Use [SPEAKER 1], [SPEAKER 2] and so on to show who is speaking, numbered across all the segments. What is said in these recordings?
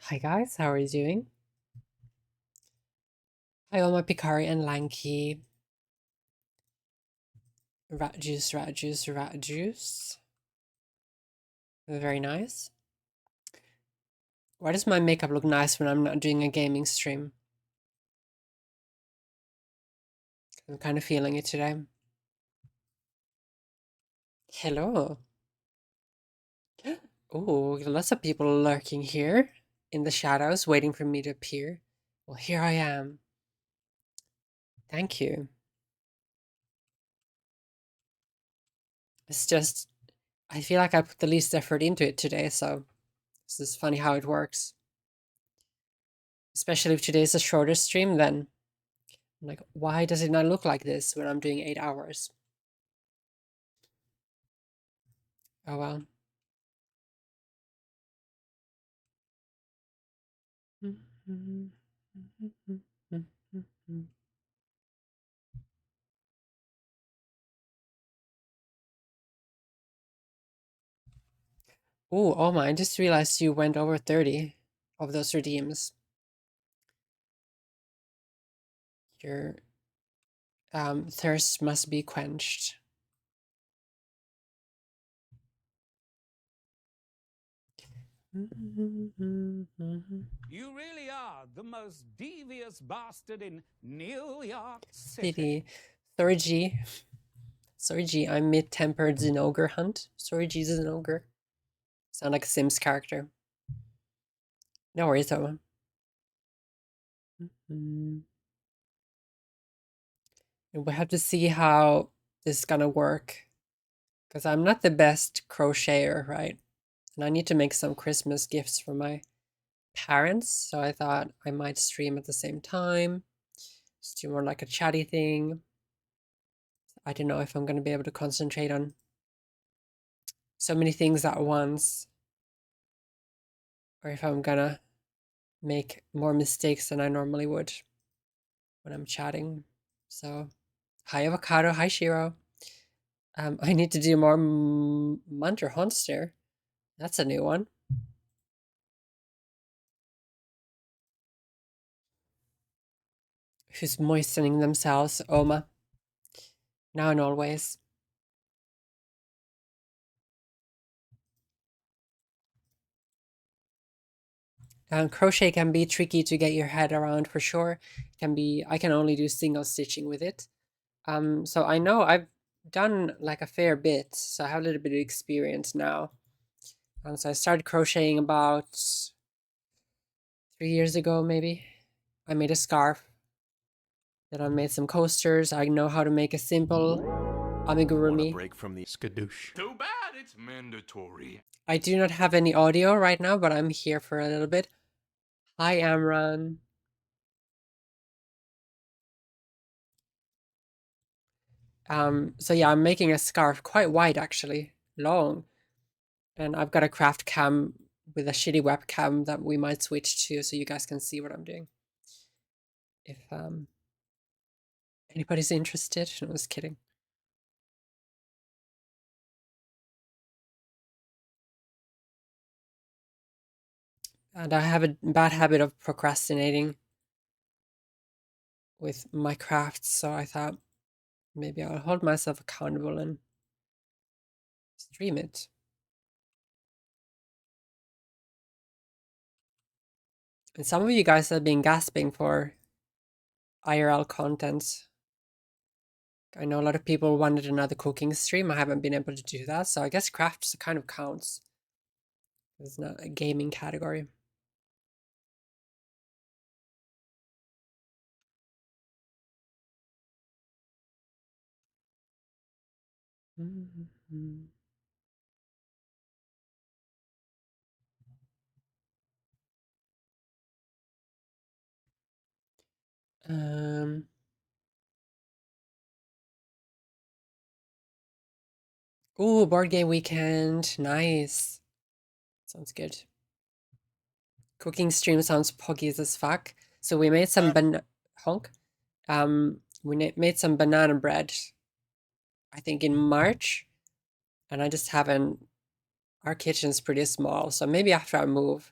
[SPEAKER 1] Hi guys, how are you doing? Hi Oma Pikari and Lanky. Rat juice, rat juice, rat juice. Very nice. Why does my makeup look nice when I'm not doing a gaming stream? I'm kind of feeling it today. Hello. Oh, lots of people lurking here in the shadows, waiting for me to appear. Well, here I am. Thank you. It's just, I feel like I put the least effort into it today, so this is funny how it works. Especially if today's a shorter stream, then I'm like, why does it not look like this when I'm doing 8 hours? Oh well. Oh, Oma, I just realized you went over 30 of those redeems. Your thirst must be quenched.
[SPEAKER 2] You really are the most devious bastard in New York City.
[SPEAKER 1] City. Sorry, G, I'm mid-tempered Zinogre hunt. Sorry, G, Zinogre. Sound like a Sims character. No worries, Oma. And we'll have to see how this is gonna work. Because I'm not the best crocheter, right? And I need to make some Christmas gifts for my parents, so I thought I might stream at the same time. Just do more like a chatty thing. I don't know if I'm going to be able to concentrate on so many things at once, or if I'm gonna make more mistakes than I normally would when I'm chatting. So, hi Avocado, hi Shiro. I need to do more Munter Hunster. That's a new one. Who's moistening themselves, Oma. Now and always. Crochet can be tricky to get your head around for sure. It can be, I can only do single stitching with it. So I know I've done like a fair bit, so I have a little bit of experience now. So I started crocheting about 3 years ago, maybe. I made a scarf. Then I made some coasters. I know how to make a simple amigurumi.
[SPEAKER 3] Break from the skadoosh.
[SPEAKER 2] Too bad it's mandatory.
[SPEAKER 1] I do not have any audio right now, but I'm here for a little bit. Hi, Amran. So yeah, I'm making a scarf, quite wide actually, long. And I've got a craft cam with a shitty webcam that we might switch to so you guys can see what I'm doing. If anybody's interested. I was kidding. And I have a bad habit of procrastinating with my crafts, so I thought maybe I'll hold myself accountable and stream it. And some of you guys have been gasping for IRL content. I know a lot of people wanted another cooking stream. I haven't been able to do that, so I guess crafts kind of counts. It's not a gaming category. Um, ooh, board game weekend. Nice. Sounds good. Cooking stream sounds puggies as fuck. So we made some honk. We made some banana bread, I think in March, and I just haven't. Our kitchen's pretty small, so maybe after I move,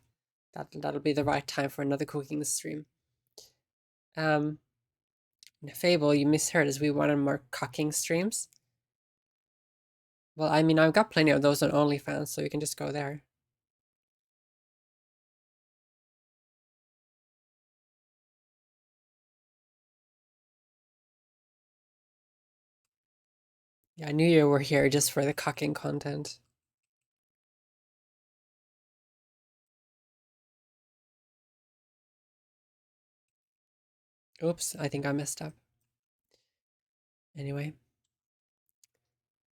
[SPEAKER 1] That'll be the right time for another cooking stream. Um, Fable, you misheard us. We wanted more cooking streams. Well, I mean, I've got plenty of those on OnlyFans, so you can just go there. Yeah, I knew you were here just for the cooking content. Oops, I think I messed up. Anyway,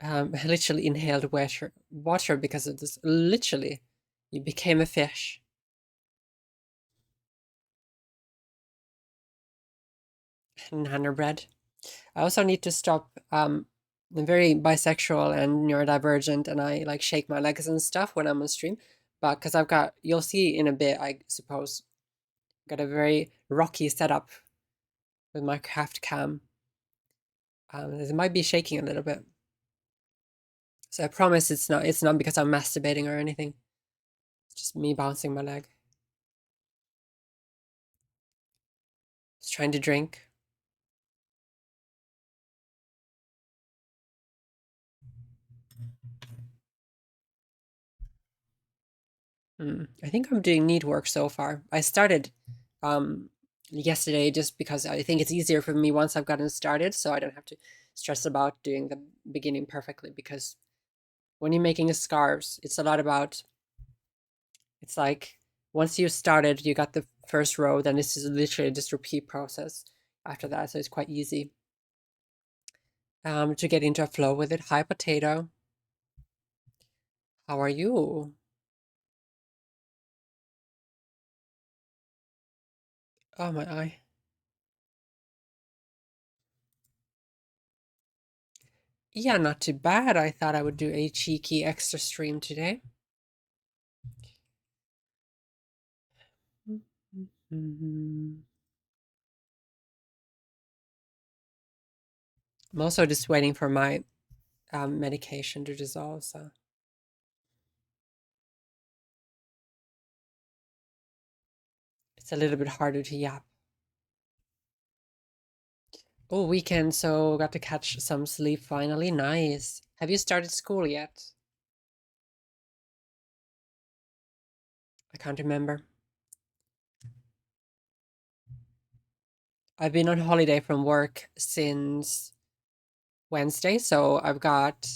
[SPEAKER 1] I literally inhaled water because of this. Literally, you became a fish. Nana bread. I also need to stop. I'm very bisexual and neurodivergent, and I like shake my legs and stuff when I'm on stream. But because I've got, you'll see in a bit, I suppose, got a very rocky setup with my craft cam. It might be shaking a little bit. So I promise it's not because I'm masturbating or anything. It's just me bouncing my leg. Just trying to drink. I think I'm doing neat work so far. I started yesterday just because I think it's easier for me once I've gotten started, so I don't have to stress about doing the beginning perfectly. Because when you're making a scarves, it's a lot about, it's like once you started, you got the first row, then this is literally just repeat process after that, so it's quite easy to get into a flow with it. Hi, Potato. How are you? Oh, my eye. Yeah, not too bad. I thought I would do a cheeky extra stream today. I'm also just waiting for my medication to dissolve, so it's a little bit harder to yap. Oh, weekend, so got to catch some sleep finally. Nice. Have you started school yet? I can't remember. I've been on holiday from work since Wednesday, so I've got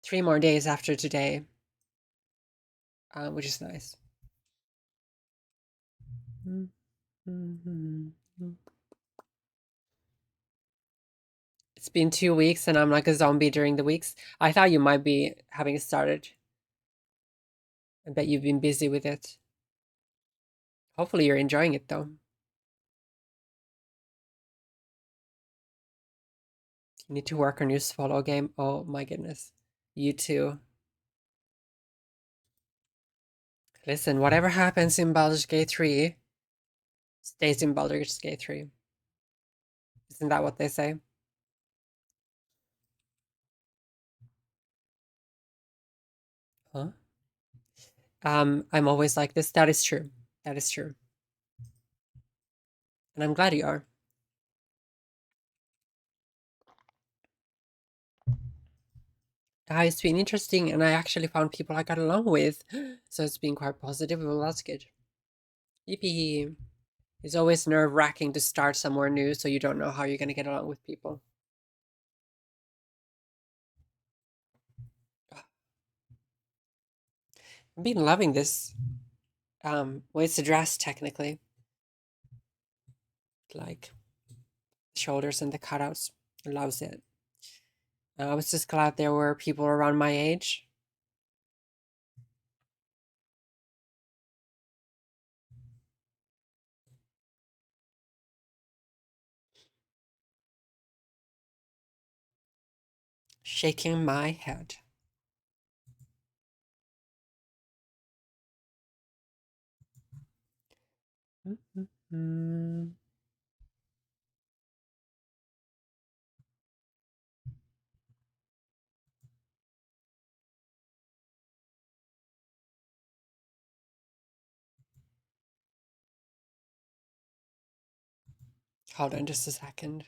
[SPEAKER 1] 3 more days after today, which is nice. It's been 2 weeks and I'm like a zombie during the weeks. I thought you might be having started. I bet you've been busy with it. Hopefully you're enjoying it though. You need to work on your swallow game. Oh my goodness. You too. Listen, whatever happens in Baldur's Gate 3 stays in Baldur's Gate 3. Isn't that what they say? Huh? I'm always like this. That is true. That is true. And I'm glad you are. It's been interesting, and I actually found people I got along with. So it's been quite positive. Well, that's good. Yippee. It's always nerve-wracking to start somewhere new, so you don't know how you're going to get along with people. I've been loving this. Well, it's a dress technically, like shoulders and the cutouts. Loves it. I was just glad there were people around my age. Shaking my head. Mm-hmm. Hold on just a second.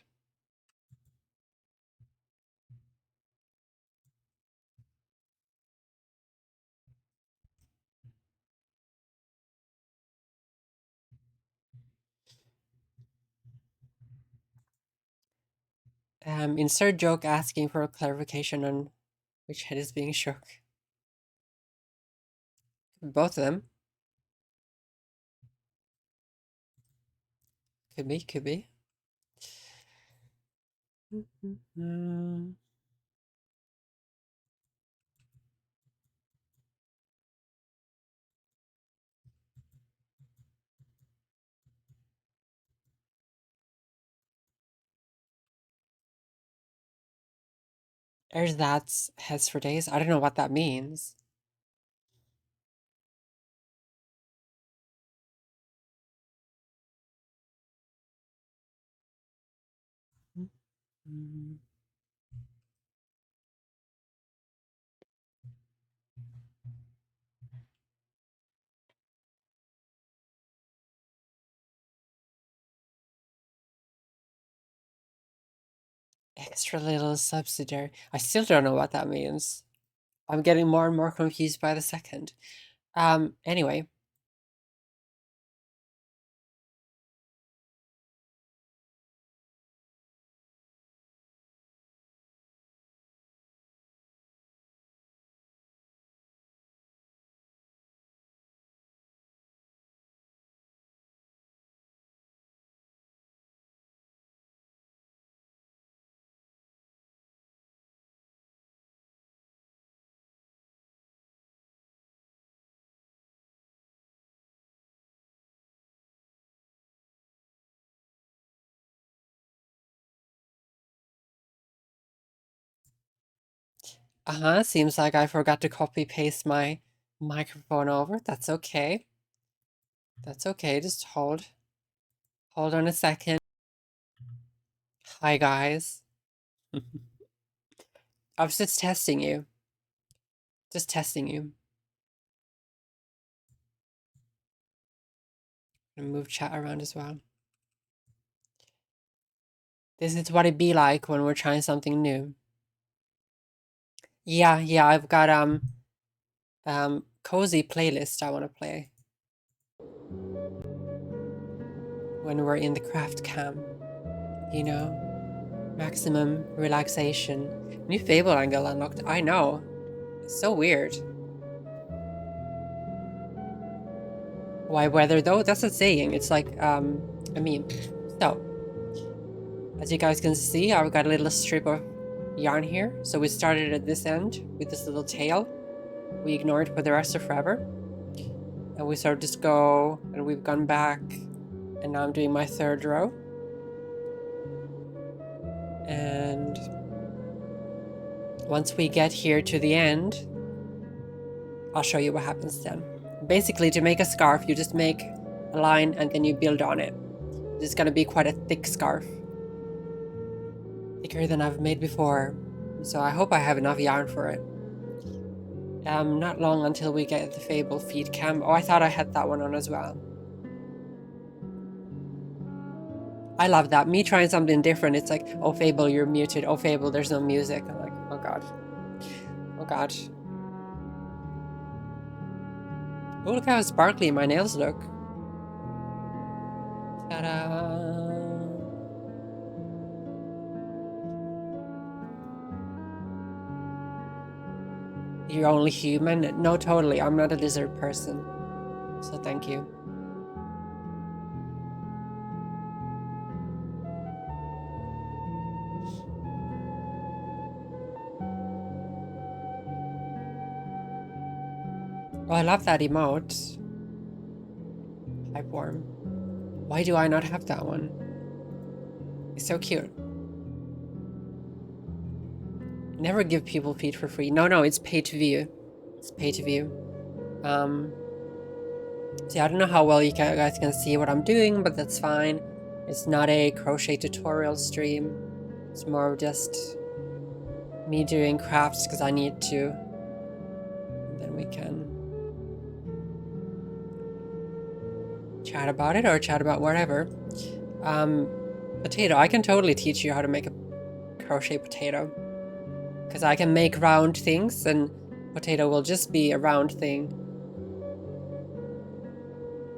[SPEAKER 1] Insert joke asking for a clarification on which head is being shook. Both of them. Could be, could be. That's heads for days. I don't know what that means. Extra little subsidiary. I still don't know what that means. I'm getting more and more confused by the second. Anyway. Seems like I forgot to copy paste my microphone over. That's okay. That's okay. Just hold on a second. Hi, guys. I was just testing you. Just testing you. And move chat around as well. This is what it be like when we're trying something new. Yeah, I've got cozy playlist I want to play when we're in the craft cam, you know, maximum relaxation. New Fable angle unlocked. I know, it's so weird. Why weather though? That's a saying. It's like a meme. So, as you guys can see, I've got a little strip of yarn here. So we started at this end with this little tail. We ignore it for the rest of forever. And we sort of just go, and we've gone back, and now I'm doing my third row. And once we get here to the end, I'll show you what happens then. Basically, to make a scarf, you just make a line and then you build on it. It's gonna be quite a thick scarf. Thicker than I've made before. So I hope I have enough yarn for it. Not long until we get the Fable feed cam. Oh, I thought I had that one on as well. I love that. Me trying something different. It's like, oh Fable, you're muted. Oh Fable, there's no music. I'm like, oh god. Oh god. Oh, look how sparkly my nails look. Ta-da! You're only human? No, totally. I'm not a lizard person. So thank you. Oh, I love that emote. Pipeworm. Why do I not have that one? It's so cute. Never give people feed for free. No, it's pay to view. It's pay to view. See, I don't know how well you guys can see what I'm doing, but that's fine. It's not a crochet tutorial stream. It's more of just me doing crafts because I need to. And then we can chat about it or chat about whatever. Potato, I can totally teach you how to make a crochet potato. Because I can make round things and potato will just be a round thing.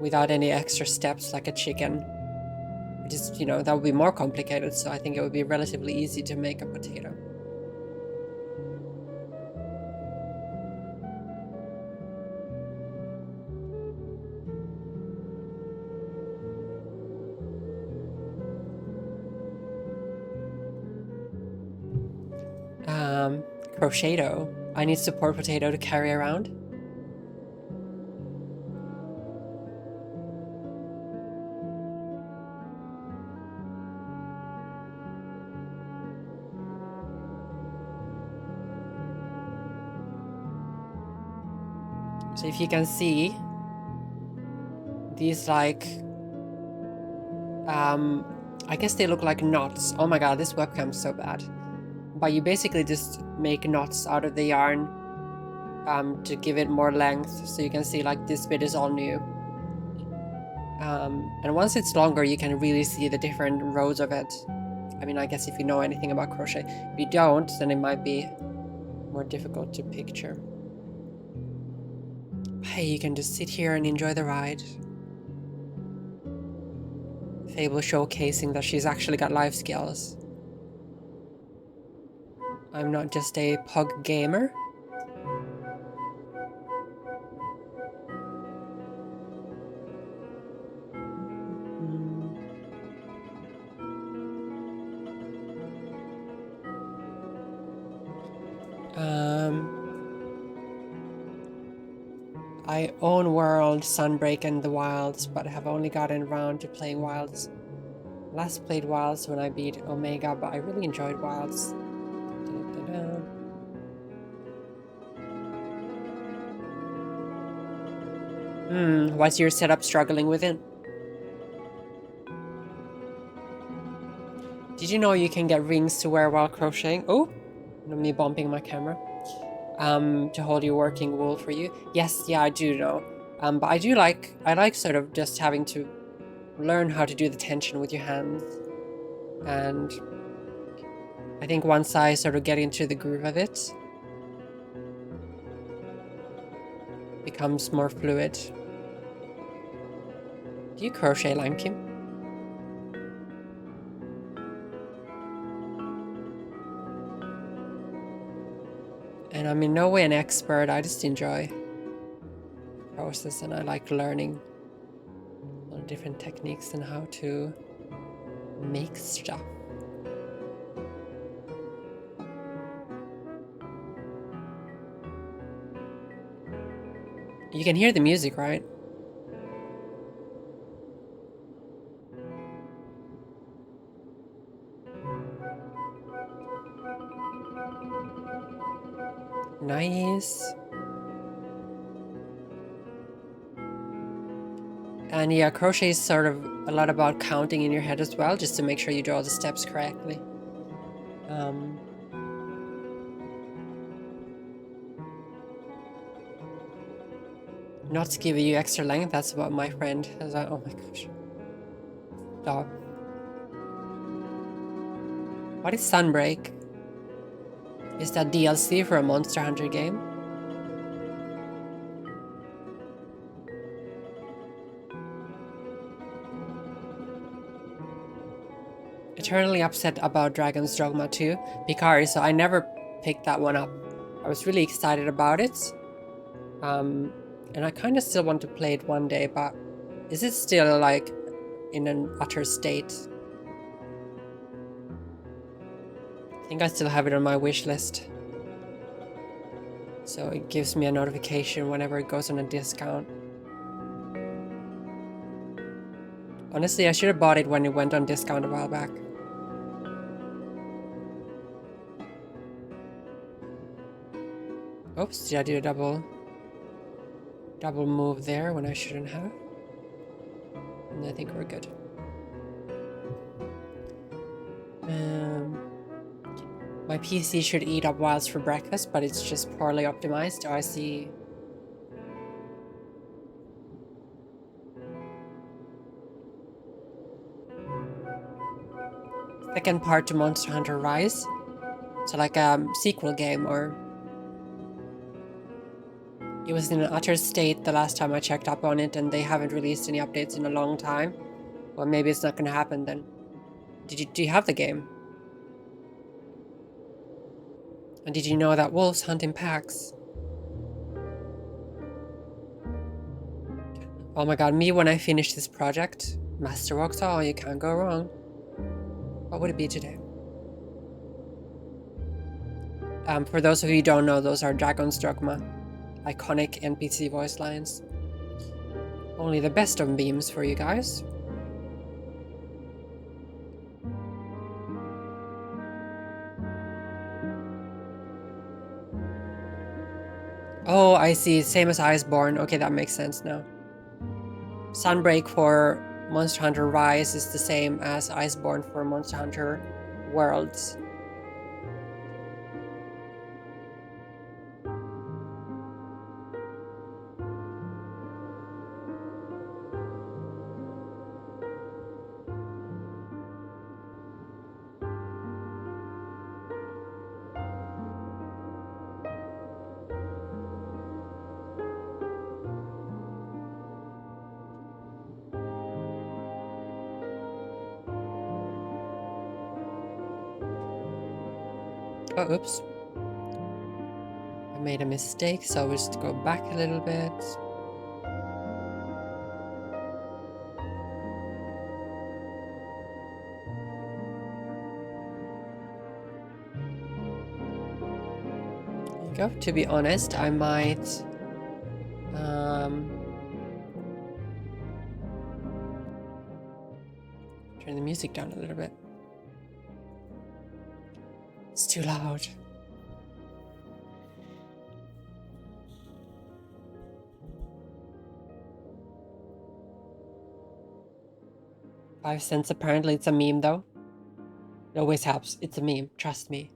[SPEAKER 1] Without any extra steps like a chicken. Just, you know, that would be more complicated, so I think it would be relatively easy to make a potato. Crocheto. I need support potato to carry around. So if you can see, these like, I guess they look like knots. Oh my god, this webcam's so bad. But you basically just make knots out of the yarn to give it more length. So you can see like this bit is all new. And once it's longer, you can really see the different rows of it. I mean, I guess if you know anything about crochet. If you don't, then it might be more difficult to picture. Hey, you can just sit here and enjoy the ride. Fable showcasing that she's actually got life skills. I'm not just a pug gamer. I own World, Sunbreak, and the Wilds, but have only gotten around to playing Wilds. Last played Wilds when I beat Omega, but I really enjoyed Wilds. What's your setup struggling with it? Did you know you can get rings to wear while crocheting? Oh, me bumping my camera. To hold your working wool for you. Yes, yeah, I do know. But I like sort of just having to learn how to do the tension with your hands. And I think once I sort of get into the groove of it, becomes more fluid. Do you crochet, Lime Kim? And I'm in no way an expert, I just enjoy the process and I like learning all the different techniques and how to make stuff. You can hear the music, right? Nice. And yeah, crochet is sort of a lot about counting in your head as well, just to make sure you do all the steps correctly. Not to give you extra length, that's what my friend has. Oh my gosh. Stop. What is Sunbreak? Is that DLC for a Monster Hunter game? Eternally upset about Dragon's Dogma 2, Picari, so I never picked that one up. I was really excited about it. And I kind of still want to play it one day, but is it still like in an utter state? I think I still have it on my wish list. So it gives me a notification whenever it goes on a discount. Honestly, I should have bought it when it went on discount a while back. Oops, did I do a double move there when I shouldn't have? And I think we're good. My PC should eat up Wilds for breakfast, but it's just poorly optimized. Oh, I see. second part to Monster Hunter Rise. So like a sequel game, or it was in an utter state the last time I checked up on it, and they haven't released any updates in a long time. Well, maybe it's not going to happen then. Do you have the game? And did you know that wolves hunt in packs? Oh my god, me when I finish this project, Master Walks All, you can't go wrong. What would it be today? For those of you who don't know, those are Dragon's Dogma, iconic NPC voice lines. Only the best of memes for you guys. Oh, I see. Same as Iceborne. Okay, that makes sense now. Sunbreak for Monster Hunter Rise is the same as Iceborne for Monster Hunter Worlds. Oh, oops. I made a mistake, so we'll just go back a little bit. There you go. To be honest, I might turn the music down a little bit. It's too loud. $0.05. Apparently it's a meme though. It always helps. It's a meme. Trust me.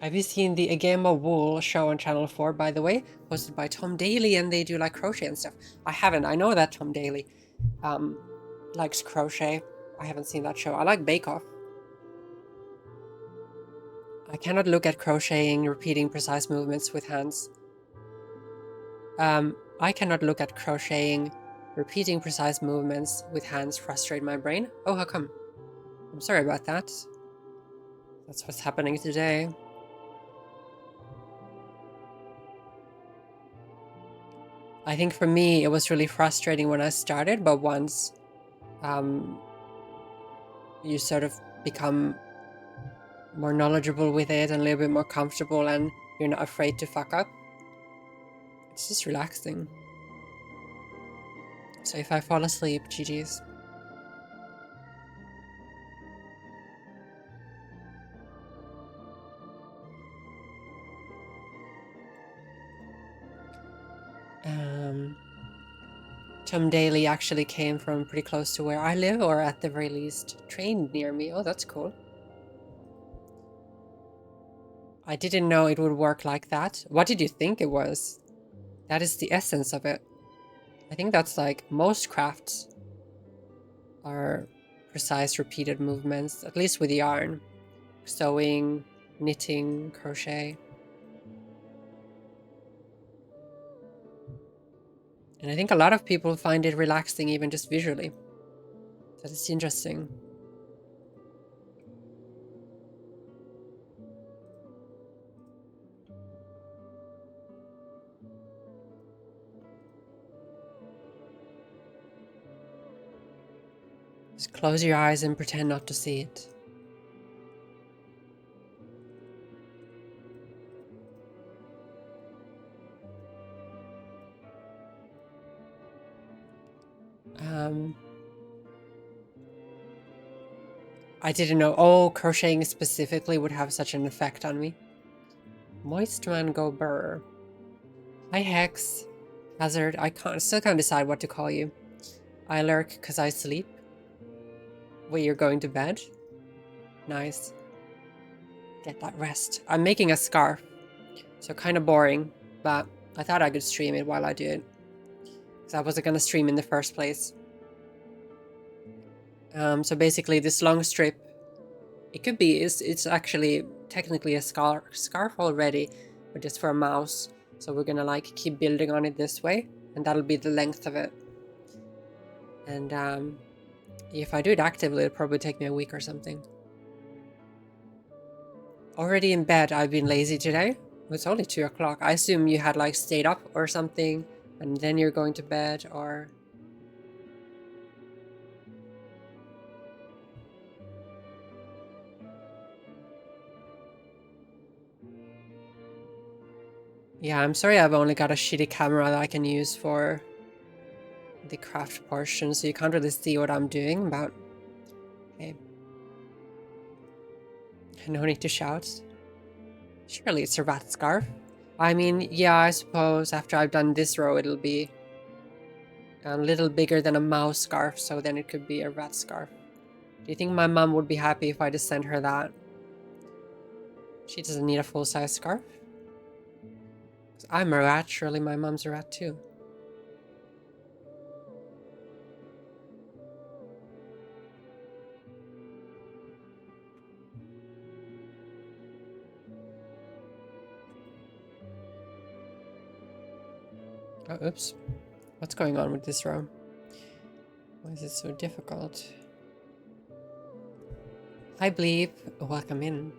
[SPEAKER 1] Have you seen the Agema Wool show on Channel 4, by the way? Hosted by Tom Daly, and they do like crochet and stuff. I haven't. I know that Tom Daly likes crochet. I haven't seen that show. I like Bake Off. I cannot look at crocheting, repeating precise movements with hands. I cannot look at crocheting, repeating precise movements with hands frustrate my brain. Oh, how come? I'm sorry about that. That's what's happening today. I think for me, it was really frustrating when I started, but once you sort of become more knowledgeable with it and a little bit more comfortable, and you're not afraid to fuck up, it's just relaxing. So if I fall asleep, GG's. Tom Daly actually came from pretty close to where I live, or at the very least trained near me. Oh, that's cool. I didn't know it would work like that. What did you think it was? That is the essence of it. I think that's like most crafts are precise repeated movements, at least with yarn. Sewing, knitting, crochet. And I think a lot of people find it relaxing even just visually. That is interesting. Just close your eyes and pretend not to see it. I didn't know, oh, crocheting specifically would have such an effect on me. Moist Man Go Burr. Hi Hex. Hazard. Still can't decide what to call you. I lurk because I sleep. Wait, you're going to bed? Nice. Get that rest. I'm making a scarf. So kind of boring, but I thought I could stream it while I do it. Because I wasn't going to stream in the first place. So basically this long strip, it could be, it's actually technically a scarf already, but just for a mouse. So we're gonna like keep building on it this way, and that'll be the length of it. And if I do it actively, it'll probably take me a week or something. Already in bed. I've been lazy today. It's only 2 o'clock. I assume you had like stayed up or something, and then you're going to bed, or... Yeah, I'm sorry I've only got a shitty camera that I can use for the craft portion, so you can't really see what I'm doing, but... Okay. No need to shout. Surely it's a rat scarf. I mean, yeah, I suppose after I've done this row, it'll be a little bigger than a mouse scarf, so then it could be a rat scarf. Do you think my mom would be happy if I just sent her that? She doesn't need a full-size scarf. I'm a rat, surely my mom's a rat too. Oh, oops. What's going on with this row? Why is it so difficult? Hi, Bleep. Welcome in.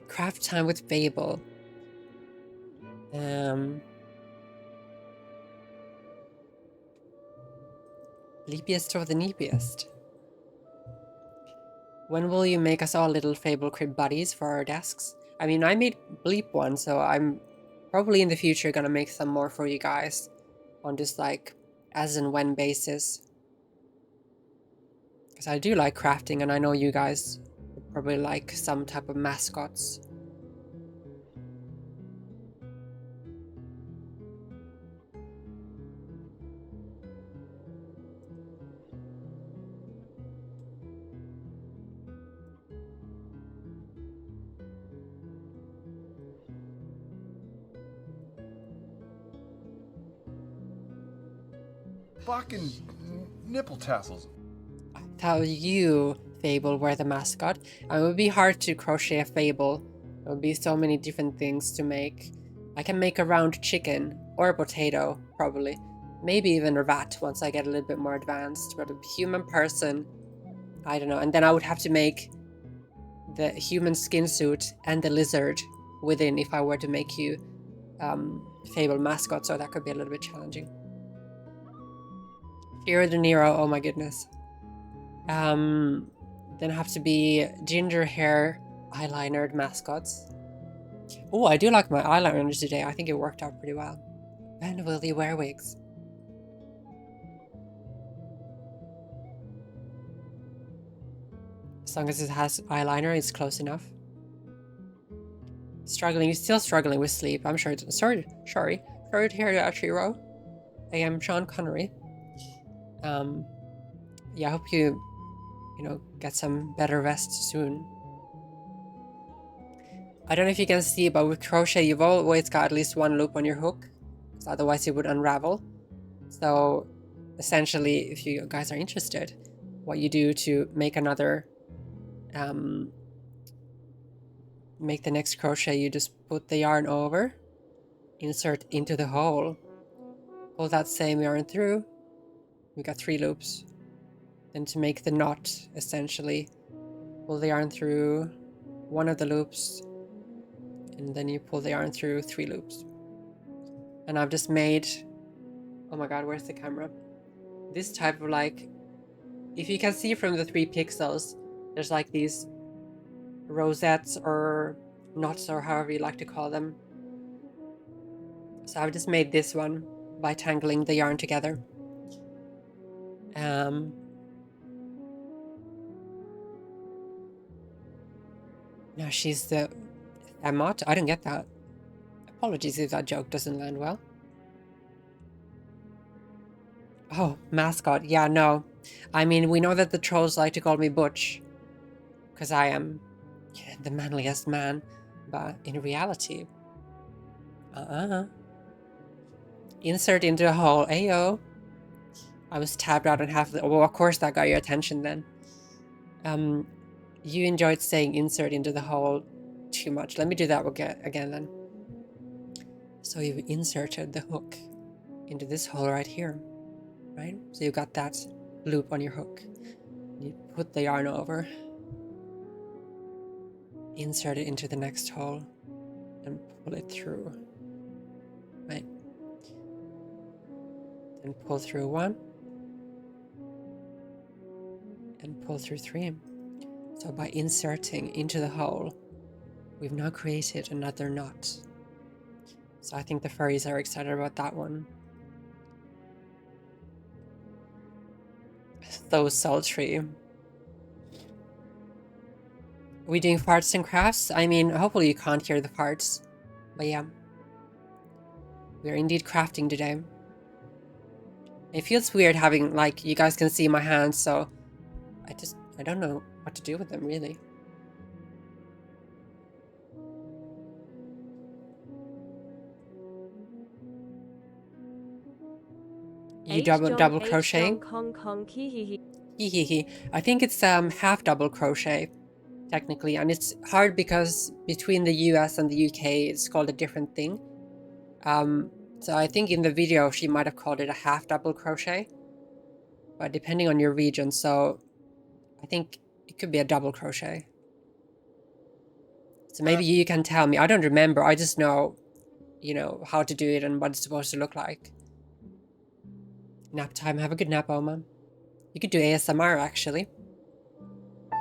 [SPEAKER 1] Craft time with Fable. Bleepiest or the neepiest? When will you make us all little Fable crib buddies for our desks? I mean, I made Bleep one, so I'm probably in the future gonna make some more for you guys on just like as and when basis. Because I do like crafting, and I know you guys would probably like some type of mascots.
[SPEAKER 3] Fucking nipple tassels.
[SPEAKER 1] I thought you, Fable, were the mascot. It would be hard to crochet a Fable. There would be so many different things to make. I can make a round chicken, or a potato, probably. Maybe even a rat once I get a little bit more advanced, but a human person, I don't know. And then I would have to make the human skin suit and the lizard within if I were to make you Fable mascot, so that could be a little bit challenging. Fear De Niro, oh my goodness. Then have to be ginger hair eyelinered mascots. Oh, I do like my eyeliner today. I think it worked out pretty well. When will you wear wigs? As long as it has eyeliner, it's close enough. Struggling, you're still struggling with sleep. I'm sure. Sorry to hear that, Shiro. I am Sean Connery. Yeah, I hope you get some better rest soon. I don't know if you can see, but with crochet, you've always got at least one loop on your hook, because otherwise it would unravel. So, essentially, if you guys are interested, what you do to make another, make the next crochet, you just put the yarn over, insert into the hole, pull that same yarn through. We got 3 loops. Then to make the knot, essentially, pull the yarn through one of the loops, and then you pull the yarn through 3 loops. And I've just made, oh my god, where's the camera? This type of like, if you can see from the 3 pixels, there's like these rosettes or knots or however you like to call them. So I've just made this one by tangling the yarn together. Now she's the Amot? I didn't get that. Apologies if that joke doesn't land well. Oh, mascot. Yeah, no. I mean, we know that the trolls like to call me Butch, because I am the manliest man, but in reality... Insert into a hole. Ayo. I was tabbed out on half the... Well, of course that got your attention then. You enjoyed saying insert into the hole too much. Let me do that again then. So you've inserted the hook into this hole right here, right? So you got that loop on your hook. You put the yarn over, insert it into the next hole, and pull it through, right? Then pull through 1, and pull through 3. So by inserting into the hole, we've now created another knot. So I think the furries are excited about that one. So sultry. Are we doing farts and crafts? I mean, hopefully you can't hear the farts. But yeah. We're indeed crafting today. It feels weird having, like, you guys can see my hands, so I don't know what to do with them, really. You double crocheting? Hee. I think it's half double crochet, technically, and it's hard because between the US and the UK it's called a different thing. So I think in the video she might have called it a half double crochet, but depending on your region, so I think it could be a double crochet. So maybe you can tell me. I don't remember. I just know, you know, how to do it and what it's supposed to look like. Nap time. Have a good nap, Oma. You could do ASMR, actually.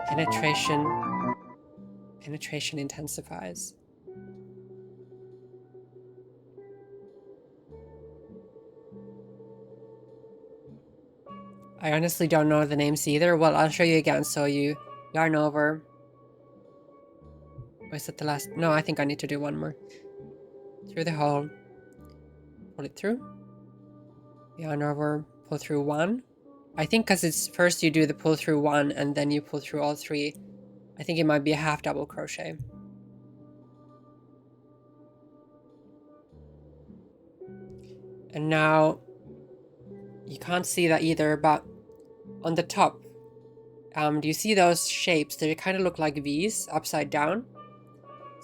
[SPEAKER 1] Penetration intensifies. I honestly don't know the names either. Well, I'll show you again. So you yarn over. Was it the last? No, I think I need to do one more. Through the hole. Pull it through. Yarn over. Pull through 1. I think because it's first you do the pull through 1 and then you pull through all 3. I think it might be a half double crochet. And now you can't see that either, but on the top, do you see those shapes? They kind of look like V's upside down.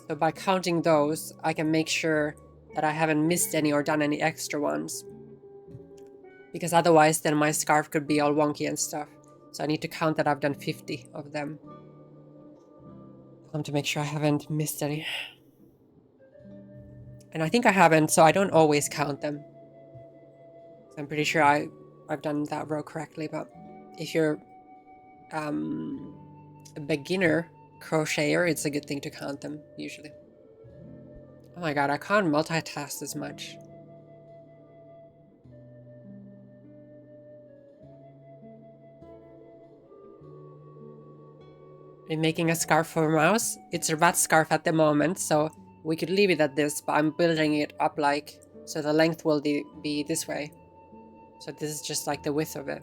[SPEAKER 1] So by counting those, I can make sure that I haven't missed any or done any extra ones. Because otherwise then my scarf could be all wonky and stuff. So I need to count that I've done 50 of them. To make sure I haven't missed any. And I think I haven't, so I don't always count them. I'm pretty sure I've done that row correctly, but if you're a beginner crocheter, it's a good thing to count them, usually. Oh my god, I can't multitask as much. I'm making a scarf for Mouse. It's a rat scarf at the moment, so we could leave it at this, but I'm building it up like, so the length will be this way. So this is just like the width of it.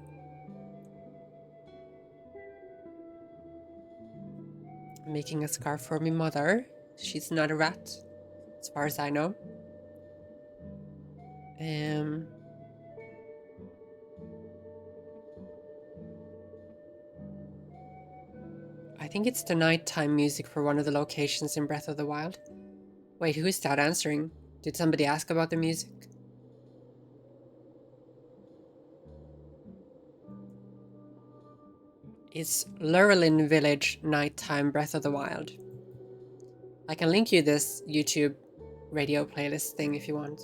[SPEAKER 1] I'm making a scarf for my mother. She's not a rat, as far as I know. I think it's the nighttime music for one of the locations in Breath of the Wild. Wait, who is that answering? Did somebody ask about the music? It's Lurelin Village Nighttime Breath of the Wild. I can link you this YouTube radio playlist thing if you want.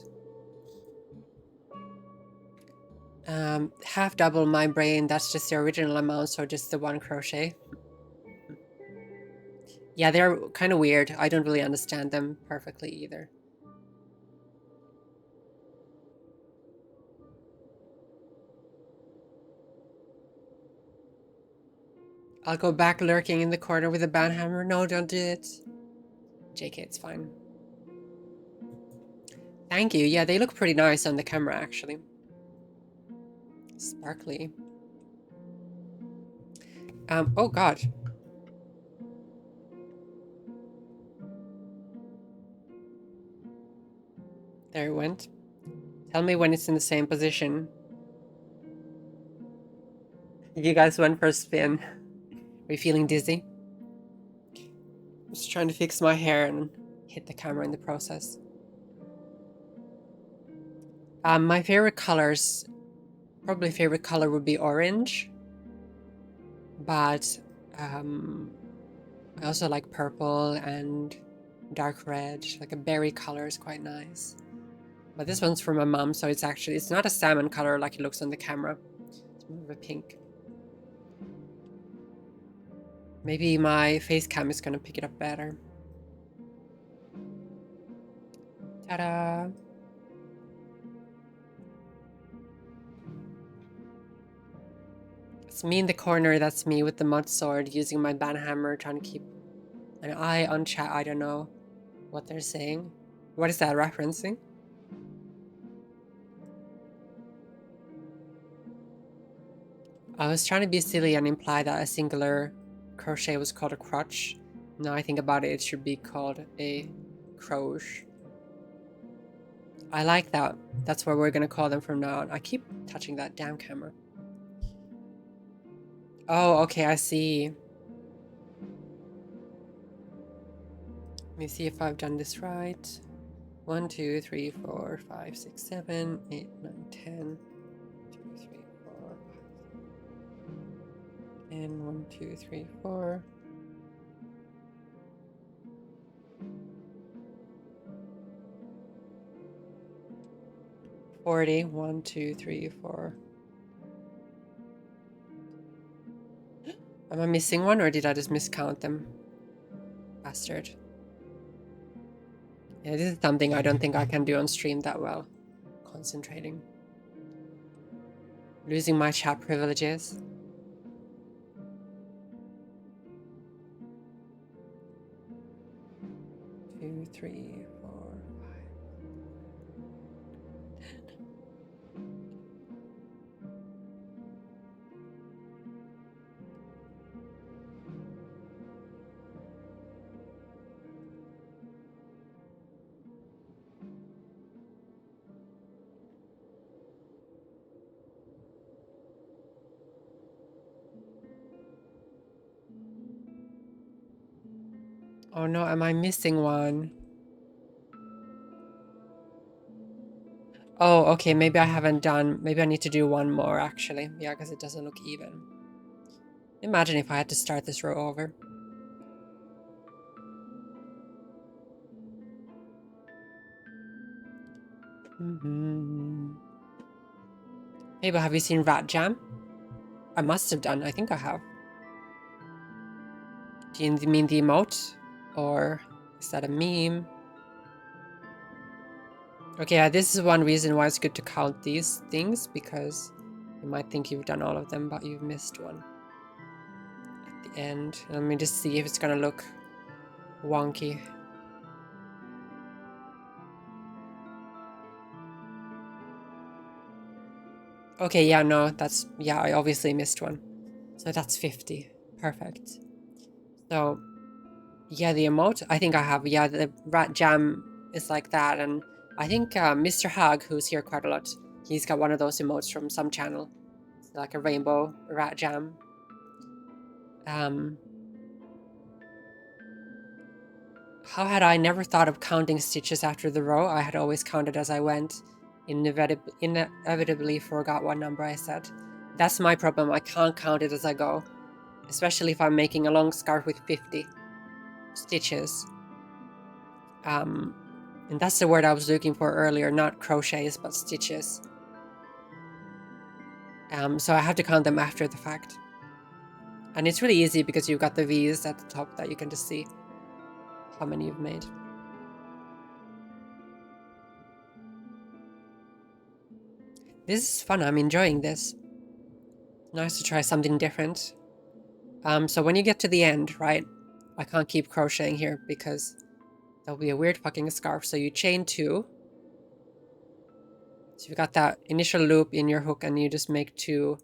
[SPEAKER 1] Half double my brain, that's just the original amount, so just the 1 crochet. Yeah, they're kind of weird. I don't really understand them perfectly either. I'll go back lurking in the corner with a banhammer. No, don't do it. JK, it's fine. Thank you. Yeah, they look pretty nice on the camera, actually. Sparkly. Oh god. There it went. Tell me when it's in the same position. You guys went for a spin. Are you feeling dizzy? Just trying to fix my hair and hit the camera in the process. My favorite colors, probably favorite color would be orange. But I also like purple and dark red. Like a berry color is quite nice. But this one's from my mom, so it's not a salmon color like it looks on the camera. It's more of a pink. Maybe my face cam is gonna pick it up better. Ta-da! It's me in the corner, that's me with the mud sword, using my banhammer, trying to keep an eye on chat. I don't know what they're saying. What is that referencing? I was trying to be silly and imply that a singular crochet was called a crotch. Now I think about it, it should be called a croche. I like that. That's what we're gonna call them from now on. I keep touching that damn camera. Oh, okay, I see. Let me see if I've done this right. 1, 2, 3, 4, 5, 6, 7, 8, 9, 10. 2, 3, 4, 5. And 1, 2, 3, 4. $40. 1, 2, 3, 4. Am I missing one, or did I just miscount them? Bastard. Yeah, this is something I don't think I can do on stream that well. Concentrating. Losing my chat privileges. Two, 3, 4, 5. Oh no, am I missing one? Oh, okay, maybe I haven't done... Maybe I need to do one more, actually. Yeah, because it doesn't look even. Imagine if I had to start this row over. Maybe have you seen Rat Jam? I must have done. I think I have. Do you mean the emote? Or is that a meme? Okay, yeah, this is one reason why it's good to count these things, because you might think you've done all of them, but you've missed one at the end. Let me just see if it's gonna look wonky. Okay, yeah, no, that's... Yeah, I obviously missed one. So that's 50. Perfect. So, yeah, the emote, I think I have. Yeah, the Rat Jam is like that, and I think Mr. Hag, who's here quite a lot, he's got one of those emotes from some channel. It's like a rainbow Rat Jam. How had I never thought of counting stitches after the row? I had always counted as I went. Inevitably forgot what number I said. That's my problem. I can't count it as I go. Especially if I'm making a long scarf with 50 stitches. And that's the word I was looking for earlier, not crochets, but stitches. So I have to count them after the fact. And it's really easy because you've got the V's at the top that you can just see how many you've made. This is fun. I'm enjoying this. Nice to try something different. So when you get to the end, right, I can't keep crocheting here because there'll be a weird fucking scarf. So you chain 2. So you've got that initial loop in your hook and you just make 2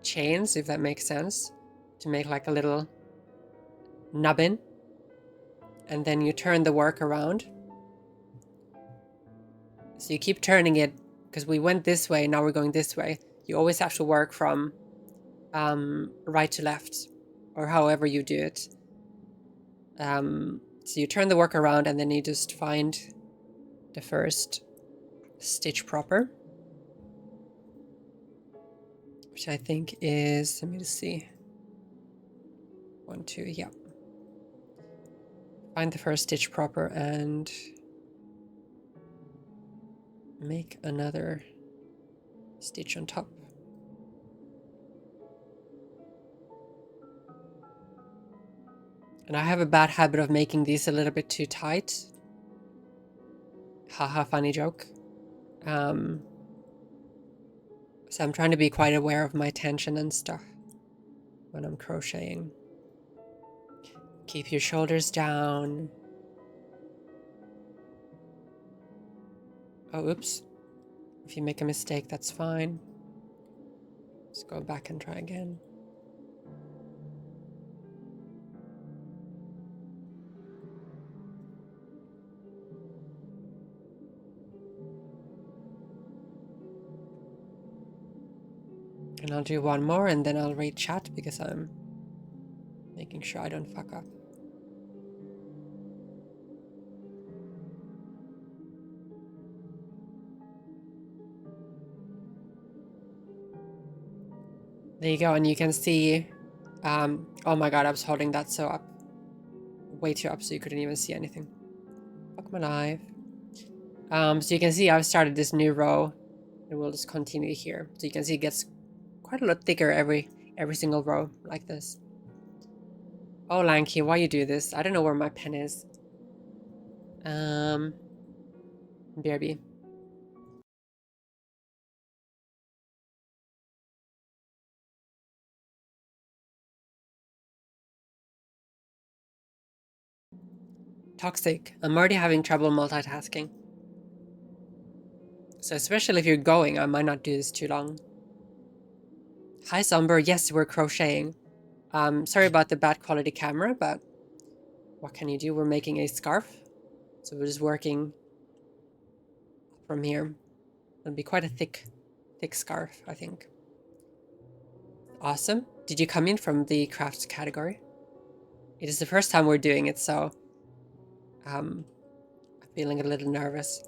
[SPEAKER 1] chains, if that makes sense, to make like a little nubbin. And then you turn the work around. So you keep turning it because we went this way, now we're going this way. You always have to work from right to left. or however you do it. So you turn the work around and then you just find the first stitch proper, which I think is, let me just see, 1, 2, yeah. Find the first stitch proper and make another stitch on top. And I have a bad habit of making these a little bit too tight. Haha, funny joke. So I'm trying to be quite aware of my tension and stuff when I'm crocheting. Keep your shoulders down. Oh, oops. If you make a mistake, that's fine. Let's go back and try again. And I'll do one more and then I'll read chat because I'm making sure I don't fuck up. There you go, and you can see, oh my god, I was holding that so up. Way too up so you couldn't even see anything. Fuck my life. So you can see I've started this new row and we'll just continue here. So you can see it gets quite a lot thicker every single row like this. Oh, Lanky, why you do this? I don't know where my pen is. BRB. Toxic. I'm already having trouble multitasking. So especially if you're going, I might not do this too long. Hi, Somber. Yes, we're crocheting. Sorry about the bad quality camera, but what can you do? We're making a scarf. So we're just working from here. It'll be quite a thick scarf, I think. Awesome. Did you come in from the crafts category? It is the first time we're doing it, so I'm feeling a little nervous.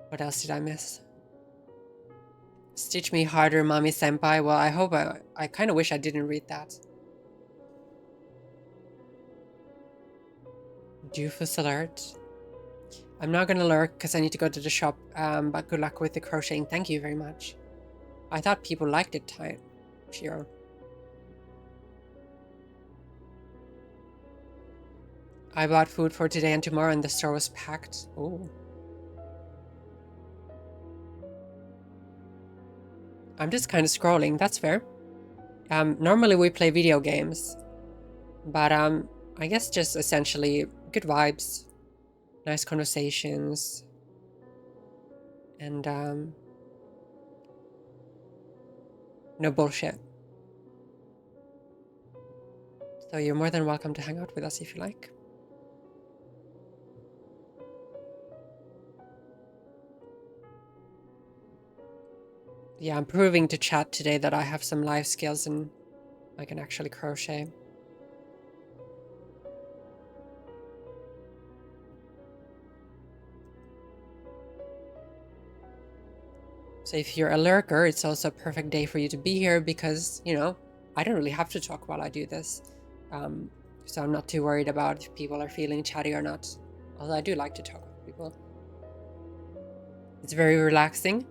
[SPEAKER 1] What else did I miss? Stitch me harder, mommy senpai. Well, I hope I kind of wish I didn't read that. Doofus alert. I'm not gonna lurk because I need to go to the shop, but good luck with the crocheting. Thank you very much. I thought people liked it tight, Shiro. I bought food for today and tomorrow and the store was packed. Oh. I'm just kind of scrolling, that's fair. Normally we play video games, but I guess just essentially good vibes, nice conversations, and no bullshit. So you're more than welcome to hang out with us if you like. Yeah, I'm proving to chat today that I have some life skills and I can actually crochet. So if you're a lurker, it's also a perfect day for you to be here because, you know, I don't really have to talk while I do this. So I'm not too worried about if people are feeling chatty or not. Although I do like to talk with people. It's very relaxing.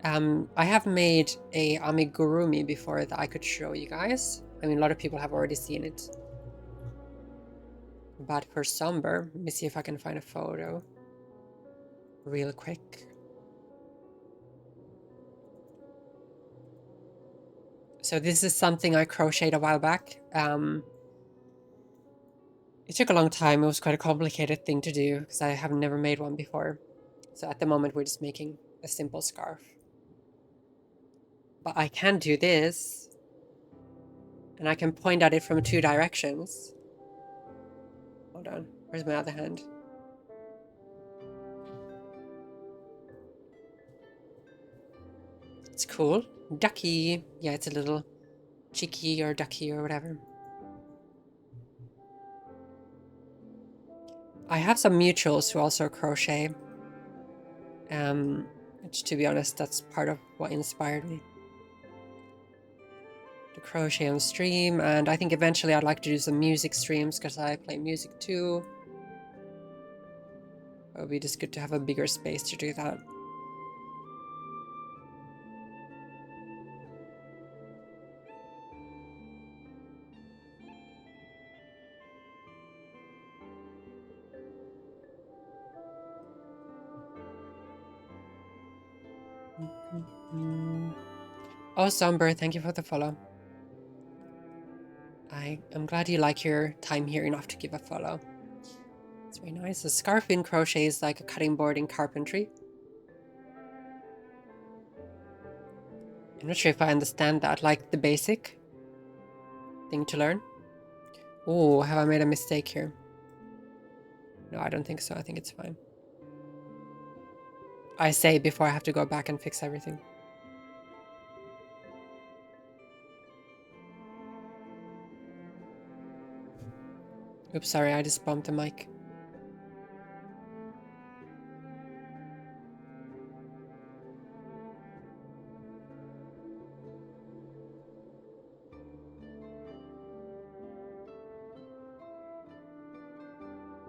[SPEAKER 1] I have made a amigurumi before that I could show you guys. I mean, a lot of people have already seen it. But for Somber, let me see if I can find a photo real quick. So this is something I crocheted a while back. It took a long time. It was quite a complicated thing to do because I have never made one before. So at the moment, we're just making a simple scarf. But I can do this. And I can point at it from 2 directions. Hold on. Where's my other hand? It's cool. Ducky. Yeah, it's a little cheeky or ducky or whatever. I have some mutuals who also crochet. Which, to be honest, that's part of what inspired me to crochet on stream. And I think eventually I'd like to do some music streams because I play music too. It would be just good to have a bigger space to do that. Oh, Somber, thank you for the follow. I'm glad you like your time here enough to give a follow. It's very nice. A scarf in crochet is like a cutting board in carpentry. I'm not sure if I understand that, like the basic thing to learn. Oh, have I made a mistake here? No, I don't think so. I think it's fine. I say before I have to go back and fix everything. Oops, sorry, I just bumped the mic.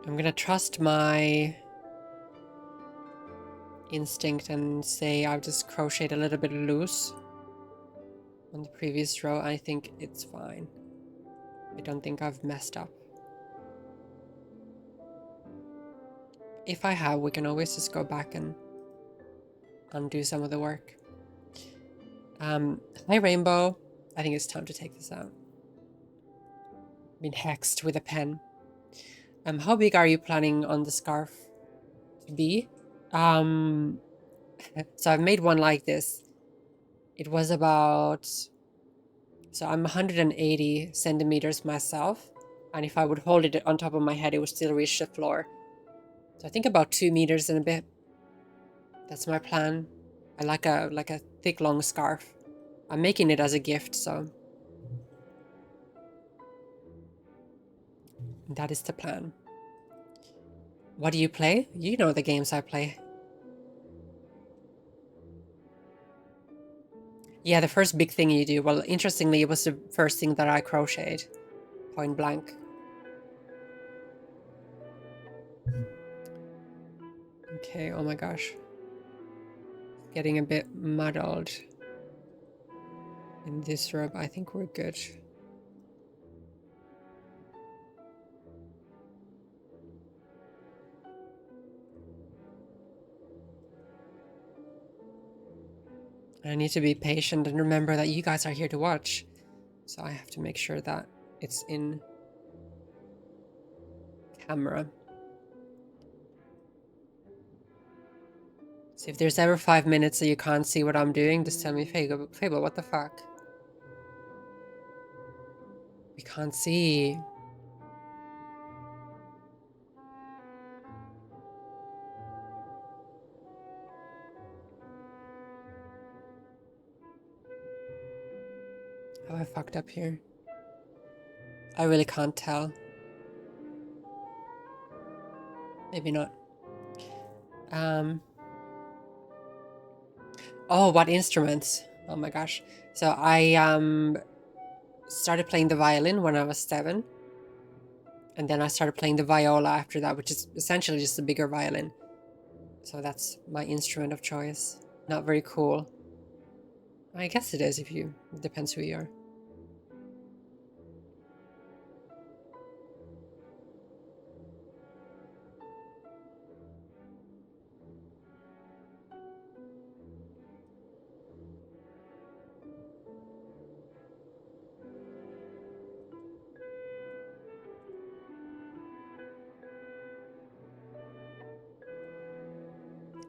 [SPEAKER 1] I'm gonna trust my instinct and say I've just crocheted a little bit loose on the previous row. I think it's fine. I don't think I've messed up. If I have, we can always just go back and undo some of the work. Hi Rainbow. I think it's time to take this out. Been hexed with a pen. How big are you planning on the scarf to be? So I've made one like this. It was about, so I'm 180 centimeters myself, and if I would hold it on top of my head, it would still reach the floor. So I think about 2 meters and a bit. That's my plan. I like a thick, long scarf. I'm making it as a gift, so that is the plan. What do you play? You know the games I play. Yeah, the first big thing you do. Well, interestingly, it was the first thing that I crocheted. Point blank. Okay, oh my gosh. Getting a bit muddled in this row. I think we're good. I need to be patient and remember that you guys are here to watch. So I have to make sure that it's in camera. So if there's ever 5 minutes that you can't see what I'm doing, just tell me, Fable, what the fuck? We can't see. Have I fucked up here? I really can't tell. Maybe not. Oh, what instruments? Oh my gosh. So I started playing the violin when I was 7. And then I started playing the viola after that, which is essentially just a bigger violin. So that's my instrument of choice. Not very cool. I guess it is it depends who you are.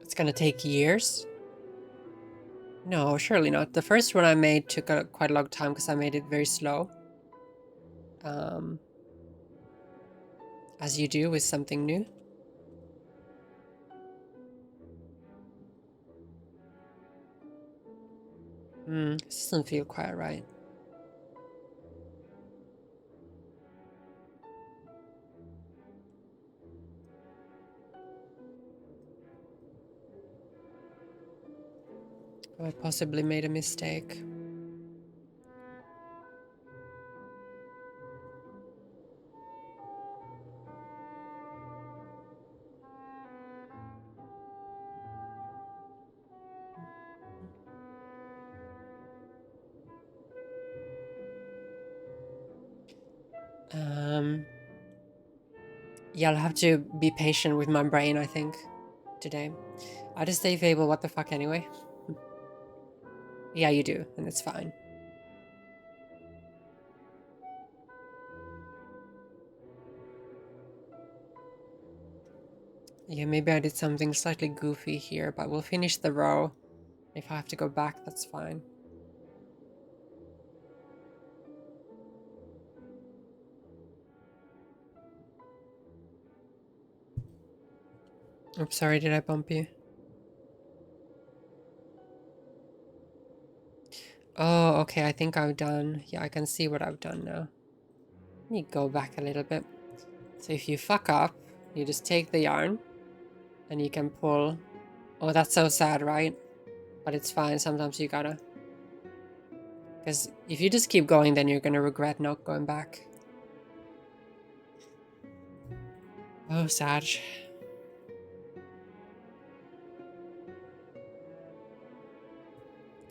[SPEAKER 1] It's gonna take years? No, surely not. The first one I made took quite a long time because I made it very slow. As you do with something new. This doesn't feel quite right. Have I possibly made a mistake? Yeah, I'll have to be patient with my brain, I think, today. I just say Fable, what the fuck anyway? Yeah, you do, and it's fine. Yeah, maybe I did something slightly goofy here, but we'll finish the row. If I have to go back, that's fine. I'm sorry, did I bump you? Oh, okay, I think I've done... Yeah, I can see what I've done now. Let me go back a little bit. So if you fuck up, you just take the yarn and you can pull. Oh, that's so sad, right? But it's fine, sometimes you gotta. Because if you just keep going, then you're gonna regret not going back. Oh, sad.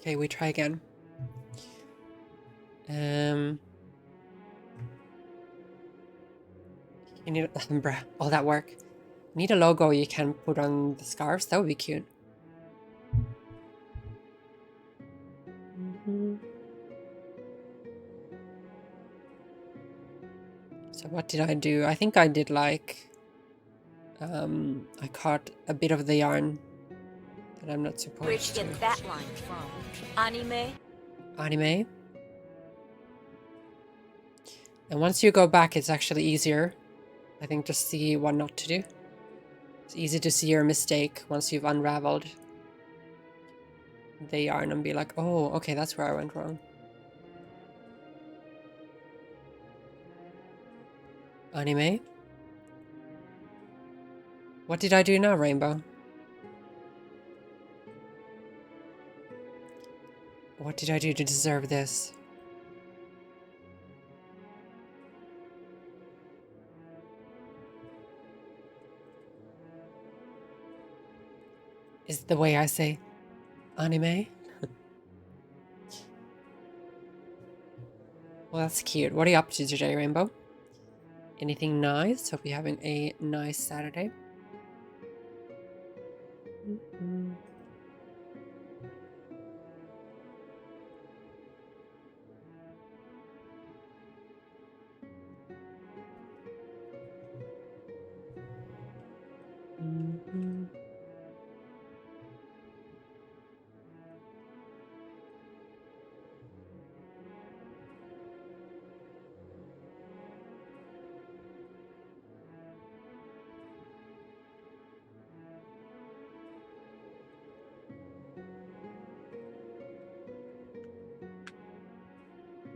[SPEAKER 1] Okay, we try again. You need bruh, all that work. You need a logo you can put on the scarves. That would be cute. So what did I do? I think I did like... I caught a bit of the yarn that I'm not supposed
[SPEAKER 4] Where'd you
[SPEAKER 1] to.
[SPEAKER 4] get that line from? Anime?
[SPEAKER 1] Anime. And once you go back, it's actually easier, I think, to see what not to do. It's easy to see your mistake once you've unraveled the yarn and be like, oh, okay, that's where I went wrong. Anime. What did I do now, Rainbow? What did I do to deserve this? Is it the way I say anime? Well, that's cute. What are you up to today, Rainbow? Anything nice? Hope you're having a nice Saturday.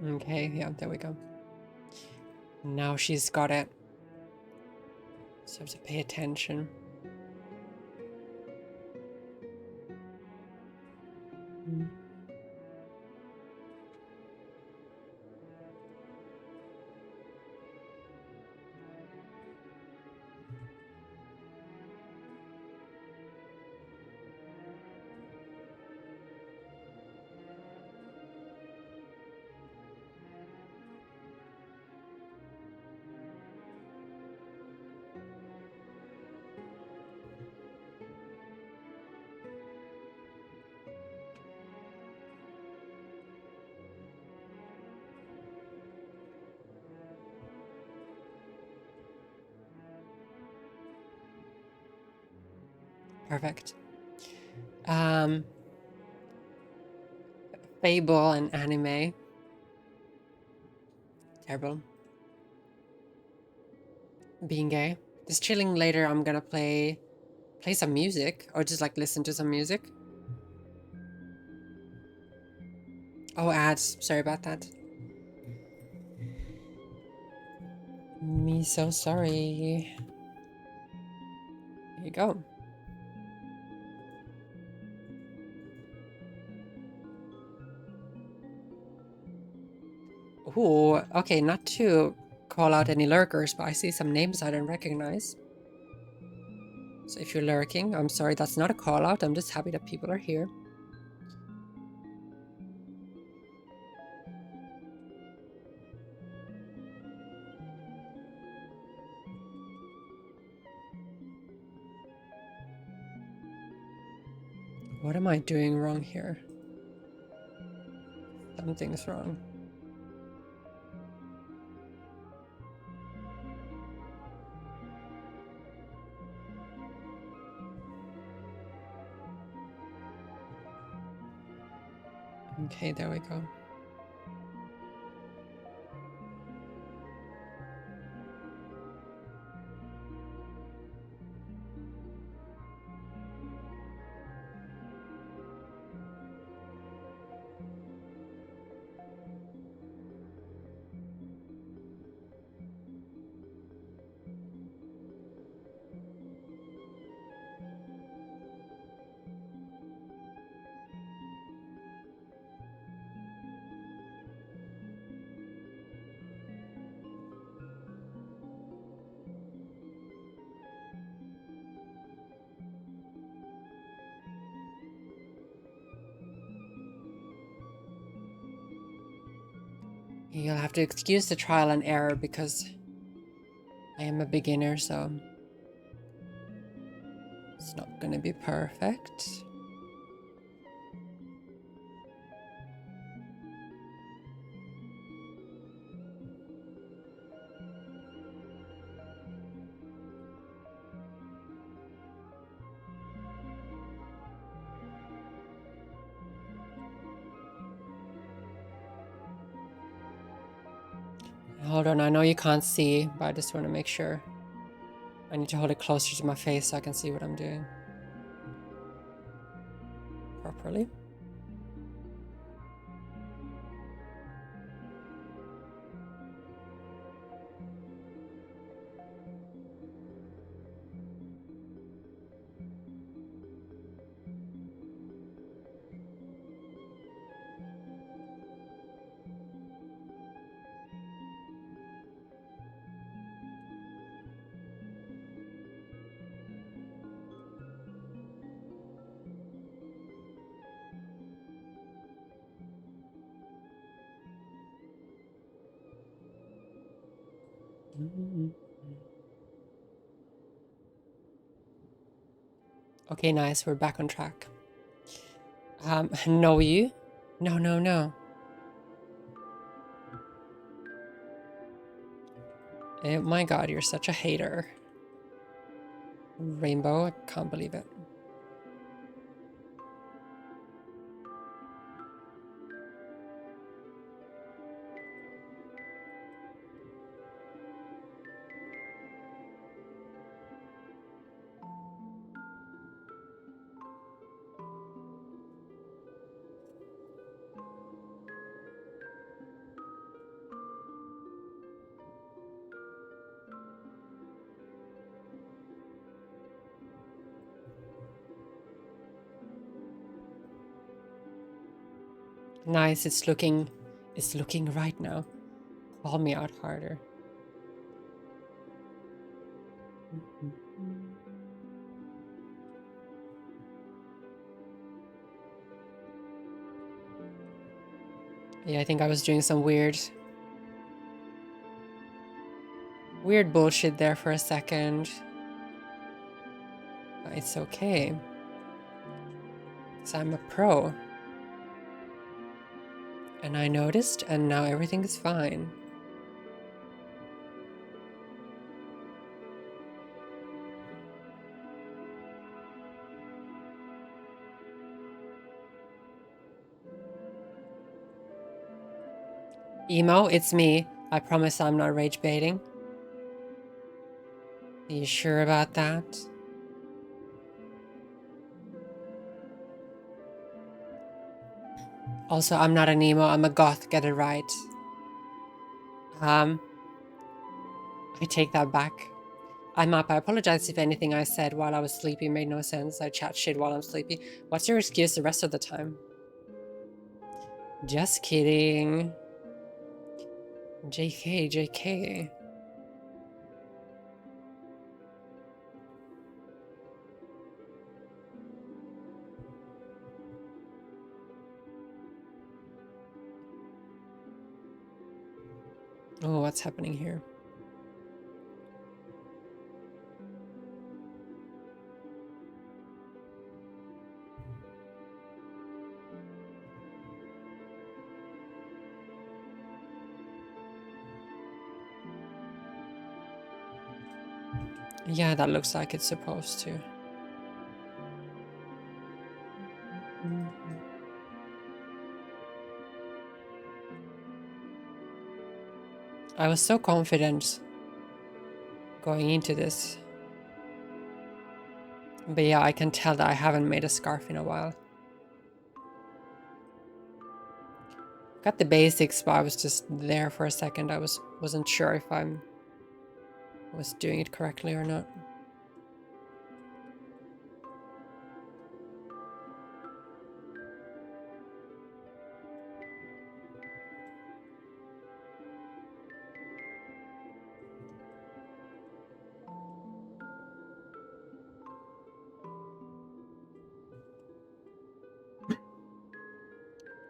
[SPEAKER 1] Okay, yeah, there we go. Now she's got it. So I have to pay attention. Perfect. Fable and anime. Terrible. Being gay. Just chilling later, I'm gonna play some music or just like listen to some music. Oh, ads. Sorry about that. Me so sorry. Here you go. Ooh, okay, not to call out any lurkers, but I see some names I don't recognize. So if you're lurking, I'm sorry, that's not a call out. I'm just happy that people are here. What am I doing wrong here? Something's wrong. Okay, there we go. You'll have to excuse the trial and error because I am a beginner, so it's not gonna be perfect. Hold on, I know you can't see, but I just want to make sure. I need to hold it closer to my face so I can see what I'm doing properly. Okay, nice. We're back on track. No, you? No, no, no. Oh my god, you're such a hater. Rainbow, I can't believe it. Nice, it's looking right now. Call me out harder. Yeah, I think I was doing some weird bullshit there for a second. But it's okay. 'Cause I'm a pro. And I noticed, and now everything is fine. Emo, it's me. I promise I'm not rage baiting. Are you sure about that? Also, I'm not an emo, I'm a goth, get it right. I take that back. I'm up. I apologize if anything I said while I was sleepy made no sense. I chat shit while I'm sleepy. What's your excuse the rest of the time? Just kidding. JK, JK. Oh, what's happening here? Yeah, that looks like it's supposed to. I was so confident going into this. But yeah, I can tell that I haven't made a scarf in a while. Got the basics, but I was just there for a second. I wasn't sure if I was doing it correctly or not.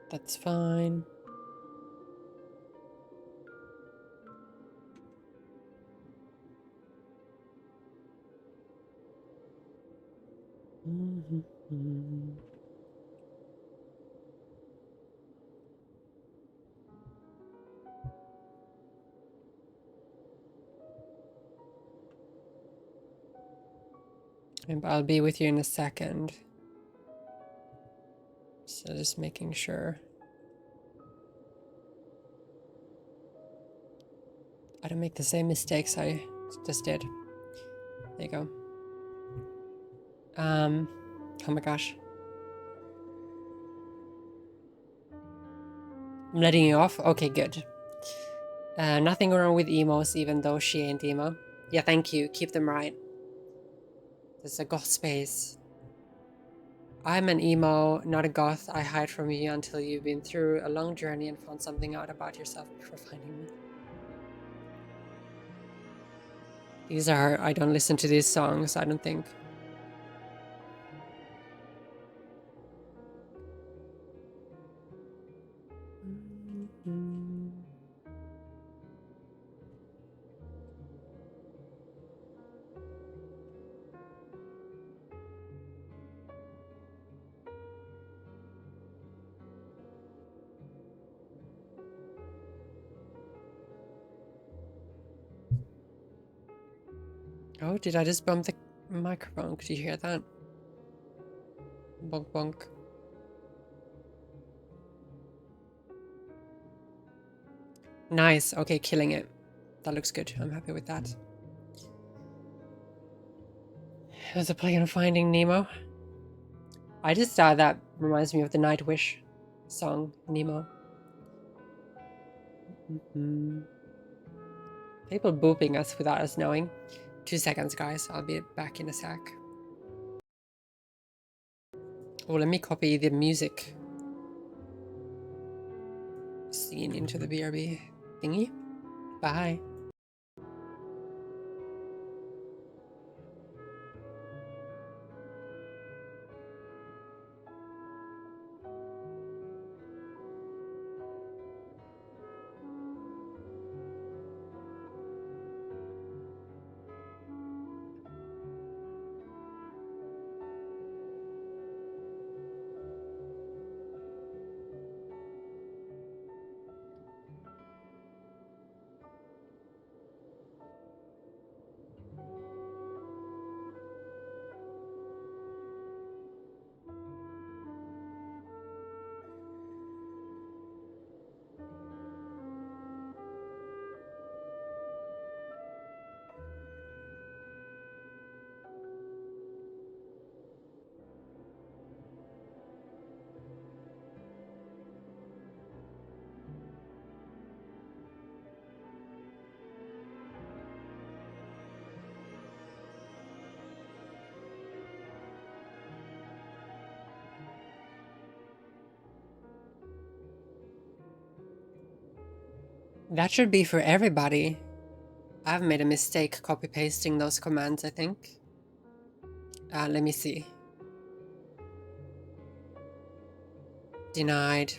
[SPEAKER 1] That's fine. And I'll be with you in a second. So just making sure I don't make the same mistakes I just did. There you go. Oh my gosh. I'm letting you off? Okay, good. Nothing wrong with emos, even though she ain't emo. Yeah, thank you. Keep them right. There's a goth space. I'm an emo, not a goth. I hide from you until you've been through a long journey and found something out about yourself before finding me. These are... I don't listen to these songs, I don't think. Oh, did I just bump the microphone? Could you hear that? Bonk bonk. Nice. Okay, killing it. That looks good. I'm happy with that. There's a play on Finding Nemo. I just that reminds me of the Nightwish song, Nemo. People booping us without us knowing. 2 seconds, guys. I'll be back in a sec. Oh, let me copy the music scene into the BRB thingy. Bye. That should be for everybody. I've made a mistake copy pasting those commands, I think. Let me see. Denied.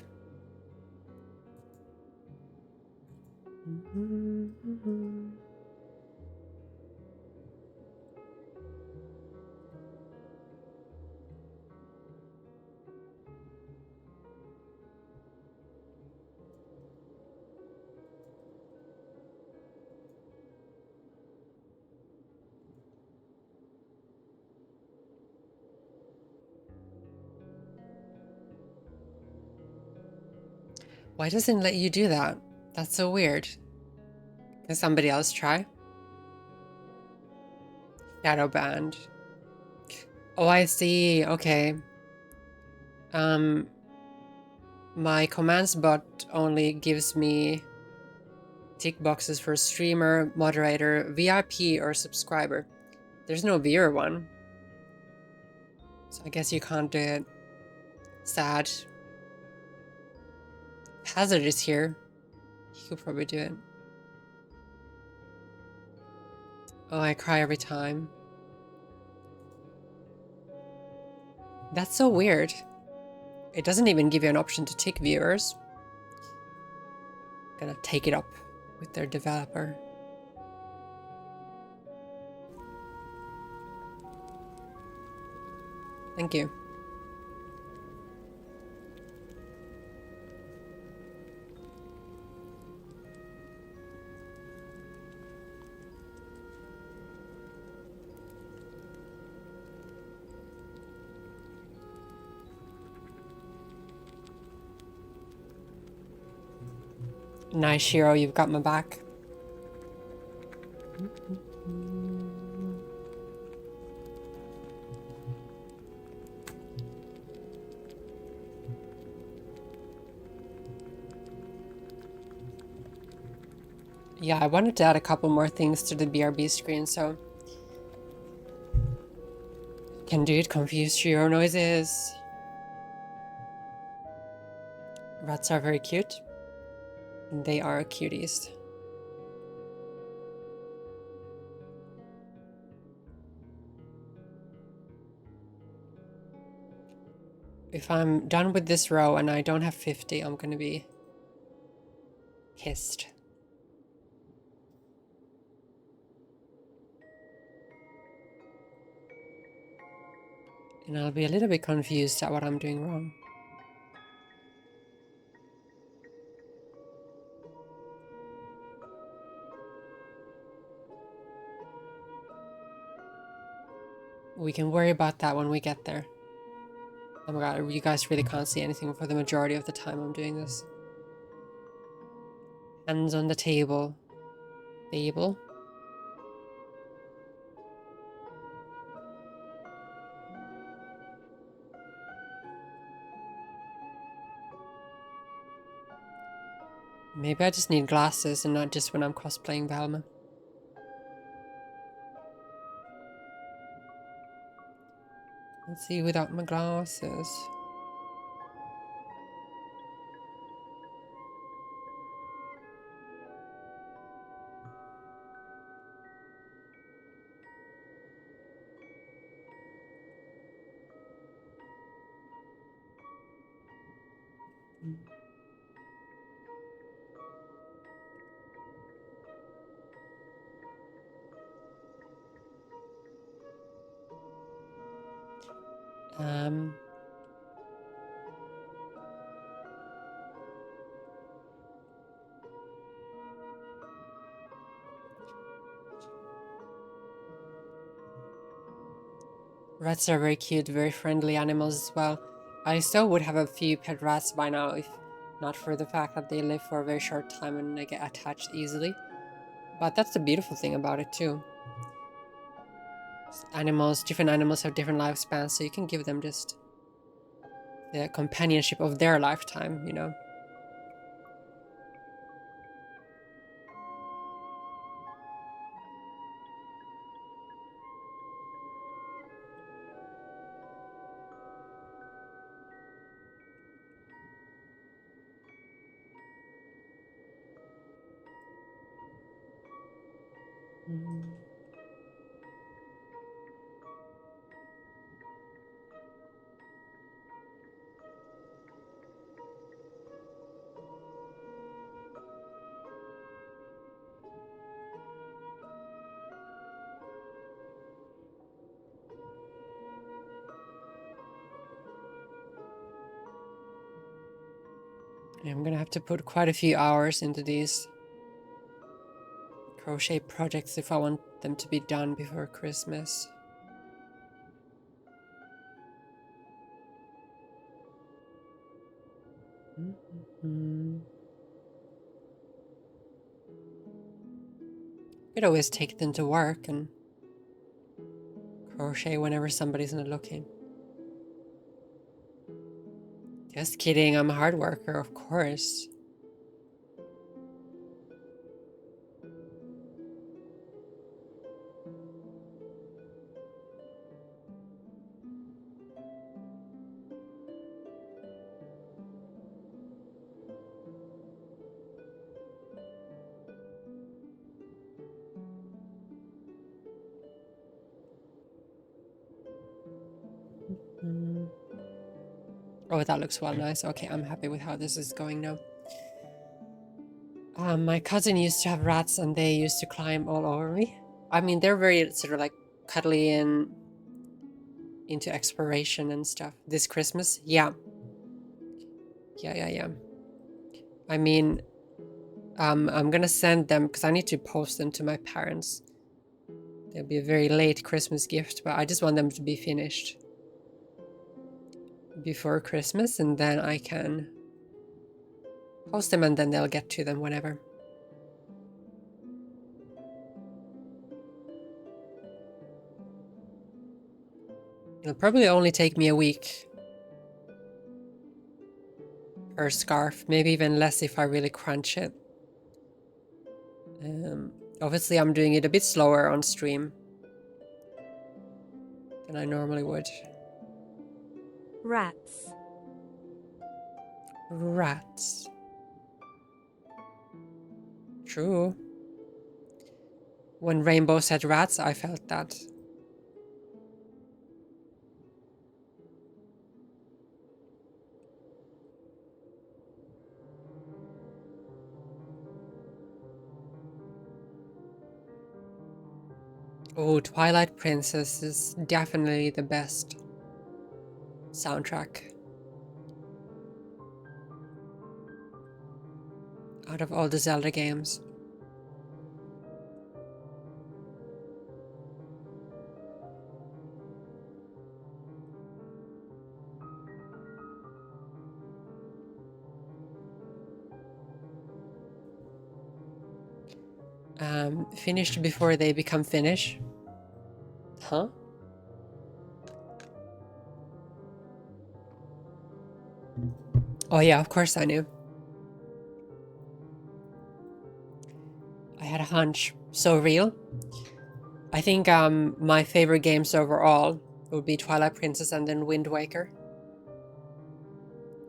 [SPEAKER 1] Why doesn't it let you do that? That's so weird. Can somebody else try? Shadow banned. Oh, I see. Okay. My commands bot only gives me tick boxes for streamer, moderator, VIP, or subscriber. There's no viewer one. So I guess you can't do it. Sad. Hazard is here. He could probably do it. Oh, I cry every time. That's so weird. It doesn't even give you an option to tick viewers. Gonna take it up with their developer. Thank you. Nice, Shiro, you've got my back. Yeah, I wanted to add a couple more things to the BRB screen, so can do it. Confuse Shiro noises. Rats are very cute. They are cuties. If I'm done with this row and I don't have 50, I'm gonna be pissed. And I'll be a little bit confused at what I'm doing wrong. We can worry about that when we get there. Oh my god, you guys really can't see anything for the majority of the time I'm doing this. Hands on the table. Table. Maybe I just need glasses and not just when I'm cosplaying Velma. Let's see without my glasses. Um, Rats are very cute, very friendly animals as well. I still would have a few pet rats by now if not for the fact that they live for a very short time and they get attached easily. But that's the beautiful thing about it too. Animals, different animals have different lifespans, so you can give them just the companionship of their lifetime, you know? I'm gonna have to put quite a few hours into these crochet projects if I want them to be done before Christmas. Could always take them to work and crochet whenever somebody's not looking. Just kidding, I'm a hard worker, of course. Oh, that looks well nice. Okay, I'm happy with how this is going now. My cousin used to have rats and they used to climb all over me. I mean, they're very sort of like cuddly and into exploration and stuff. This Christmas, yeah. Yeah. I mean, I'm gonna send them because I need to post them to my parents. They'll be a very late Christmas gift, but I just want them to be finished before Christmas, and then I can post them and then they'll get to them whenever. It'll probably only take me a week per scarf, maybe even less if I really crunch it. Obviously I'm doing it a bit slower on stream than I normally would.
[SPEAKER 4] Rats.
[SPEAKER 1] Rats. True. When Rainbow said rats, I felt that. Oh, Twilight Princess is definitely the best soundtrack out of all the Zelda games. Finished before they become Finnish. Huh? Oh yeah, of course I knew. I had a hunch. So real. I think my favorite games overall would be Twilight Princess and then Wind Waker.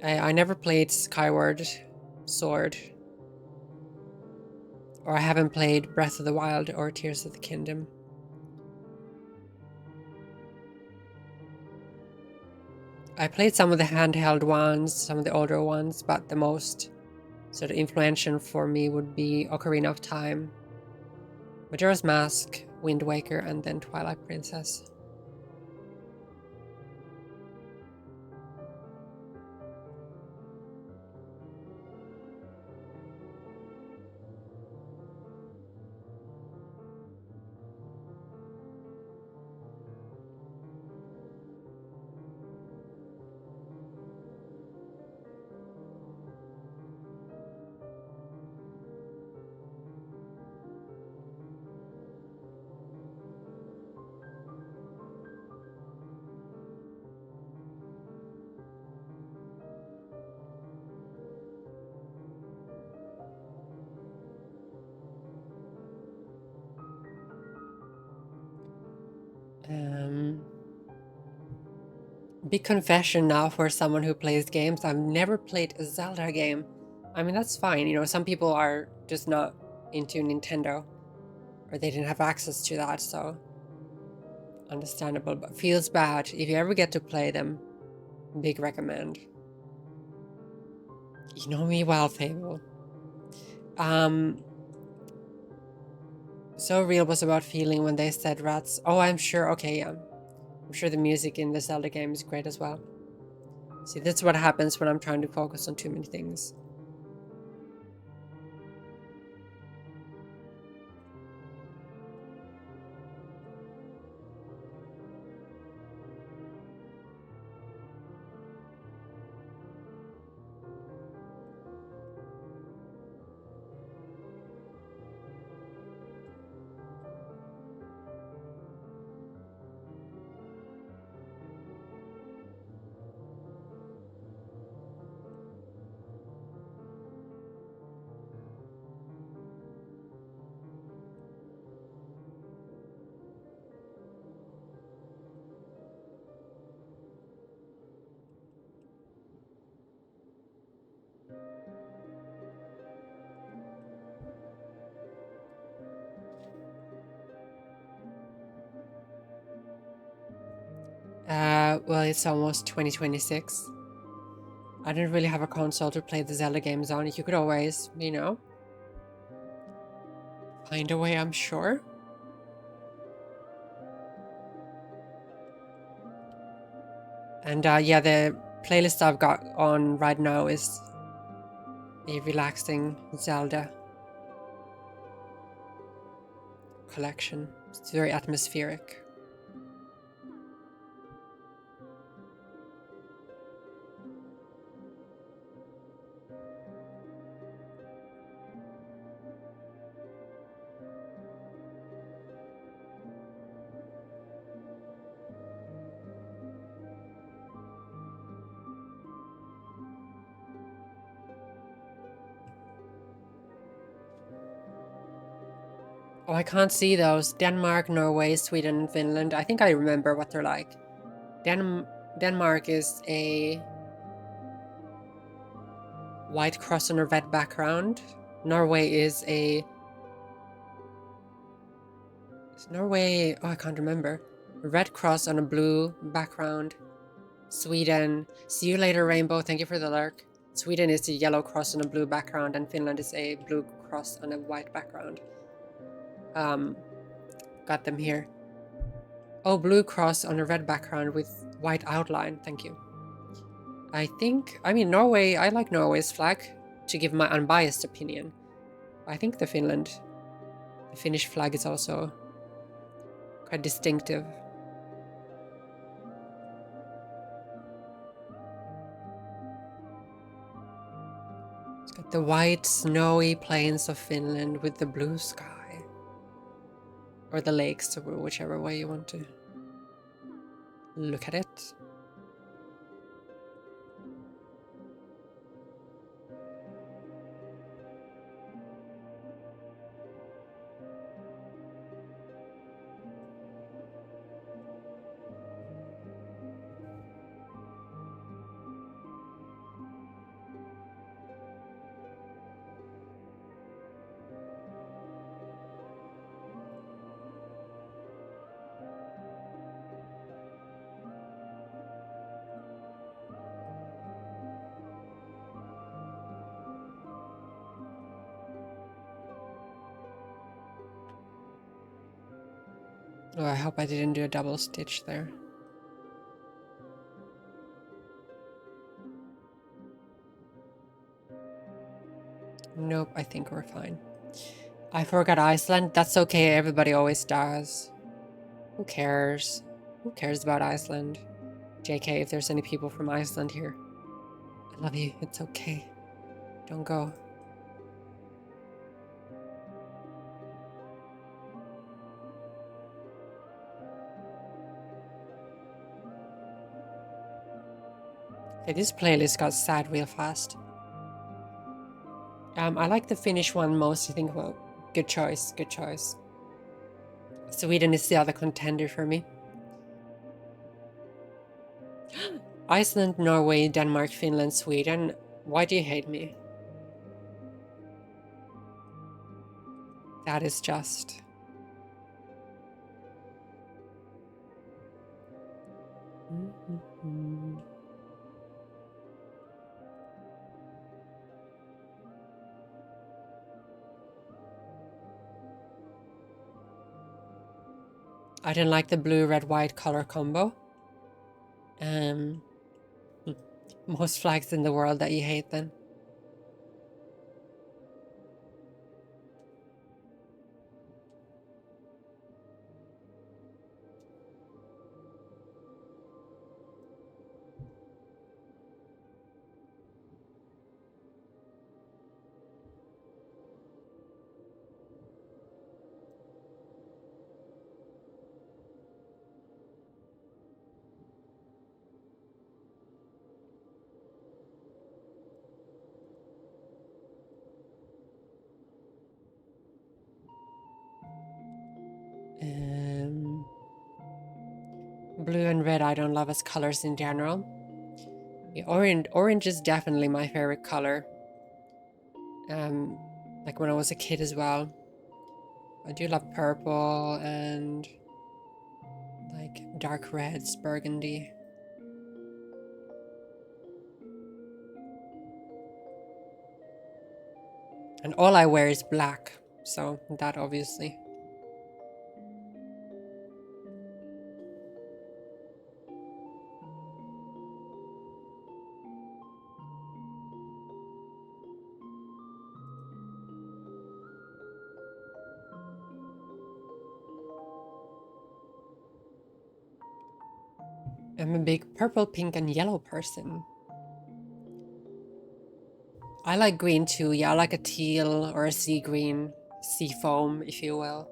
[SPEAKER 1] I never played Skyward Sword. Or I haven't played Breath of the Wild or Tears of the Kingdom. I played some of the handheld ones, some of the older ones, but the most sort of influential for me would be Ocarina of Time, Majora's Mask, Wind Waker, and then Twilight Princess. Big confession now for someone who plays games. I've never played a Zelda game. I mean, that's fine. You know, some people are just not into Nintendo. or they didn't have access to that, so understandable, but feels bad. If you ever get to play them, big recommend. You know me well, Fable. So Real was about feeling when they said rats. Oh, I'm sure. Okay, yeah. I'm sure the music in the Zelda game is great as well. See, that's what happens when I'm trying to focus on too many things. Well, it's almost 2026. I didn't really have a console to play the Zelda games on. You could always, you know, find a way, I'm sure. And yeah, the playlist I've got on right now is a relaxing Zelda collection. It's very atmospheric. Oh, I can't see those. Denmark, Norway, Sweden, Finland. I think I remember what they're like. Denmark is a white cross on a red background. Norway is a... Norway... Oh, I can't remember. A red cross on a blue background. Sweden... See you later, Rainbow. Thank you for the lurk. Sweden is a yellow cross on a blue background, and Finland is a blue cross on a white background. Got them here. Oh, blue cross on a red background with white outline. Thank you. I mean, Norway, I like Norway's flag, to give my unbiased opinion. I think the Finnish flag is also quite distinctive. It's got the white, snowy plains of Finland with the blue sky. Or the lakes, or whichever way you want to look at it. Oh, I hope I didn't do a double stitch there. Nope, I think we're fine. I forgot Iceland. That's okay, everybody always does. Who cares? Who cares about Iceland? JK, if there's any people from Iceland here. I love you, it's okay. Don't go. Okay, this playlist got sad real fast. I like the Finnish one most. I think, well, good choice, good choice. Sweden is the other contender for me. Iceland, Norway, Denmark, Finland, Sweden. Why do you hate me? That is just Mhm. I didn't like the blue, red, white color combo. Um, most flags in the world that you hate then. Blue and red I don't love as colors in general. Yeah, orange is definitely my favorite color. Like when I was a kid as well. I do love purple and like dark reds, burgundy. And all I wear is black, so that obviously. I'm a big purple, pink, and yellow person. I like green too. Yeah, I like a teal or a sea green, sea foam, if you will.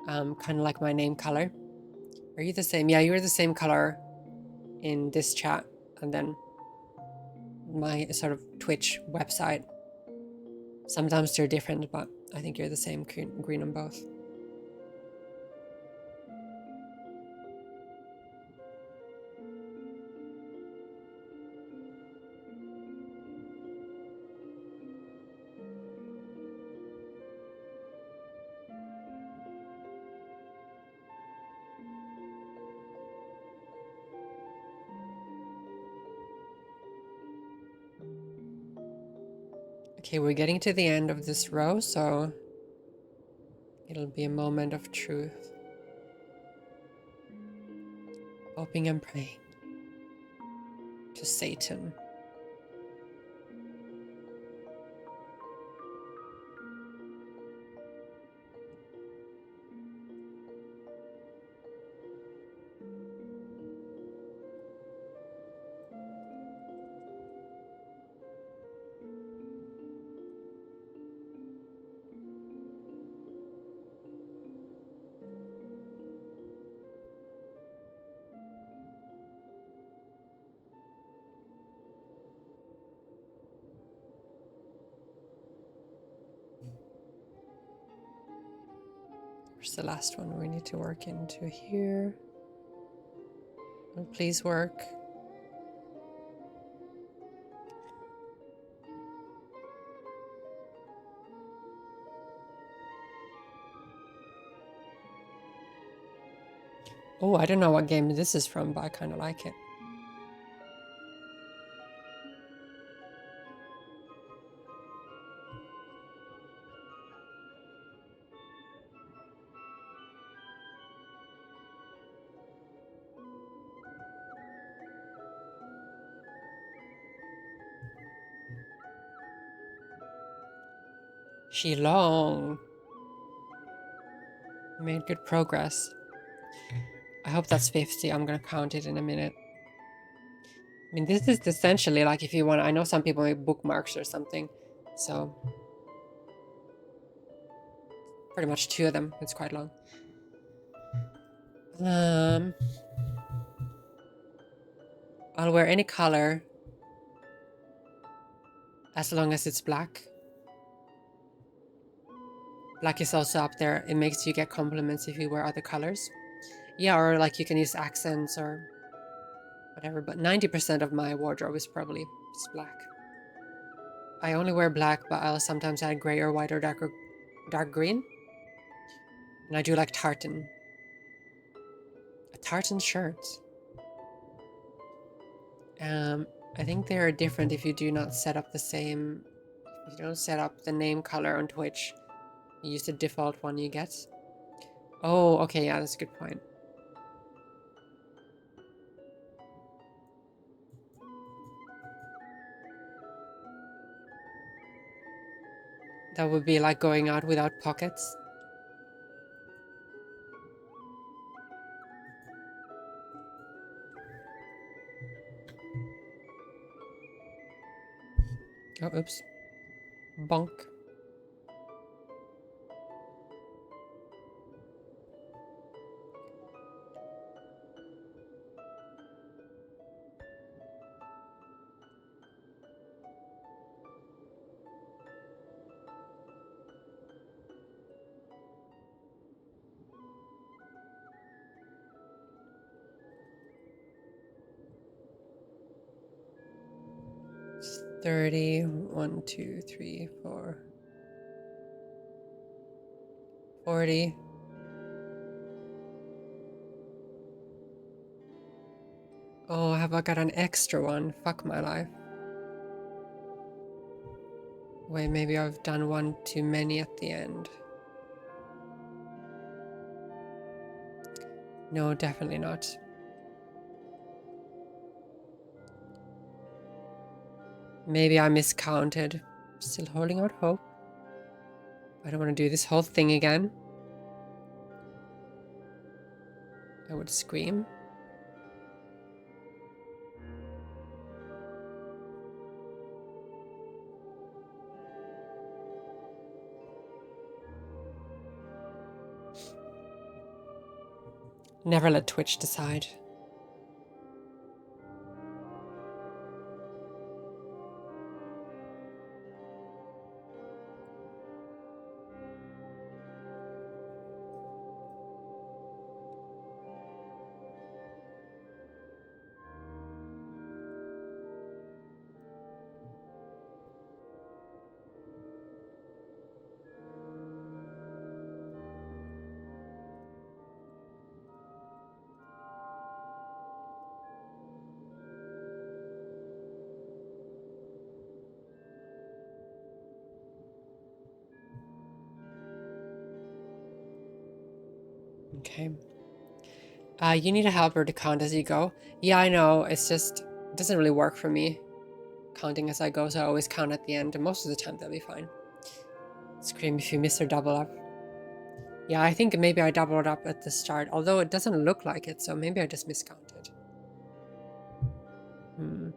[SPEAKER 1] Kind of like my name color. Are you the same? Yeah, you're the same color in this chat, and then my sort of Twitch website. Sometimes they're different, but I think you're the same green on both. Okay, we're getting to the end of this row, so it'll be a moment of truth. Hoping and praying to Satan. Where's the last one we need to work into here? Oh, please work. Oh, I don't know what game this is from, but I kind of like it. Shilong. Made good progress. I hope that's 50. I'm gonna count it in a minute. I mean, this is essentially like if you want, I know some people make bookmarks or something. So pretty much 2 of them. It's quite long. I'll wear any color as long as it's black. Black is also up there. It makes you get compliments if you wear other colors. Yeah, or like you can use accents or whatever, but 90% of my wardrobe is probably just black. I only wear black, but I'll sometimes add gray or white or dark green. And I do like tartan. A tartan shirt. I think they are different if you do not set up the same. If you don't set up the name color on Twitch, you use the default one you get. Oh, okay, yeah, that's a good point. That would be like going out without pockets. Oh, oops. Bonk. It's 30. 1, 2, 3, 4. 40. Oh, have I got an extra one? Fuck my life. Wait, maybe I've done one too many at the end. No, definitely not. Maybe I miscounted. Still holding out hope. I don't want to do this whole thing again. I would scream. Never let Twitch decide. Okay. You need a helper to count as you go. Yeah, I know. It's just, it doesn't really work for me. Counting as I go, so I always count at the end, and most of the time they'll be fine. Scream if you miss or double up. Yeah, I think maybe I doubled up at the start, although it doesn't look like it, so maybe I just miscounted. Hmm.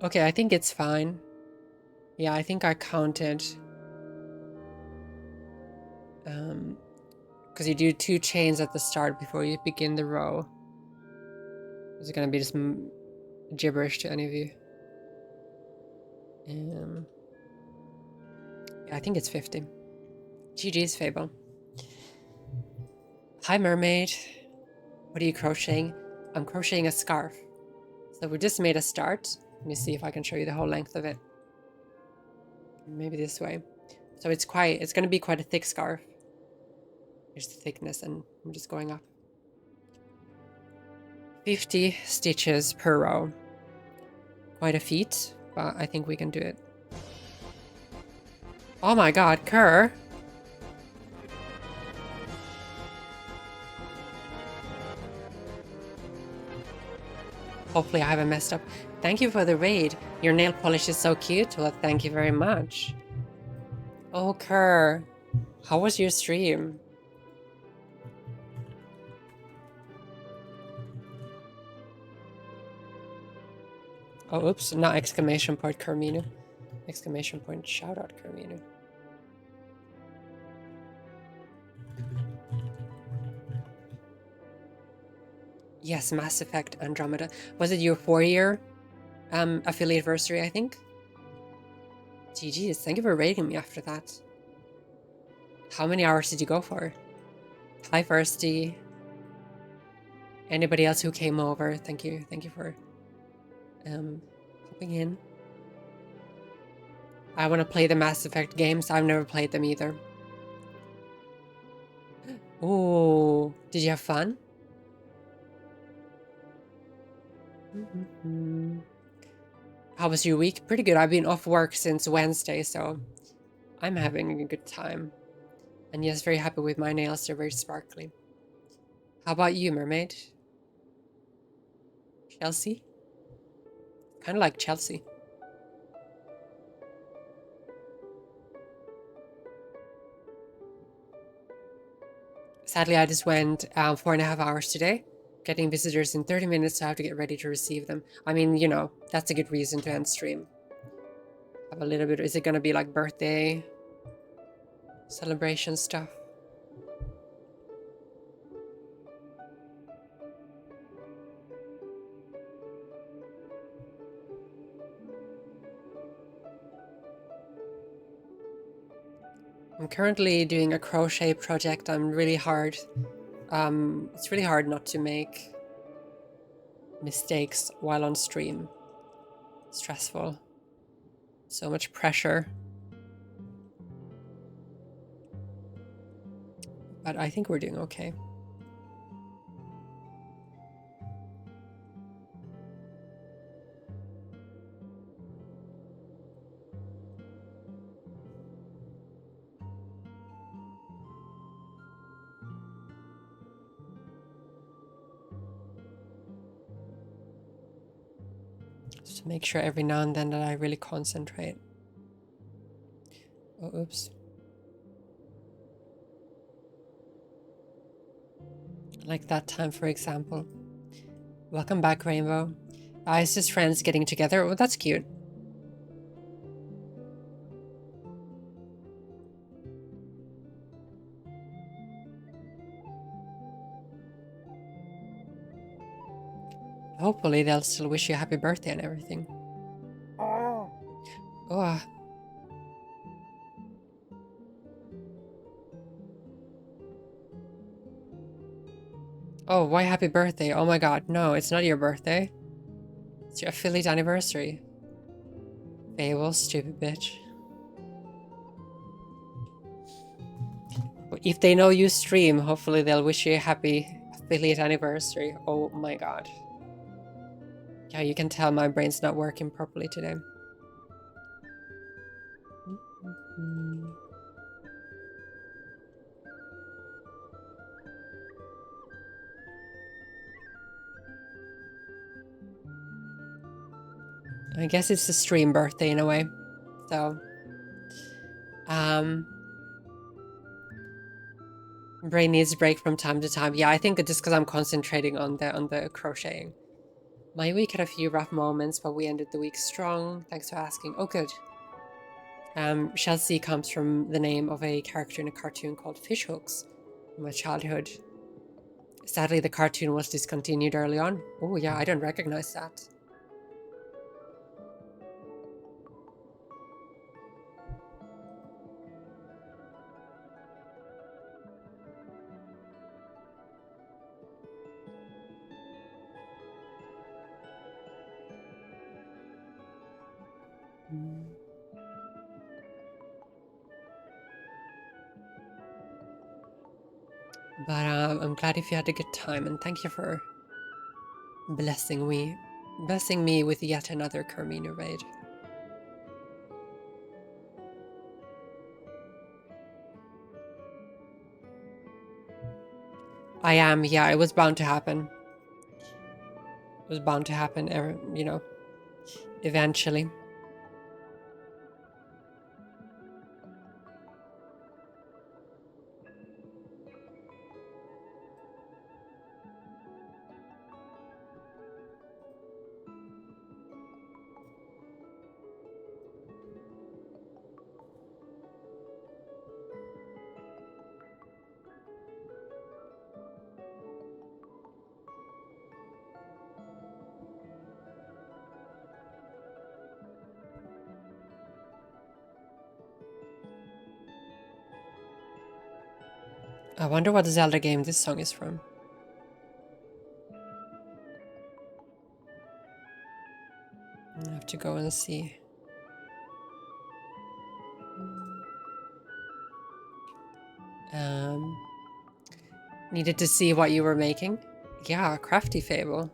[SPEAKER 1] Okay, I think it's fine. Yeah, I think I counted. Because you do 2 chains at the start before you begin the row. Is it gonna be just gibberish to any of you? Yeah, I think it's 50. GG's, Fable. Hi, mermaid. What are you crocheting? I'm crocheting a scarf. So we just made a start. Let me see if I can show you the whole length of it. Maybe this way. So it's going to be quite a thick scarf. Here's the thickness, and I'm just going up. 50 stitches per row. Quite a feat, but I think we can do it. Oh my god, Kerr! Hopefully I haven't messed up. Thank you for the raid. Your nail polish is so cute. Well, thank you very much. Oh, Kerr. How was your stream? Oh, oops, not exclamation point Carmino. Exclamation point shout out Carmino. Yes, Mass Effect Andromeda. Was it your 4-year affiliate anniversary, I think? GG's, thank you for rating me after that. How many hours did you go for? Hi, Firsty. Anybody else who came over, thank you for hopping in. I want to play the Mass Effect games. I've never played them either. Oh, did you have fun? How was your week? Pretty good. I've been off work since Wednesday, so I'm having a good time. And yes, very happy with my nails. They're very sparkly. How about you, Mermaid? Chelsea? Kind of like Chelsea. Sadly, I just went 4.5 hours today. Getting visitors in 30 minutes, so I have to get ready to receive them. I mean, you know, that's a good reason to end stream. Have a little bit. Is it going to be like birthday celebration stuff? I'm currently doing a crochet project. I'm really hard. It's really hard not to make mistakes while on stream. Stressful. So much pressure. But I think we're doing okay. Just make sure every now and then that I really concentrate. Oh, oops. Like that time, for example. Welcome back, Rainbow. It's just friends getting together. Oh, that's cute. Hopefully they'll still wish you a happy birthday and everything. Oh. Oh, why happy birthday? Oh my god, no, it's not your birthday. It's your affiliate anniversary. Fable, stupid bitch. If they know you stream, hopefully they'll wish you a happy affiliate anniversary. Oh my god. Yeah, you can tell my brain's not working properly today. I guess it's a stream birthday in a way. So, brain needs a break from time to time. Yeah, I think just because I'm concentrating on the crocheting. My week had a few rough moments, but we ended the week strong. Thanks for asking. Oh, good. Chelsea comes from the name of a character in a cartoon called Fishhooks from my childhood. Sadly, the cartoon was discontinued early on. Oh yeah, I don't recognize that. But I'm glad if you had a good time, and thank you for blessing me with yet another Carmina raid. I am, yeah, it was bound to happen. It was bound to happen, you know, eventually. I wonder what Zelda game this song is from. I have to go and see. Needed to see what you were making. Yeah, Crafty Fable.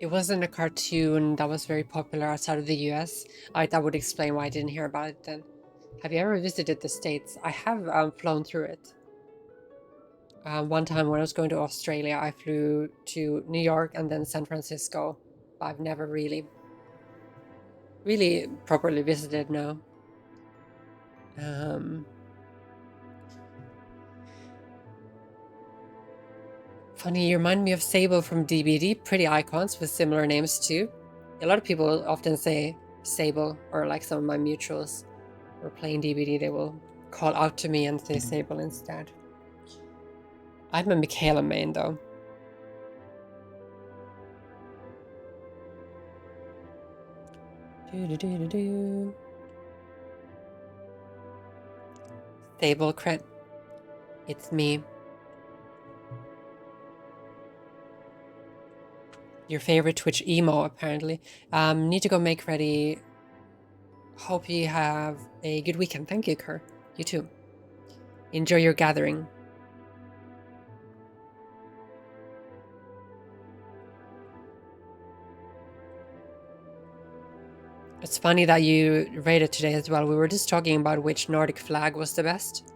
[SPEAKER 1] It wasn't a cartoon that was very popular outside of the US. That would explain why I didn't hear about it then. Have you ever visited the States? I have flown through it. One time when I was going to Australia, I flew to New York and then San Francisco. But I've never really properly visited, no. Funny, you remind me of Sable from DBD. Pretty icons with similar names too. A lot of people often say Sable, or like some of my mutuals who are playing DBD, they will call out to me and say Sable instead. I'm a Michaela main though. Sable crit. It's me. Your favorite Twitch emo, apparently. Need to go make ready. Hope you have a good weekend. Thank you, Kerr. You too. Enjoy your gathering. It's funny that you rated today as well. We were just talking about which Nordic flag was the best.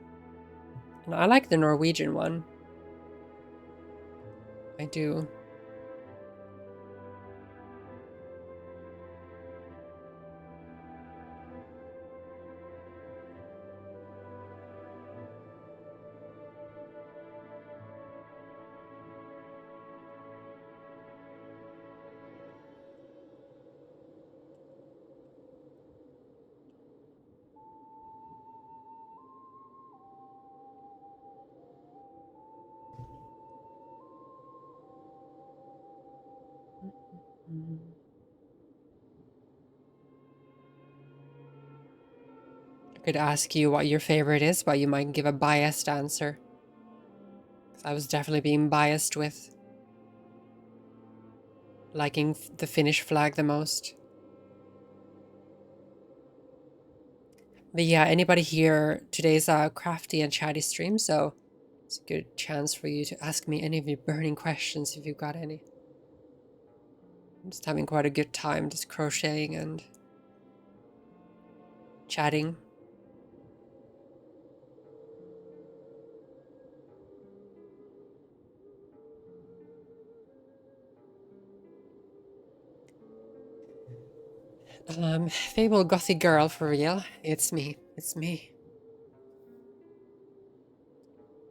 [SPEAKER 1] And I like the Norwegian one. I do. I could ask you what your favorite is, but you might give a biased answer. I was definitely being biased with liking the Finnish flag the most. But yeah, anybody here, today's a crafty and chatty stream, so it's a good chance for you to ask me any of your burning questions if you've got any. I'm just having quite a good time just crocheting and chatting. Fable gothy girl for real. It's me. It's me.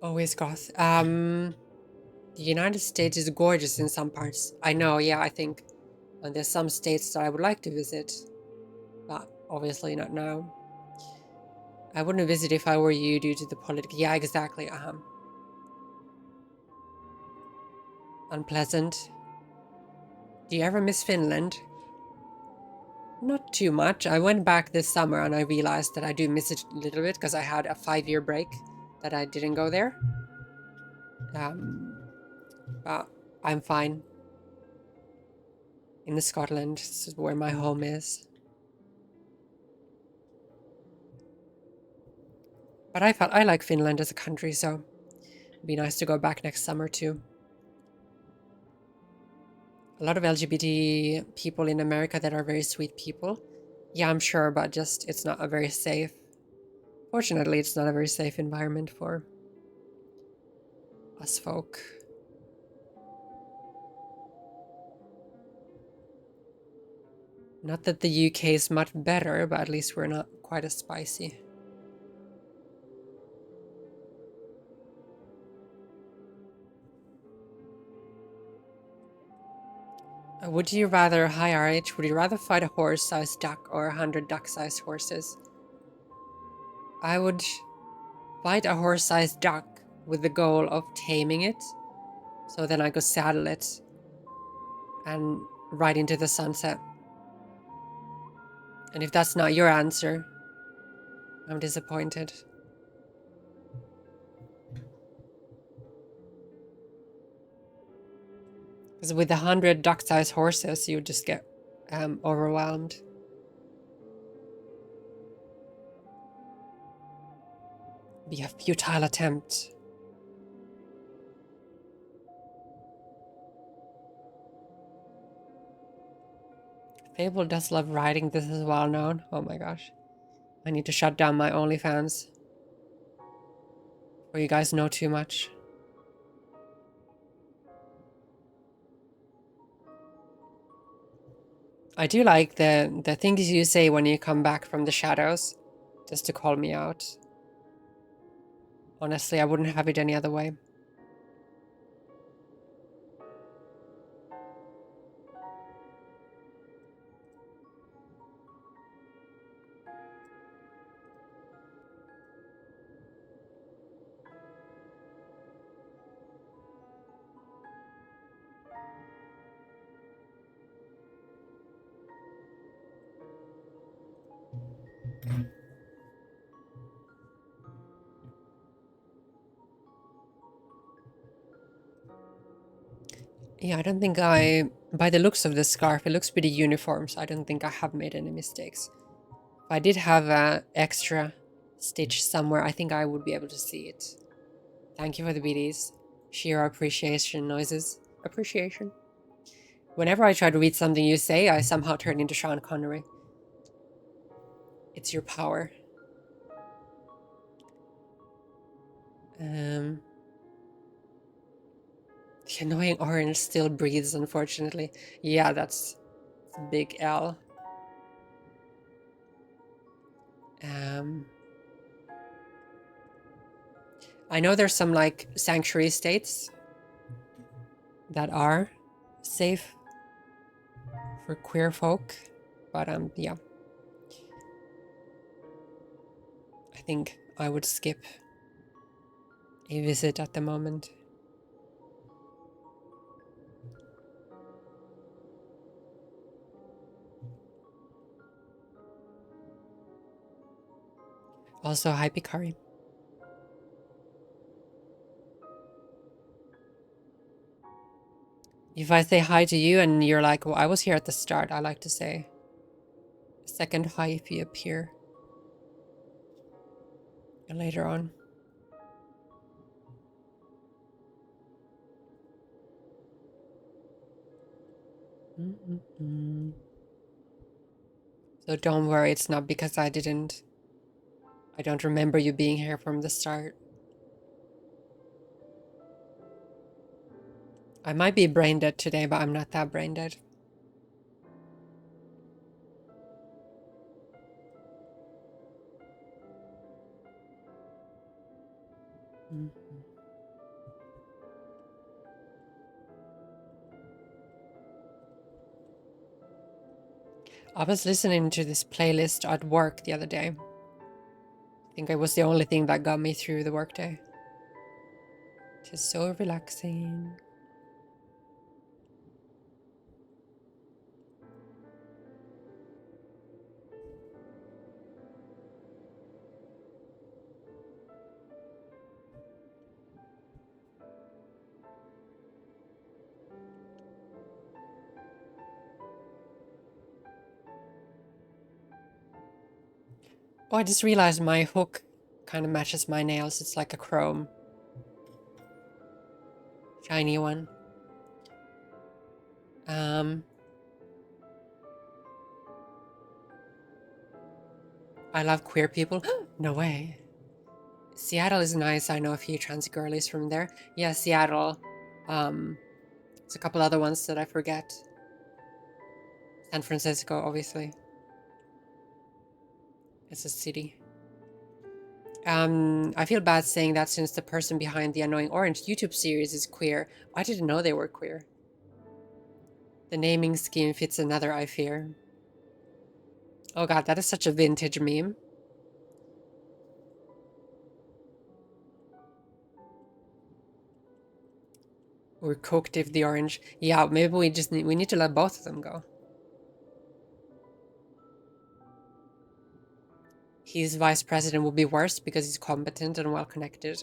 [SPEAKER 1] Always goth. The United States is gorgeous in some parts. I know, yeah, I think. And there's some states that I would like to visit. But obviously not now. I wouldn't visit if I were you due to the politics. Yeah, exactly. Unpleasant. Do you ever miss Finland? Not too much. I went back this summer and I realized that I do miss it a little bit because I had a 5-year break that I didn't go there. But I'm fine. In Scotland, this is where my home is. But I like Finland as a country, so it'd be nice to go back next summer too. A lot of LGBT people in America that are very sweet people. Yeah, I'm sure, but just it's not a very safe. Fortunately, it's not a very safe environment for us folk. Not that the UK is much better, but at least we're not quite as spicy. Would you rather, hi RH, would you rather fight a horse-sized duck or 100 duck-sized horses? I would fight a horse-sized duck with the goal of taming it, so then I could saddle it and ride into the sunset. And if that's not your answer, I'm disappointed. Because with 100 duck-sized horses, you just get overwhelmed. Be a futile attempt. Fable does love riding. This is well known. Oh my gosh. I need to shut down my OnlyFans. Or you guys know too much. I do like the things you say when you come back from the shadows. Just to call me out. Honestly, I wouldn't have it any other way. Yeah, I don't think by the looks of the scarf, it looks pretty uniform, so I don't think I have made any mistakes. If I did have an extra stitch somewhere, I think I would be able to see it. Thank you for the BDs. Sheer appreciation noises. Appreciation. Whenever I try to read something you say, I somehow turn into Sean Connery. It's your power. The annoying orange still breathes, unfortunately. Yeah, that's a big L. I know there's some like sanctuary states that are safe for queer folk, but yeah. I think I would skip a visit at the moment. Also, hi Picari. If I say hi to you and you're like, well, I was here at the start, I like to say second hi if you appear. And later on. So don't worry, it's not because I don't remember you being here from the start. I might be brain dead today, but I'm not that brain dead. I was listening to this playlist at work the other day. I think it was the only thing that got me through the workday. It is so relaxing. Oh, I just realized my hook kind of matches my nails. It's like a chrome. Shiny one. I love queer people. No way. Seattle is nice. I know a few trans girlies from there. Yeah, Seattle. There's a couple other ones that I forget. San Francisco, obviously. It's a city. I feel bad saying that since the person behind the Annoying Orange YouTube series is queer. I didn't know they were queer. The naming scheme fits another, I fear. Oh god, that is such a vintage meme. Or cooked if the orange. Yeah, maybe we need to let both of them go. His vice president would be worse because he's competent and well connected.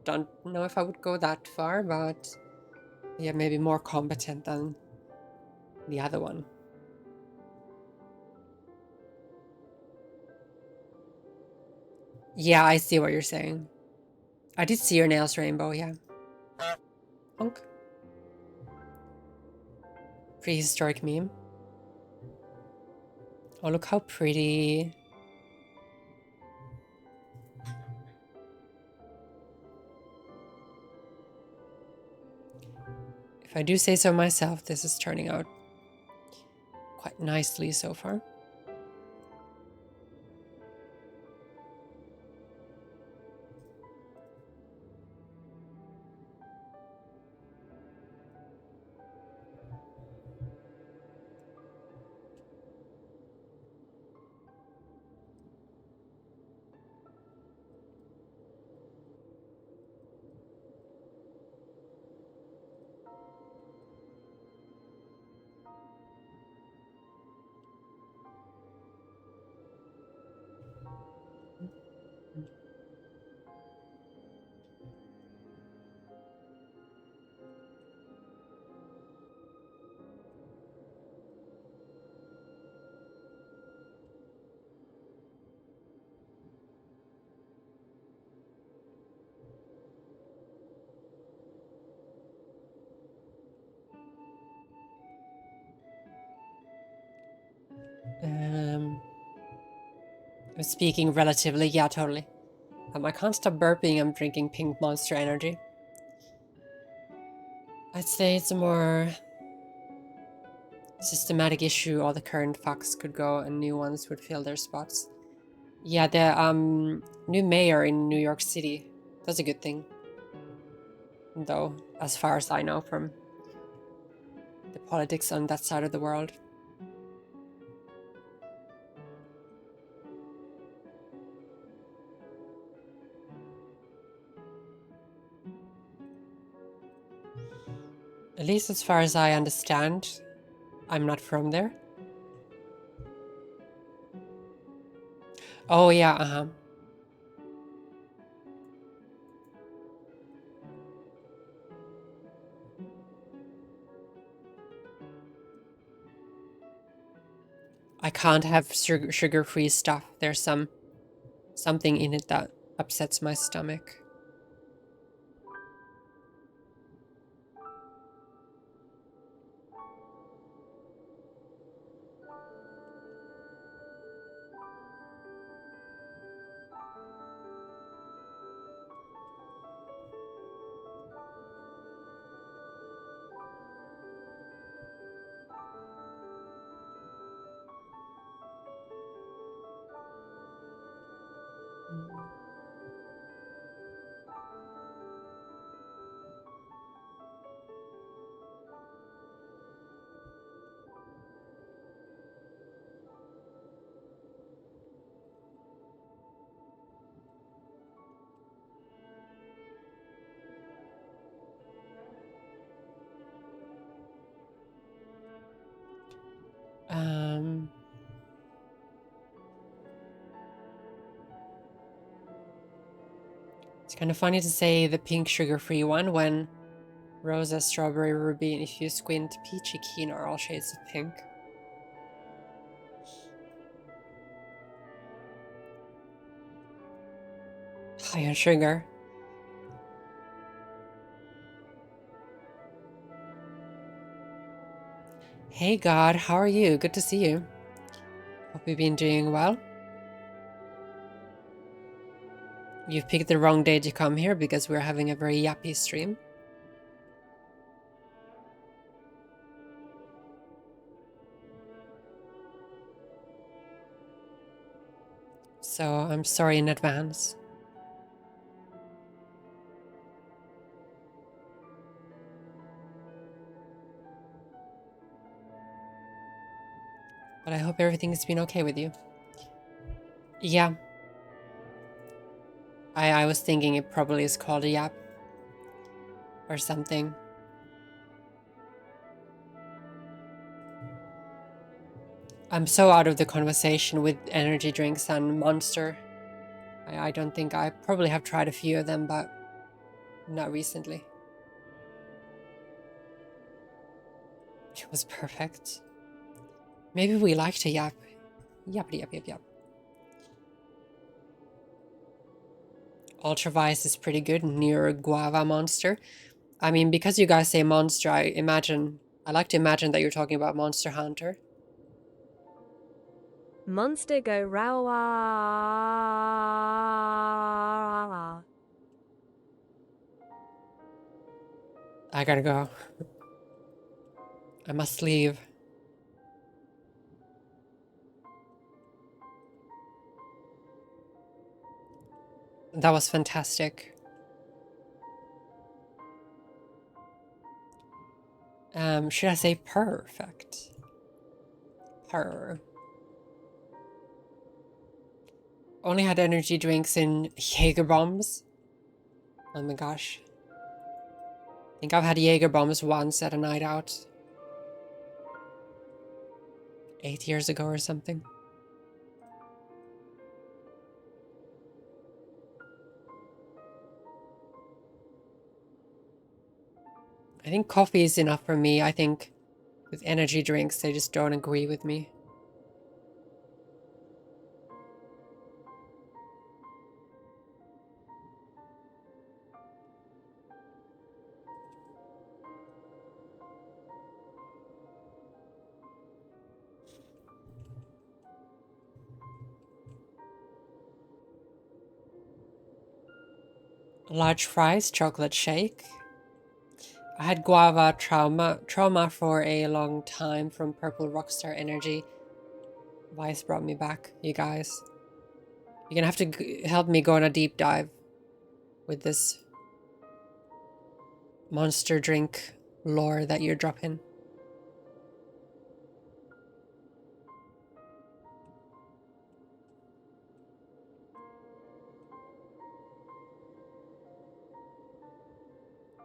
[SPEAKER 1] Don't know if I would go that far, but yeah, maybe more competent than the other one. Yeah, I see what you're saying. I did see your nails rainbow, yeah. Honk. Prehistoric meme. Oh, look how pretty. If I do say so myself, this is turning out quite nicely so far. I'm speaking relatively, yeah, totally. I can't stop burping. I'm drinking Pink Monster Energy. I'd say it's a more systematic issue. All the current fucks could go and new ones would fill their spots. Yeah, the new mayor in New York City. That's a good thing. Though, as far as I know from the politics on that side of the world. At least as far as I understand, I'm not from there. Oh yeah, uh-huh. I can't have sugar-free stuff. There's something in it that upsets my stomach. It's kind of funny to say the pink sugar-free one when rosa, strawberry, ruby, and if you squint, peachy keen are all shades of pink. High on sugar. Hey God, how are you? Good to see you. Hope you've been doing well. You've picked the wrong day to come here because we're having a very yappy stream. So I'm sorry in advance. But I hope everything's been okay with you. Yeah. I was thinking it probably is called a yap. Or something. I'm so out of the conversation with energy drinks and Monster. I don't think I probably have tried a few of them, but not recently. It was perfect. Maybe we like to yap. Yap, yap, yap, yap. Ultra Vice is pretty good near Guava Monster. I mean, because you guys say Monster, I like to imagine that you're talking about Monster Hunter.
[SPEAKER 5] Monster go rawa.
[SPEAKER 1] I gotta go. I must leave. That was fantastic. Should I say perfect? Purr. Only had energy drinks in Jaeger bombs. Oh my gosh. I think I've had Jaeger bombs once at a night out. 8 years ago or something. I think coffee is enough for me. I think with energy drinks, they just don't agree with me. Large fries, chocolate shake. I had guava trauma for a long time from Purple Rockstar Energy. Vice brought me back, you guys. You're gonna have to help me go on a deep dive with this monster drink lore that you're dropping.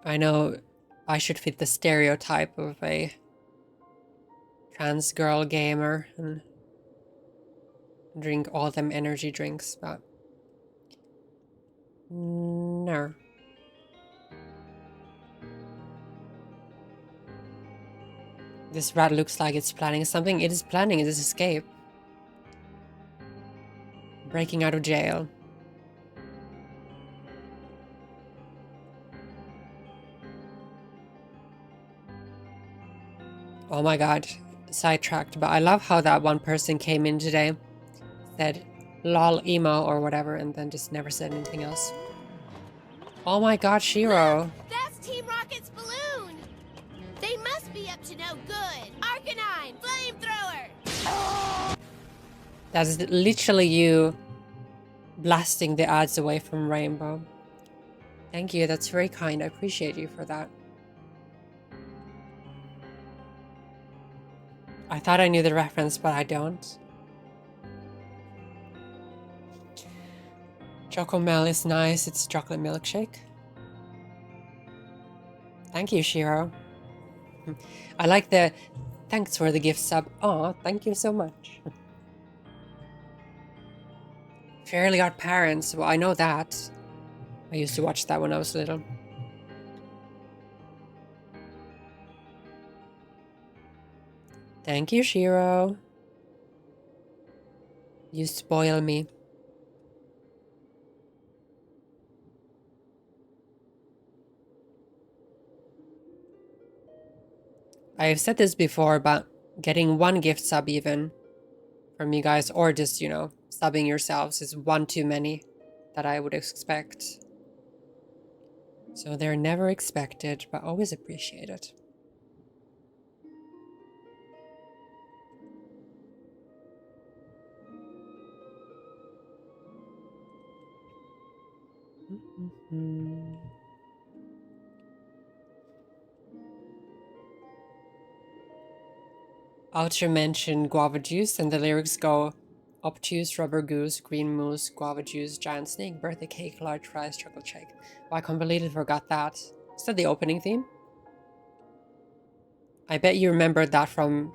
[SPEAKER 1] I know I should fit the stereotype of a trans girl gamer and drink all them energy drinks, but no. This rat looks like it's planning something. It is planning its escape. Breaking out of jail. Oh my god, sidetracked, but I love how that one person came in today, said lol emo or whatever, and then just never said anything else. Oh my god, Shiro.
[SPEAKER 6] Look, that's Team Rocket's balloon! They must be up to no good! Arcanine, flamethrower!
[SPEAKER 1] That's literally you blasting the ads away from Rainbow. Thank you, that's very kind. I appreciate you for that. I thought I knew the reference, but I don't. Chocomel is nice. It's chocolate milkshake. Thank you, Shiro. I like the thanks for the gift sub. Aw, thank you so much. Fairly Odd Parents. Well, I know that. I used to watch that when I was little. Thank you, Shiro. You spoil me. I've said this before, but getting one gift sub even from you guys, or just, you know, subbing yourselves is one too many that I would expect. So they're never expected, but always appreciated. Outer mentioned guava juice, and the lyrics go obtuse, rubber goose, green moose, guava juice, giant snake, birthday cake, large fries, chocolate shake. Well, I completely forgot that. Is that the opening theme? I bet you remembered that from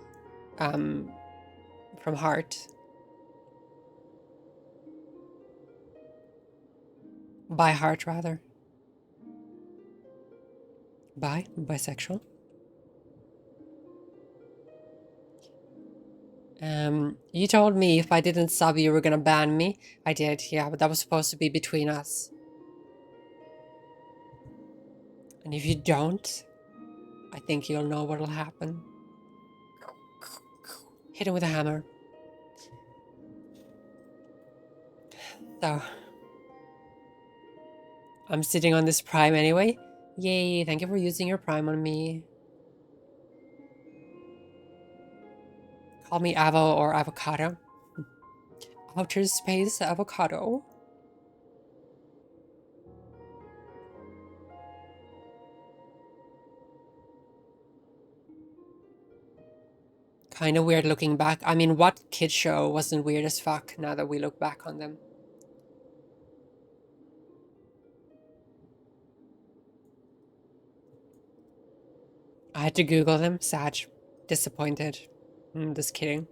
[SPEAKER 1] Heart. By Heart, rather. Bisexual. You told me if I didn't sub you were gonna ban me. I did, yeah, but that was supposed to be between us. And if you don't, I think you'll know what'll happen. Hit him with a hammer. So, I'm sitting on this Prime anyway. Yay, thank you for using your Prime on me. Call me Avo or Avocado. Outer space avocado. Kind of weird looking back. I mean, what kid show wasn't weird as fuck now that we look back on them? I had to Google them. Sad. Disappointed. Just kidding.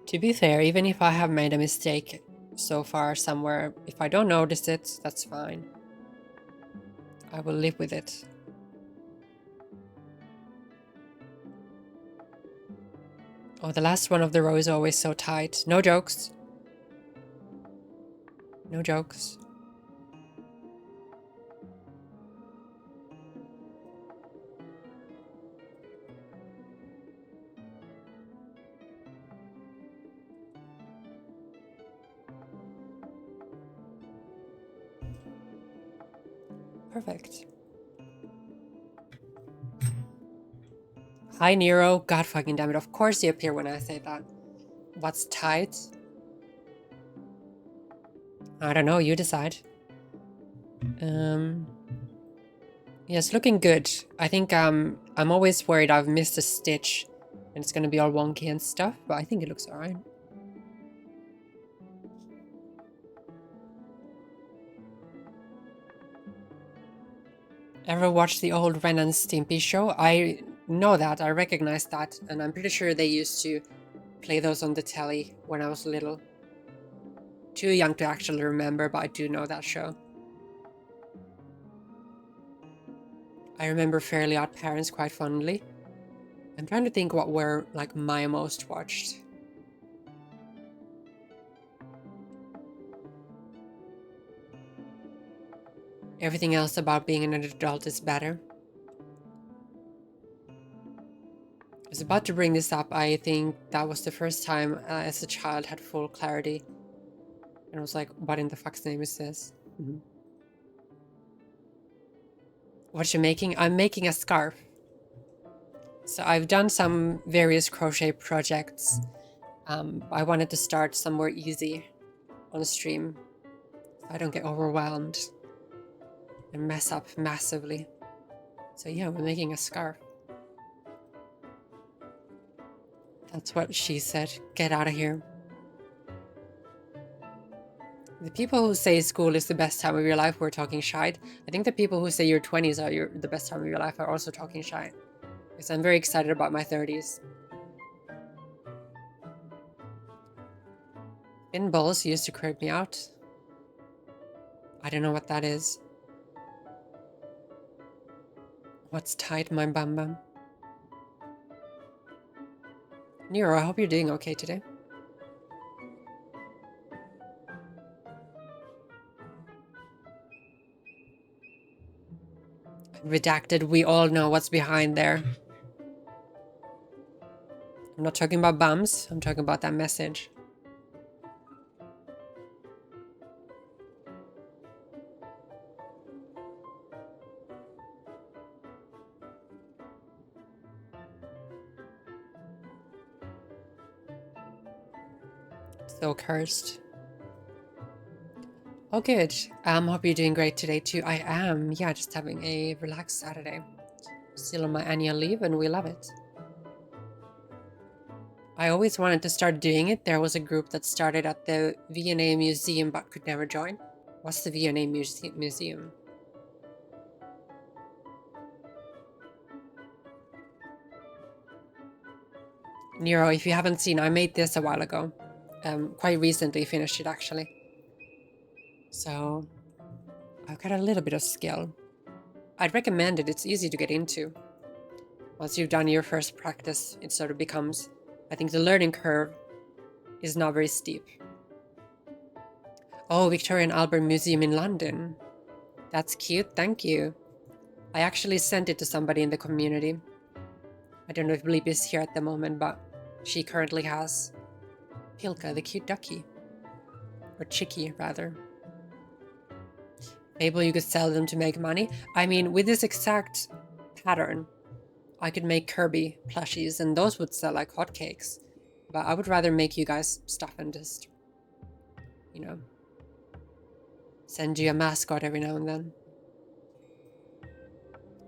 [SPEAKER 1] To be fair, even if I have made a mistake so far somewhere, if I don't notice it, that's fine. I will live with it. Oh, the last one of the row is always so tight. No jokes. No jokes. Perfect. Hi, Nero. God fucking damn it. Of course you appear when I say that. What's tight? I don't know. You decide. Yeah, it's looking good. I think I'm always worried I've missed a stitch and it's gonna be all wonky and stuff, but I think it looks alright. Ever watched the old Ren and Stimpy show? I know that, I recognize that, and I'm pretty sure they used to play those on the telly when I was little. Too young to actually remember, but I do know that show. I remember Fairly Odd Parents quite fondly. I'm trying to think what were like my most watched. Everything else about being an adult is better. I was about to bring this up. I think that was the first time as a child had full clarity. And I was like, what in the fuck's name is this? What you making? I'm making a scarf. So I've done some various crochet projects. I wanted to start somewhere easy on the stream. So I don't get overwhelmed and mess up massively. So yeah, we're making a scarf. That's what she said. Get out of here. The people who say school is the best time of your life were talking shite. I think the people who say your 20s are the best time of your life are also talking shite. Because I'm very excited about my 30s. In balls used to creep me out. I don't know what that is. What's tight, my bum bum? Nero, I hope you're doing okay today. Redacted, we all know what's behind there. I'm not talking about bums, I'm talking about that message. So cursed. Oh, good. Hope you're doing great today too. I am. Yeah, just having a relaxed Saturday. Still on my annual leave and we love it. I always wanted to start doing it. There was a group that started at the V&A Museum but could never join. What's the V&A Museum? Nero, if you haven't seen, I made this a while ago. Quite recently finished it actually. So I've got a little bit of skill. I'd recommend it. It's easy to get into. Once you've done your first practice, it sort of becomes, I think the learning curve is not very steep. Oh, Victoria and Albert Museum in London. That's cute, thank you. I actually sent it to somebody in the community. I don't know if Bleep is here at the moment, but she currently has Pilka, the cute ducky. Or chickie, rather. Maybe you could sell them to make money. I mean, with this exact pattern, I could make Kirby plushies and those would sell like hotcakes. But I would rather make you guys stuff and just, you know, send you a mascot every now and then.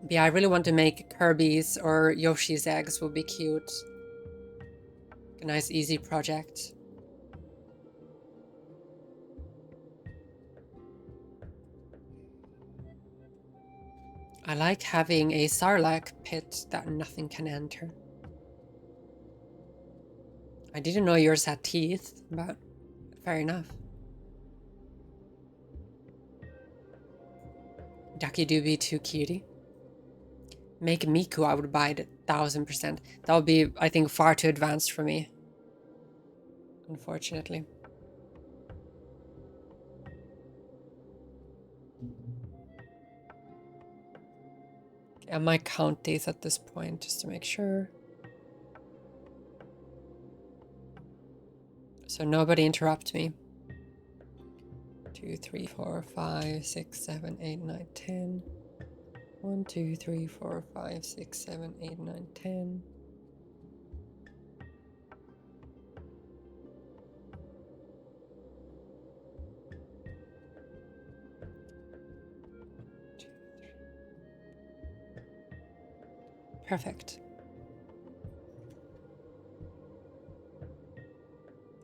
[SPEAKER 1] But yeah, I really want to make Kirby's or Yoshi's eggs would be cute. A nice easy project. I like having a Sarlacc pit that nothing can enter. I didn't know yours had teeth, but fair enough. Ducky Doobie too cutie. Make Miku, I would buy it 1000%. That would be, I think, far too advanced for me. Unfortunately. I might count these at this point just to make sure. So nobody interrupt me. 2, 3, 4, 5, 6, 7, 8, 9, 10. 1, 2, 3, 4, 5, 6, 7, 8, 9, 10. Perfect.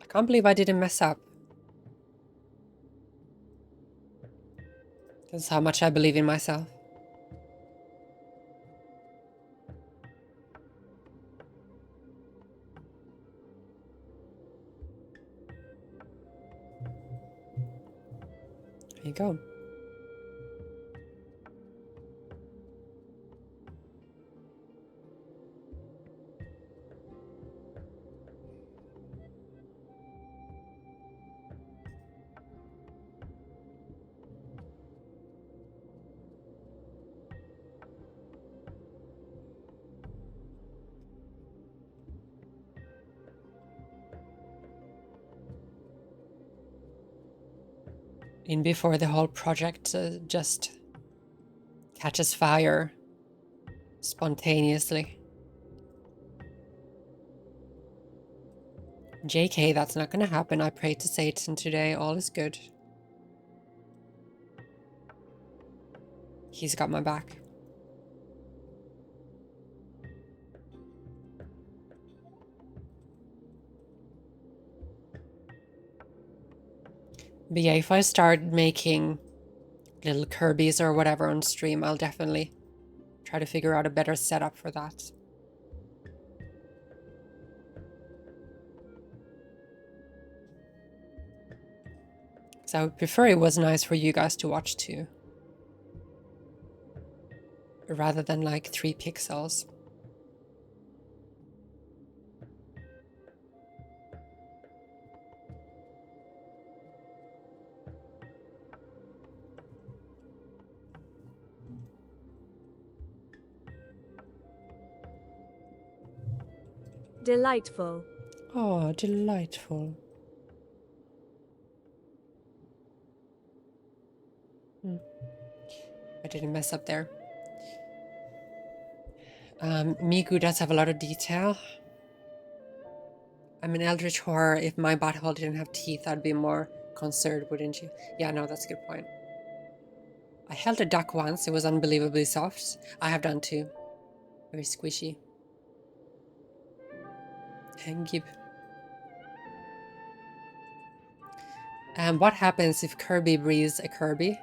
[SPEAKER 1] I can't believe I didn't mess up. That's how much I believe in myself. There you go. In before the whole project just catches fire spontaneously. JK, that's not gonna happen. I prayed to Satan today. All is good. He's got my back. But yeah, if I start making little Kirby's or whatever on stream, I'll definitely try to figure out a better setup for that. So I would prefer it was nice for you guys to watch too. Rather than like 3 pixels.
[SPEAKER 5] Delightful.
[SPEAKER 1] Oh, delightful. I didn't mess up there. Miku does have a lot of detail. I'm an eldritch horror. If my butthole didn't have teeth, I'd be more concerned, wouldn't you? Yeah, no, that's a good point. I held a duck once. It was unbelievably soft. I have done too. Very squishy. Thank you. What happens if Kirby breathes a Kirby?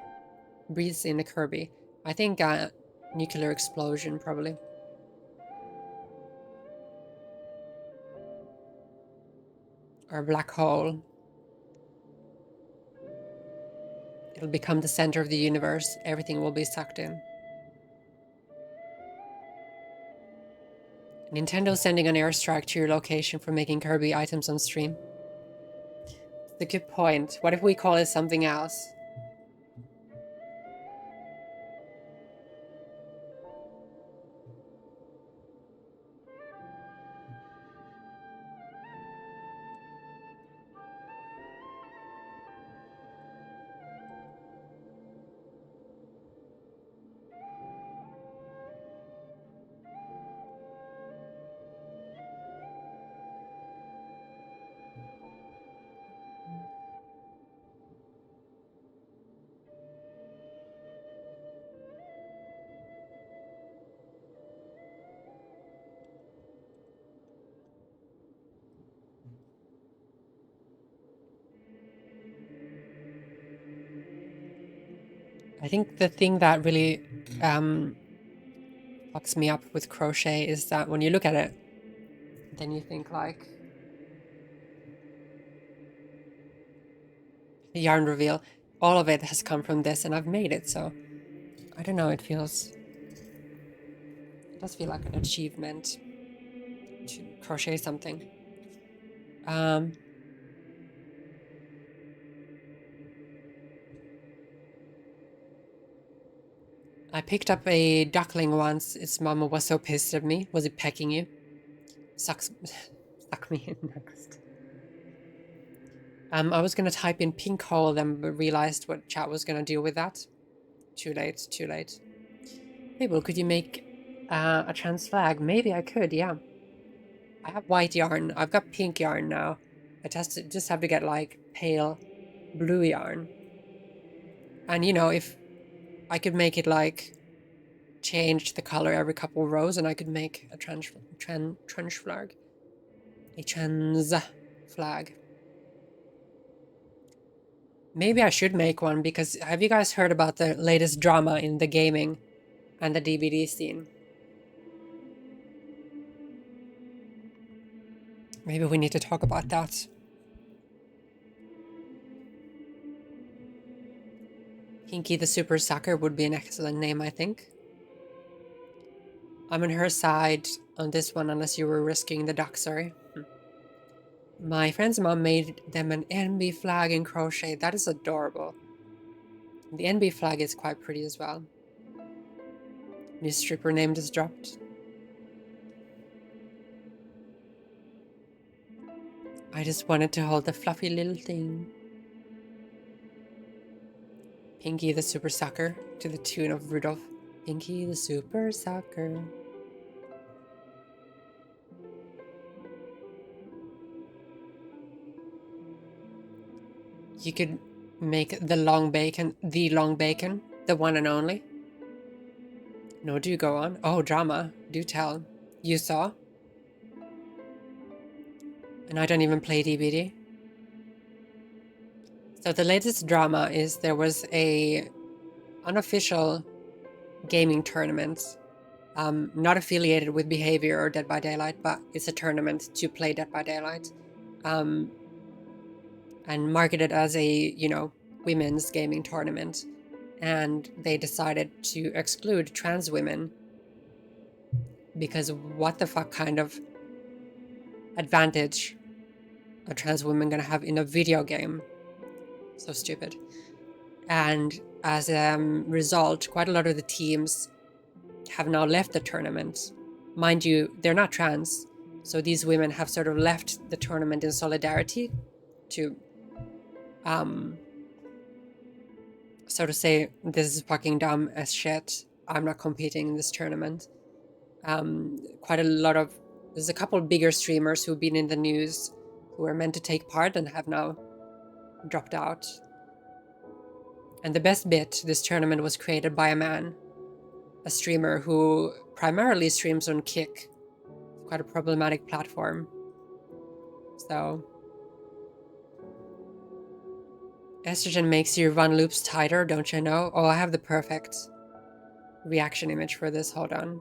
[SPEAKER 1] Breathes in a Kirby? I think nuclear explosion, probably. Or a black hole. It'll become the center of the universe. Everything will be sucked in. Nintendo sending an airstrike to your location for making Kirby items on stream. That's a good point. What if we call it something else? I think the thing that really fucks me up with crochet is that when you look at it, then you think like the yarn reveal, all of it has come from this and I've made it, so I don't know, it does feel like an achievement to crochet something. I picked up a duckling once. Its mama was so pissed at me. Was it pecking you? Suck me in next. I was gonna type in pink hole, then realized what chat was gonna deal with that. Too late, too late. Hey, well, could you make a trans flag? Maybe I could, yeah. I have white yarn. I've got pink yarn now. I just have to get like pale blue yarn. And you know, if I could make it like change the color every couple of rows, and I could make a trans flag. A trans flag. Maybe I should make one, because have you guys heard about the latest drama in the gaming and the DVD scene? Maybe we need to talk about that. Pinky the Super Sucker would be an excellent name, I think. I'm on her side on this one, unless you were risking the duck, sorry. My friend's mom made them an NB flag in crochet. That is adorable. The NB flag is quite pretty as well. New stripper name just dropped. I just wanted to hold the fluffy little thing. Pinky the Super Sucker, to the tune of Rudolph. Pinky the Super Sucker. You could make the long bacon, the one and only. No, do go on. Oh, drama. Do tell. You saw? And I don't even play DBD. So the latest drama is there was a unofficial gaming tournament, not affiliated with Behavior or Dead by Daylight, but it's a tournament to play Dead by Daylight, and marketed as a, you know, women's gaming tournament. And they decided to exclude trans women because what the fuck kind of advantage are trans women gonna have in a video game? So stupid. And as a result, quite a lot of the teams have now left the tournament. Mind you, they're not trans, so these women have sort of left the tournament in solidarity to so to say, this is fucking dumb as shit. I'm not competing in this tournament. There's a couple of bigger streamers who've been in the news who were meant to take part and have now dropped out. And the best bit, this tournament was created by a man, a streamer who primarily streams on Kick, quite a problematic platform. So, estrogen makes you run loops tighter, don't you know? Oh, I have the perfect reaction image for this. Hold on.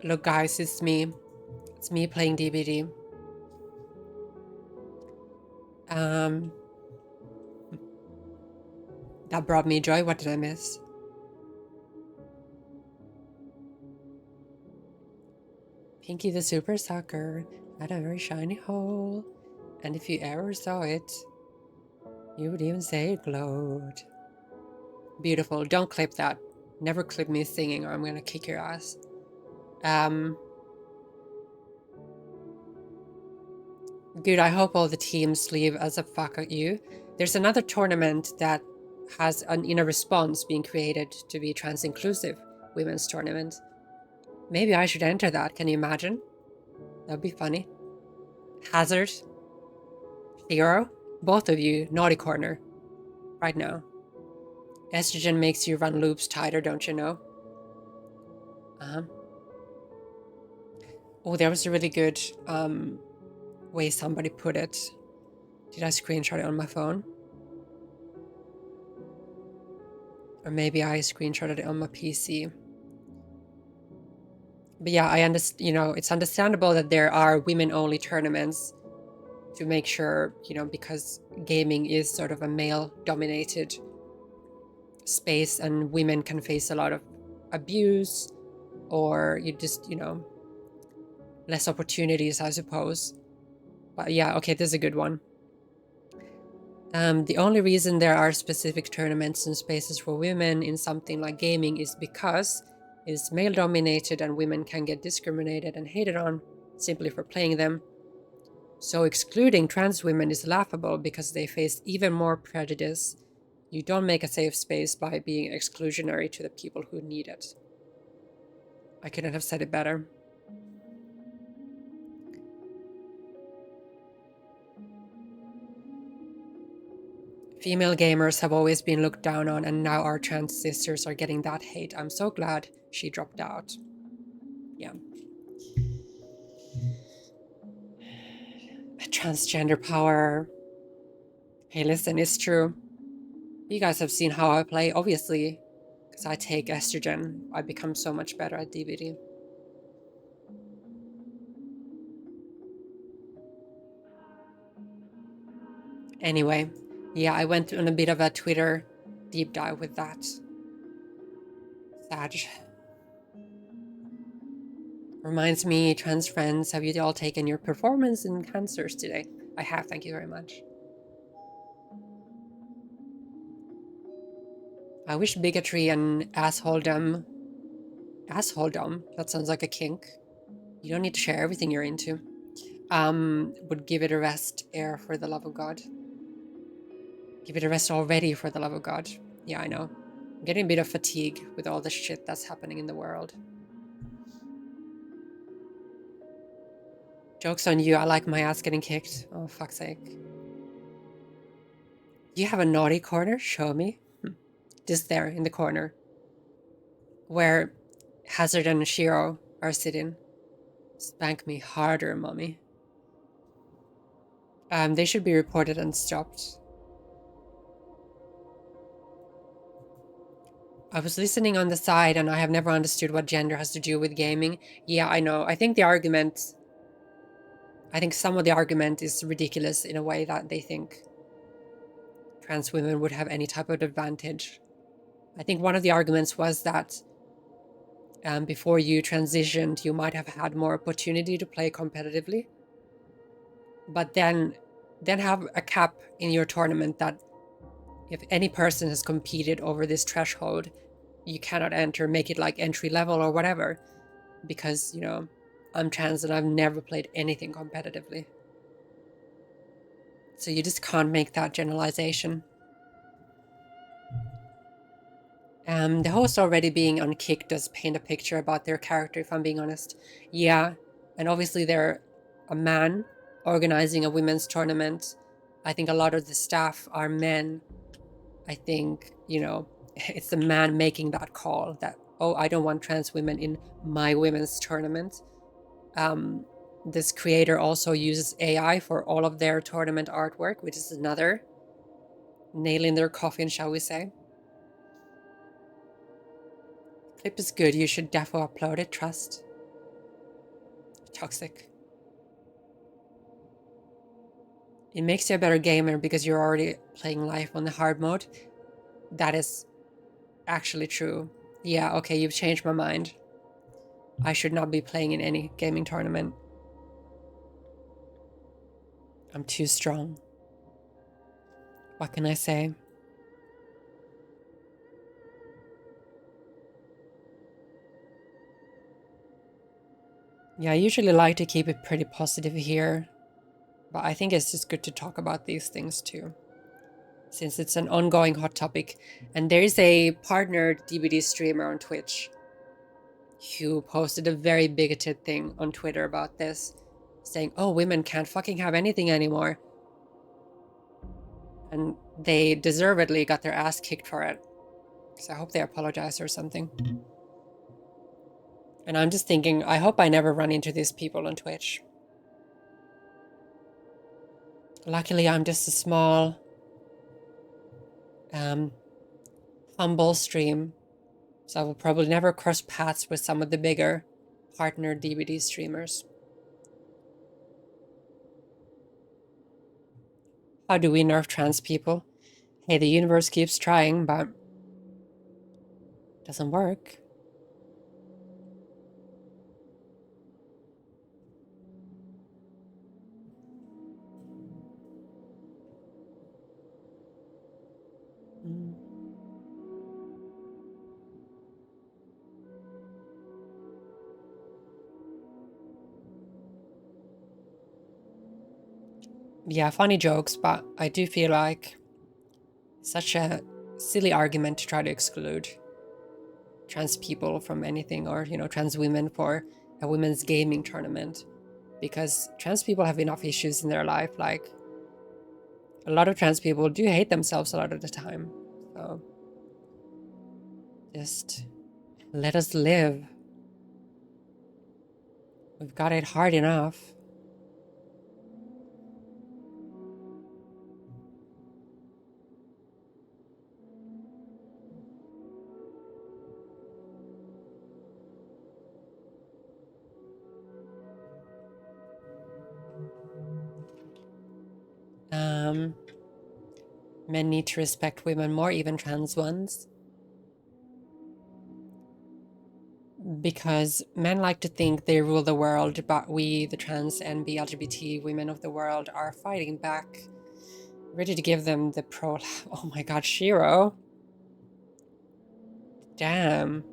[SPEAKER 1] Look, guys, it's me. It's me playing DBD. That brought me joy. What did I miss? Pinky the Super Sucker had a very shiny hole, and if you ever saw it, you would even say it glowed. Beautiful. Don't clip that. Never clip me singing or I'm gonna kick your ass. Good, I hope all the teams leave as a fuck at you. There's another tournament that has an inner response being created to be trans-inclusive women's tournament. Maybe I should enter that, can you imagine? That'd be funny. Hazard, Hero, both of you, naughty corner, right now. Estrogen makes you run loops tighter, don't you know? Oh, there was a really good way somebody put it. Did I screenshot it on my phone? Or maybe I screenshotted it on my PC. But yeah, I understand, you know, it's understandable that there are women-only tournaments to make sure, you know, because gaming is sort of a male-dominated space and women can face a lot of abuse or you just, you know, less opportunities, I suppose. But yeah, okay, this is a good one. The only reason there are specific tournaments and spaces for women in something like gaming is because it's male-dominated and women can get discriminated and hated on simply for playing them. So excluding trans women is laughable because they face even more prejudice. You don't make a safe space by being exclusionary to the people who need it. I couldn't have said it better. Female gamers have always been looked down on, and now our trans sisters are getting that hate. I'm so glad she dropped out. Yeah. Transgender power. Hey, listen, it's true. You guys have seen how I play, obviously. Because I take estrogen, I become so much better at DBD. Anyway, yeah, I went on a bit of a Twitter deep dive with that. Sag. Reminds me, trans friends, have you all taken your performance enhancers today? I have, thank you very much. I wish bigotry and assholedom, that sounds like a kink. You don't need to share everything you're into. Would give it a rest, air, for the love of God. Give it a rest already, for the love of God. Yeah, I know. I'm getting a bit of fatigue with all the shit that's happening in the world. Joke's on you, I like my ass getting kicked. Oh, fuck's sake. You have a naughty corner? Show me. Just there, in the corner. Where Hazard and Shiro are sitting. Spank me harder, mommy. They should be reported and stopped. I was listening on the side and I have never understood what gender has to do with gaming. Yeah, I know. I think some of the argument is ridiculous in a way that they think trans women would have any type of advantage. I think one of the arguments was that before you transitioned, you might have had more opportunity to play competitively. But then have a cap in your tournament that if any person has competed over this threshold, you cannot enter, make it like entry level or whatever. Because, you know, I'm trans and I've never played anything competitively. So you just can't make that generalization. The host already being unkicked does paint a picture about their character, if I'm being honest. Yeah, and obviously they're a man organizing a women's tournament. I think a lot of the staff are men. I think, you know, it's the man making that call that, oh, I don't want trans women in my women's tournament. This creator also uses AI for all of their tournament artwork, which is another nail in their coffin, shall we say. Clip is good. You should defo upload it. Trust. Toxic. It makes you a better gamer because you're already playing live on the hard mode. That is actually true. Yeah, okay, you've changed my mind. I should not be playing in any gaming tournament. I'm too strong. What can I say? Yeah, I usually like to keep it pretty positive here, but I think it's just good to talk about these things too, since it's an ongoing hot topic. And there is a partnered DBD streamer on Twitch who posted a very bigoted thing on Twitter about this, saying, oh, women can't fucking have anything anymore. And they deservedly got their ass kicked for it. So I hope they apologize or something. And I'm just thinking, I hope I never run into these people on Twitch. Luckily, I'm just a small, humble stream. So I will probably never cross paths with some of the bigger partner DVD streamers. How do we nerf trans people? Hey, the universe keeps trying, but it doesn't work. Yeah, funny jokes, but I do feel like such a silly argument to try to exclude trans people from anything, or, you know, trans women for a women's gaming tournament, because trans people have enough issues in their life. Like, a lot of trans people do hate themselves a lot of the time. So just let us live. We've got it hard enough. Men need to respect women more, even trans ones. Because men like to think they rule the world, but we, the trans and LGBT women of the world, are fighting back, ready to give them the pro. Oh my god, Shiro. Damn.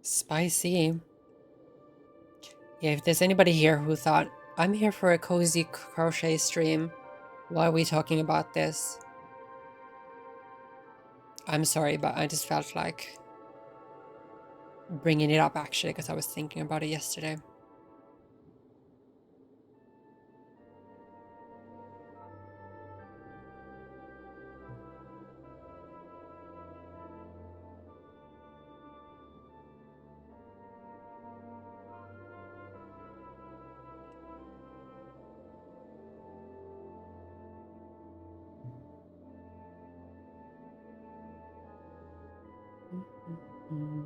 [SPEAKER 1] Spicy. Yeah, if there's anybody here who thought, I'm here for a cozy crochet stream, why are we talking about this? I'm sorry, but I just felt like bringing it up, actually, because I was thinking about it yesterday. Mm.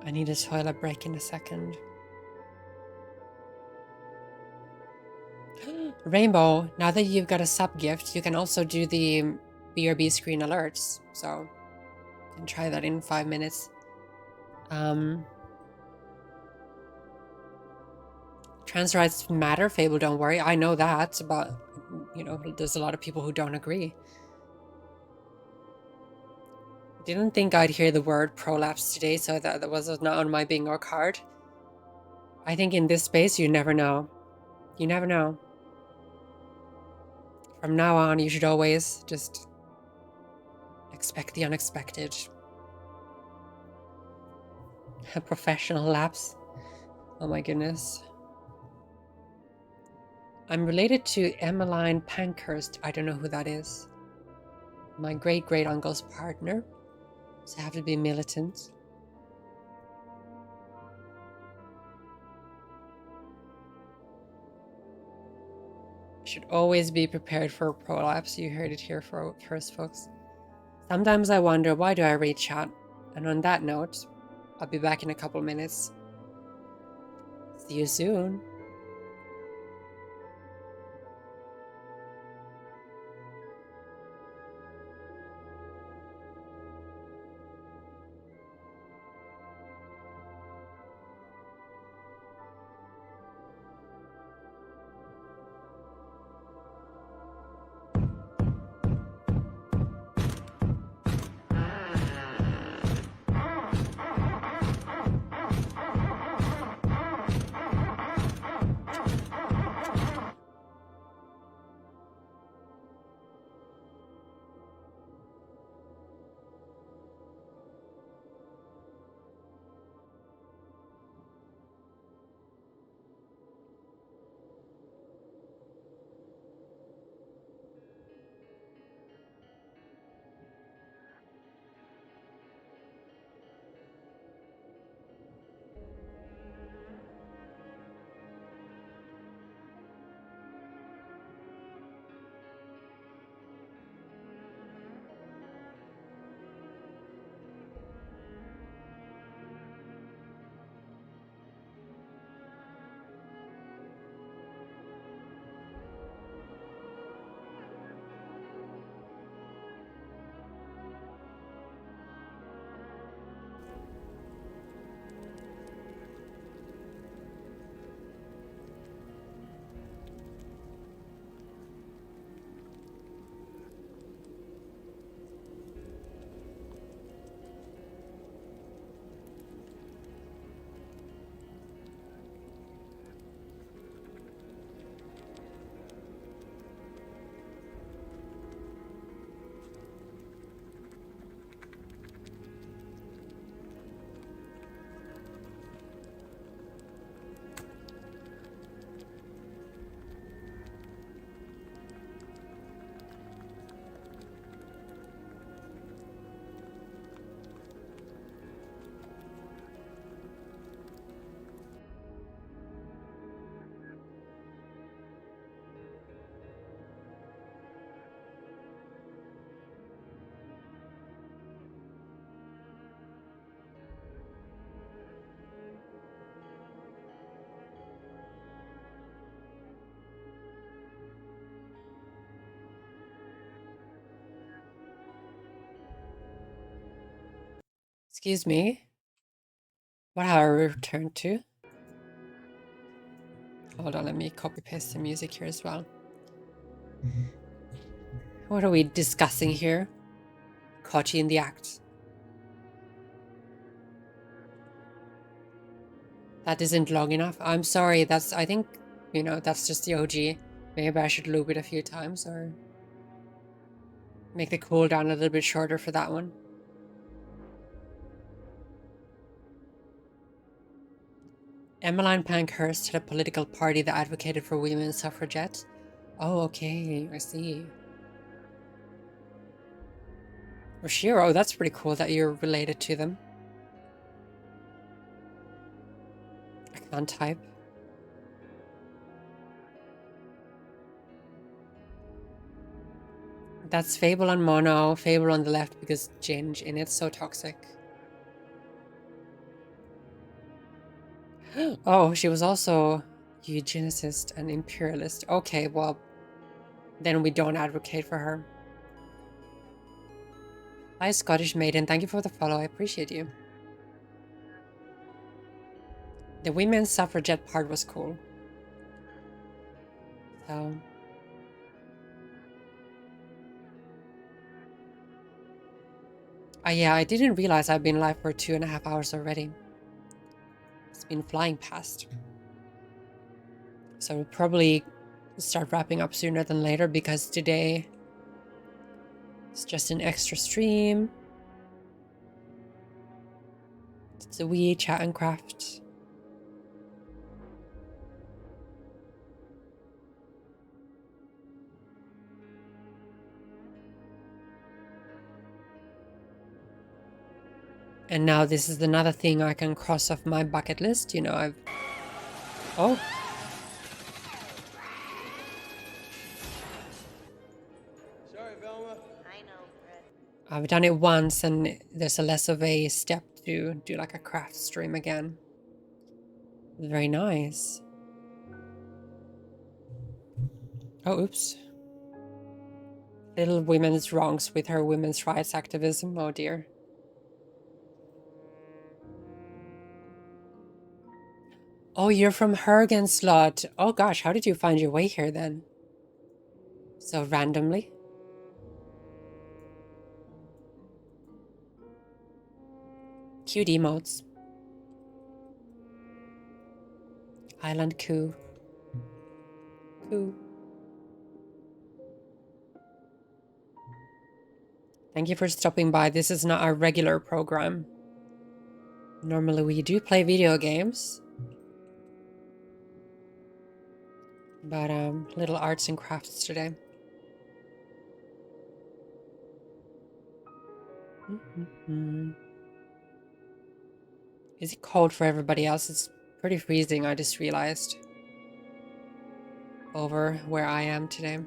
[SPEAKER 1] I need a toilet break in a second. Rainbow, now that you've got a sub gift, you can also do the BRB screen alerts. So you can try that in 5 minutes. Trans rights matter, Fable, don't worry. I know that, but you know, there's a lot of people who don't agree. Didn't think I'd hear the word prolapse today, so that was not on my bingo card. I think in this space, you never know. You never know. From now on, you should always just expect the unexpected. A professional lapse. Oh my goodness. I'm related to Emmeline Pankhurst. I don't know who that is. My great-great-uncle's partner. So I have to be militant. Should always be prepared for a prolapse. You heard it here first, folks. Sometimes I wonder, why do I read chat? And on that note, I'll be back in a couple minutes. See you soon. Excuse me. What have I returned to? Hold on, let me copy paste the music here as well. What are we discussing here? Caught you in the act. That isn't long enough. I'm sorry, I think, you know, that's just the OG. Maybe I should loop it a few times or make the cooldown a little bit shorter for that one. Emmeline Pankhurst had a political party that advocated for women's suffragette. Oh, okay, I see. Roshiro, that's pretty cool that you're related to them. I can't type. That's Fable on mono, Fable on the left because Ginge in it's so toxic. Oh, she was also eugenicist and imperialist. Okay, well, then we don't advocate for her. Hi, Scottish Maiden. Thank you for the follow. I appreciate you. The women's suffragette part was cool. So... yeah, I didn't realize I've been live for 2.5 hours already. It's been flying past. So we'll probably start wrapping up sooner than later because today it's just an extra stream. It's a wee chat and craft. And now this is another thing I can cross off my bucket list. You know, I've... Oh.
[SPEAKER 7] Sorry, Velma. I know, Fred.
[SPEAKER 1] I've done it once and there's a less of a step to do like a craft stream again. Very nice. Oh, oops. Little women's wrongs with her women's rights activism. Oh dear. Oh, you're from Hergenslot. Oh gosh, how did you find your way here then? So randomly? Cute emotes. Island Coup. Coup. Thank you for stopping by. This is not our regular program. Normally we do play video games. But little arts and crafts today. Is it cold for everybody else? It's pretty freezing, I just realized. Over where I am today.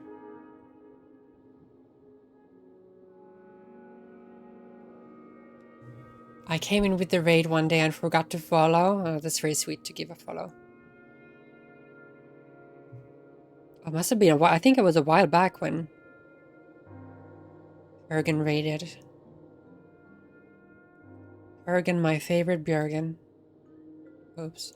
[SPEAKER 1] I came in with the raid one day and forgot to follow. Oh, that's very sweet to give a follow. It must have been a while. I think it was a while back when Björgen raided. Björgen, my favorite Björgen. Oops.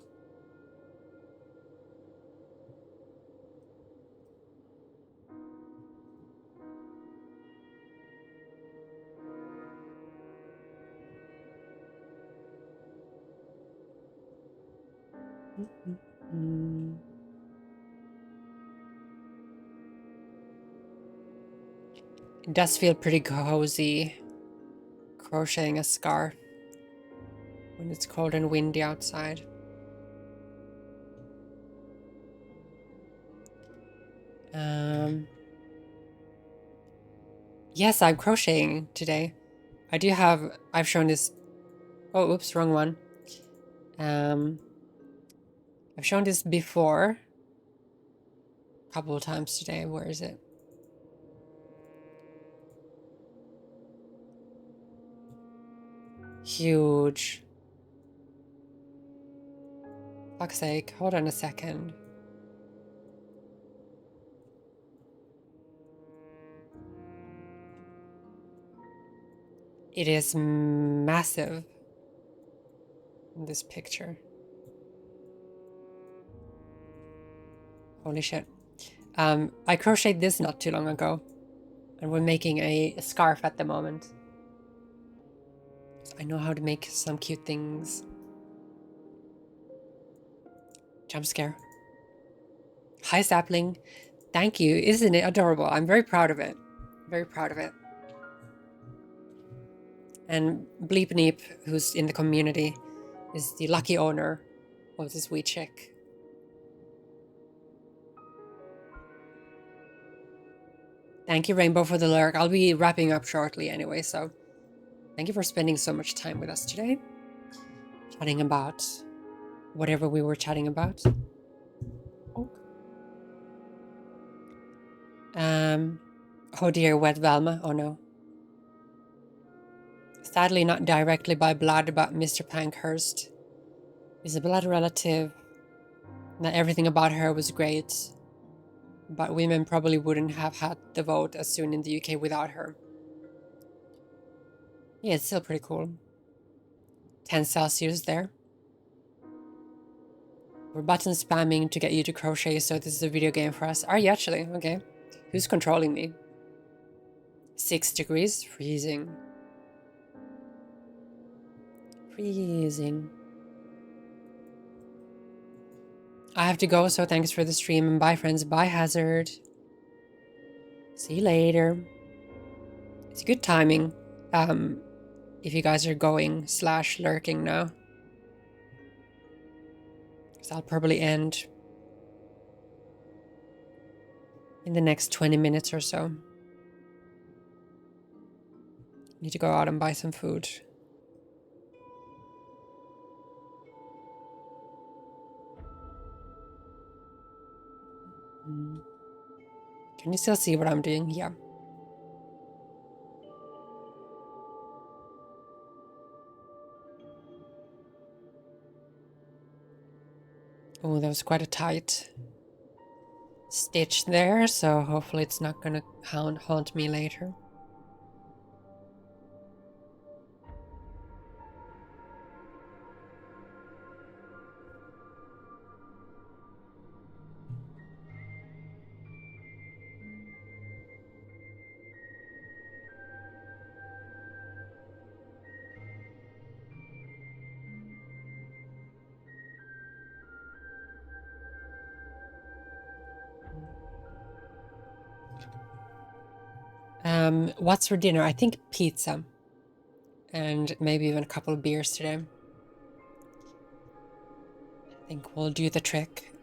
[SPEAKER 1] It does feel pretty cozy crocheting a scarf when it's cold and windy outside. Yes, I'm crocheting today. I've shown this. Oh, oops, wrong one. I've shown this before a couple of times today. Where is it? Huge. Fuck's sake, hold on a second. It is massive in this picture. Holy shit. I crocheted this not too long ago, and we're making a scarf at the moment. So I know how to make some cute things. Jump scare. Hi, Sapling. Thank you. Isn't it adorable? I'm very proud of it. Very proud of it. And Bleep Neep, who's in the community, is the lucky owner of this wee chick. Thank you, Rainbow, for the lurk. I'll be wrapping up shortly anyway, so thank you for spending so much time with us today. Chatting about whatever we were chatting about. Oh dear, wet Velma. Oh no. Sadly, not directly by blood, but Mr. Pankhurst is a blood relative. Not everything about her was great, but women probably wouldn't have had the vote as soon in the UK without her. Yeah, it's still pretty cool. 10 Celsius there. We're button spamming to get you to crochet, so this is a video game for us. Are you actually? Okay. Who's controlling me? 6 degrees? Freezing. Freezing. I have to go, so thanks for the stream, and bye friends, bye Hazard. See you later. It's good timing, if you guys are going / lurking now. Because I'll probably end in the next 20 minutes or so. Need to go out and buy some food. Can you still see what I'm doing? Yeah. Oh, that was quite a tight stitch there, so hopefully it's not gonna haunt me later. What's for dinner? I think pizza. And maybe even a couple of beers today. I think we'll do the trick.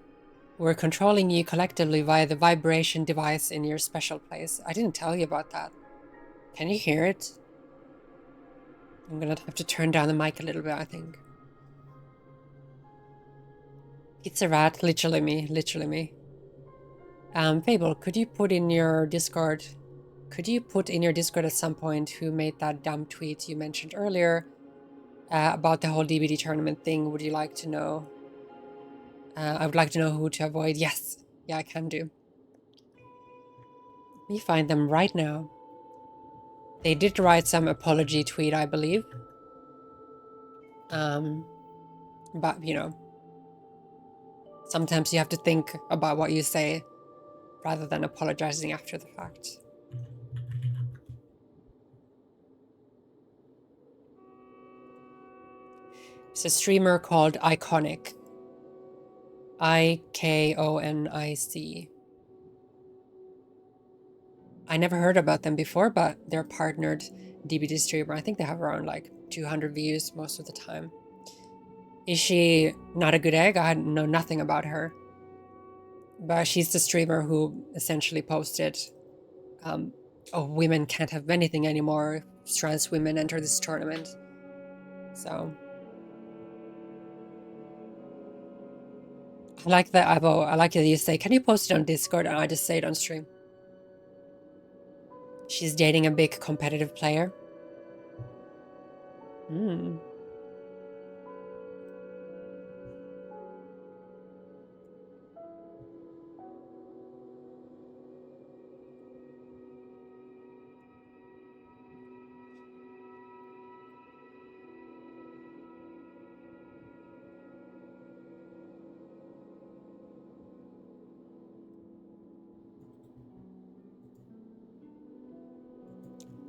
[SPEAKER 1] We're controlling you collectively via the vibration device in your special place. I didn't tell you about that. Can you hear it? I'm gonna have to turn down the mic a little bit, I think. Pizza rat, literally me, literally me. Fable, could you put in your Discord at some point who made that dumb tweet you mentioned earlier about the whole DBD tournament thing? Would you like to know? I would like to know who to avoid. Yes, yeah, I can do. Let me find them right now. They did write some apology tweet, I believe. But you know, sometimes you have to think about what you say rather than apologizing after the fact. It's a streamer called Iconic. Ikonic. I never heard about them before, but they're partnered DBD streamer. I think they have around like 200 views most of the time. Is she not a good egg? I know nothing about her. But she's the streamer who essentially posted, oh, women can't have anything anymore. Trans women enter this tournament. So I like that, Abo. I like that you say, can you post it on Discord? And I just say it on stream. She's dating a big competitive player.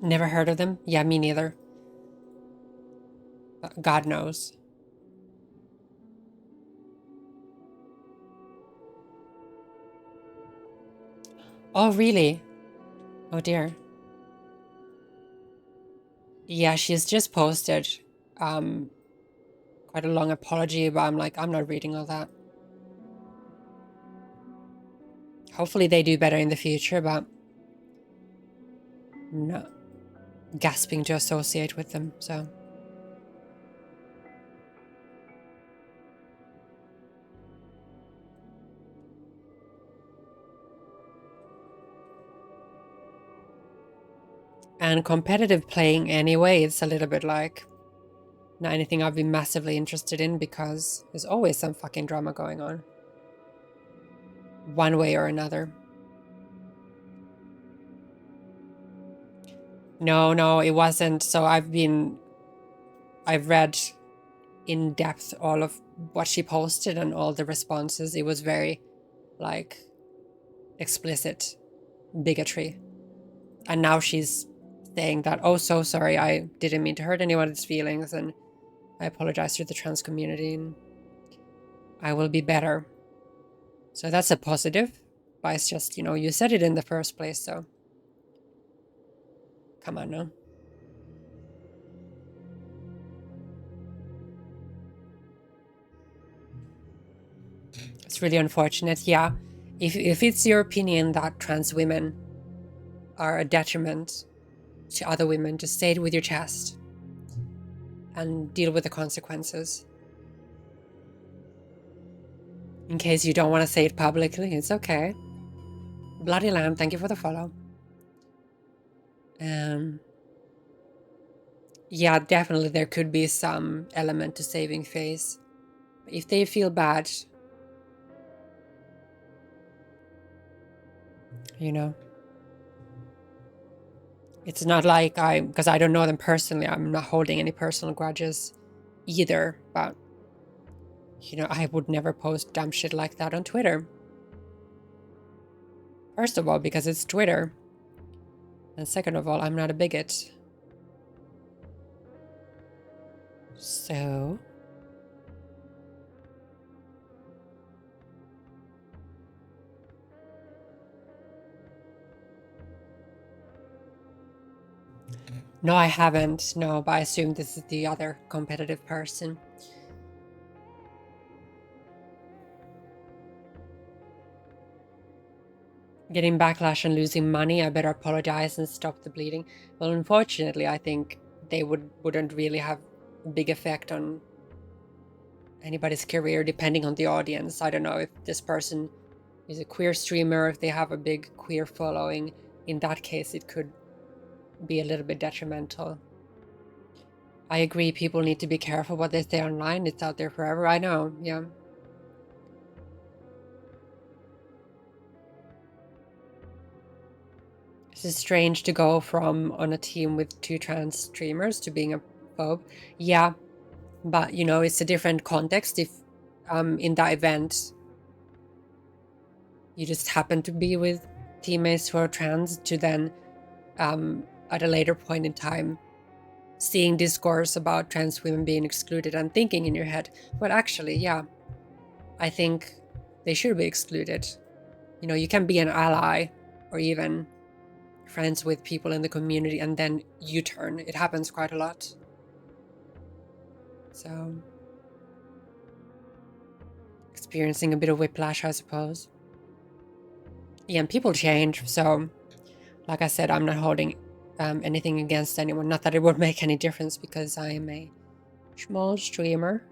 [SPEAKER 1] Never heard of them? Yeah, me neither. But God knows. Oh, really? Oh, dear. Yeah, she's just posted quite a long apology, but I'm like, I'm not reading all that. Hopefully they do better in the future, but I'm not gasping to associate with them, so. And competitive playing anyway, it's a little bit like not anything I've been massively interested in because there's always some fucking drama going on. One way or another. No, it wasn't. So I've read in depth all of what she posted and all the responses. It was very, like, explicit bigotry. And now she's saying that, oh, so sorry, I didn't mean to hurt anyone's feelings, and I apologize to the trans community, and I will be better. So that's a positive, but it's just, you know, you said it in the first place, so come on now. It's really unfortunate, yeah. If it's your opinion that trans women are a detriment to other women, just say it with your chest and deal with the consequences. In case you don't want to say it publicly, it's okay. Bloody Lamb, thank you for the follow. Yeah, definitely there could be some element to saving face. If they feel bad, you know. It's not like because I don't know them personally, I'm not holding any personal grudges either, but, you know, I would never post dumb shit like that on Twitter. First of all, because it's Twitter. And second of all, I'm not a bigot. So... No, I haven't. No, but I assume this is the other competitive person. Getting backlash and losing money, I better apologize and stop the bleeding. Well, unfortunately, I think they wouldn't really have a big effect on anybody's career, depending on the audience. I don't know if this person is a queer streamer, if they have a big queer following. In that case, it could be a little bit detrimental. I agree, people need to be careful what they say online. It's out there forever. I know, yeah. It's strange to go from on a team with 2 trans streamers to being a phobe. Yeah, but, you know, it's a different context. If in that event you just happen to be with teammates who are trans, to then at a later point in time seeing discourse about trans women being excluded and thinking in your head, well, actually, yeah, I think they should be excluded. You know, you can be an ally or even friends with people in the community and then U-turn. It happens quite a lot. So, experiencing a bit of whiplash, I suppose. Yeah, and people change. So, like I said, I'm not holding anything against anyone. Not that it would make any difference because I am a small streamer.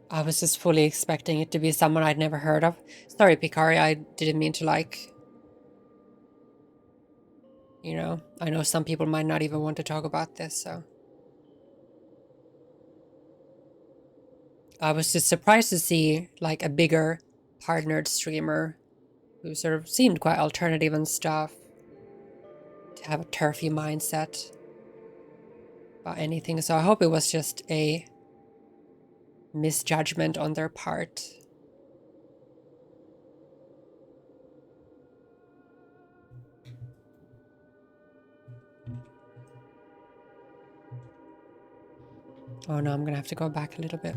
[SPEAKER 1] I was just fully expecting it to be someone I'd never heard of. Sorry, Picari, I didn't mean to, like... You know, I know some people might not even want to talk about this, so... I was just surprised to see, like, a bigger partnered streamer who sort of seemed quite alternative and stuff, to have a turfy mindset about anything. So I hope it was just a misjudgment on their part. Oh no, I'm gonna have to go back a little bit.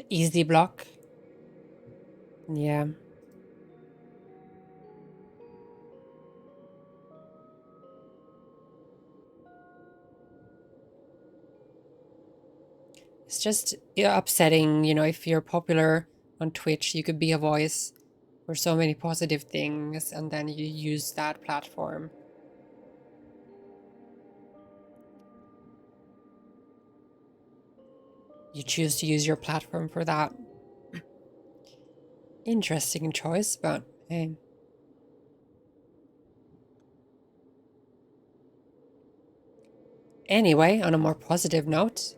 [SPEAKER 1] Easy block. Yeah. It's just upsetting, you know, if you're popular on Twitch, you could be a voice for so many positive things, and then you use that platform. You choose to use your platform for that. Interesting choice, but hey. Anyway, on a more positive note,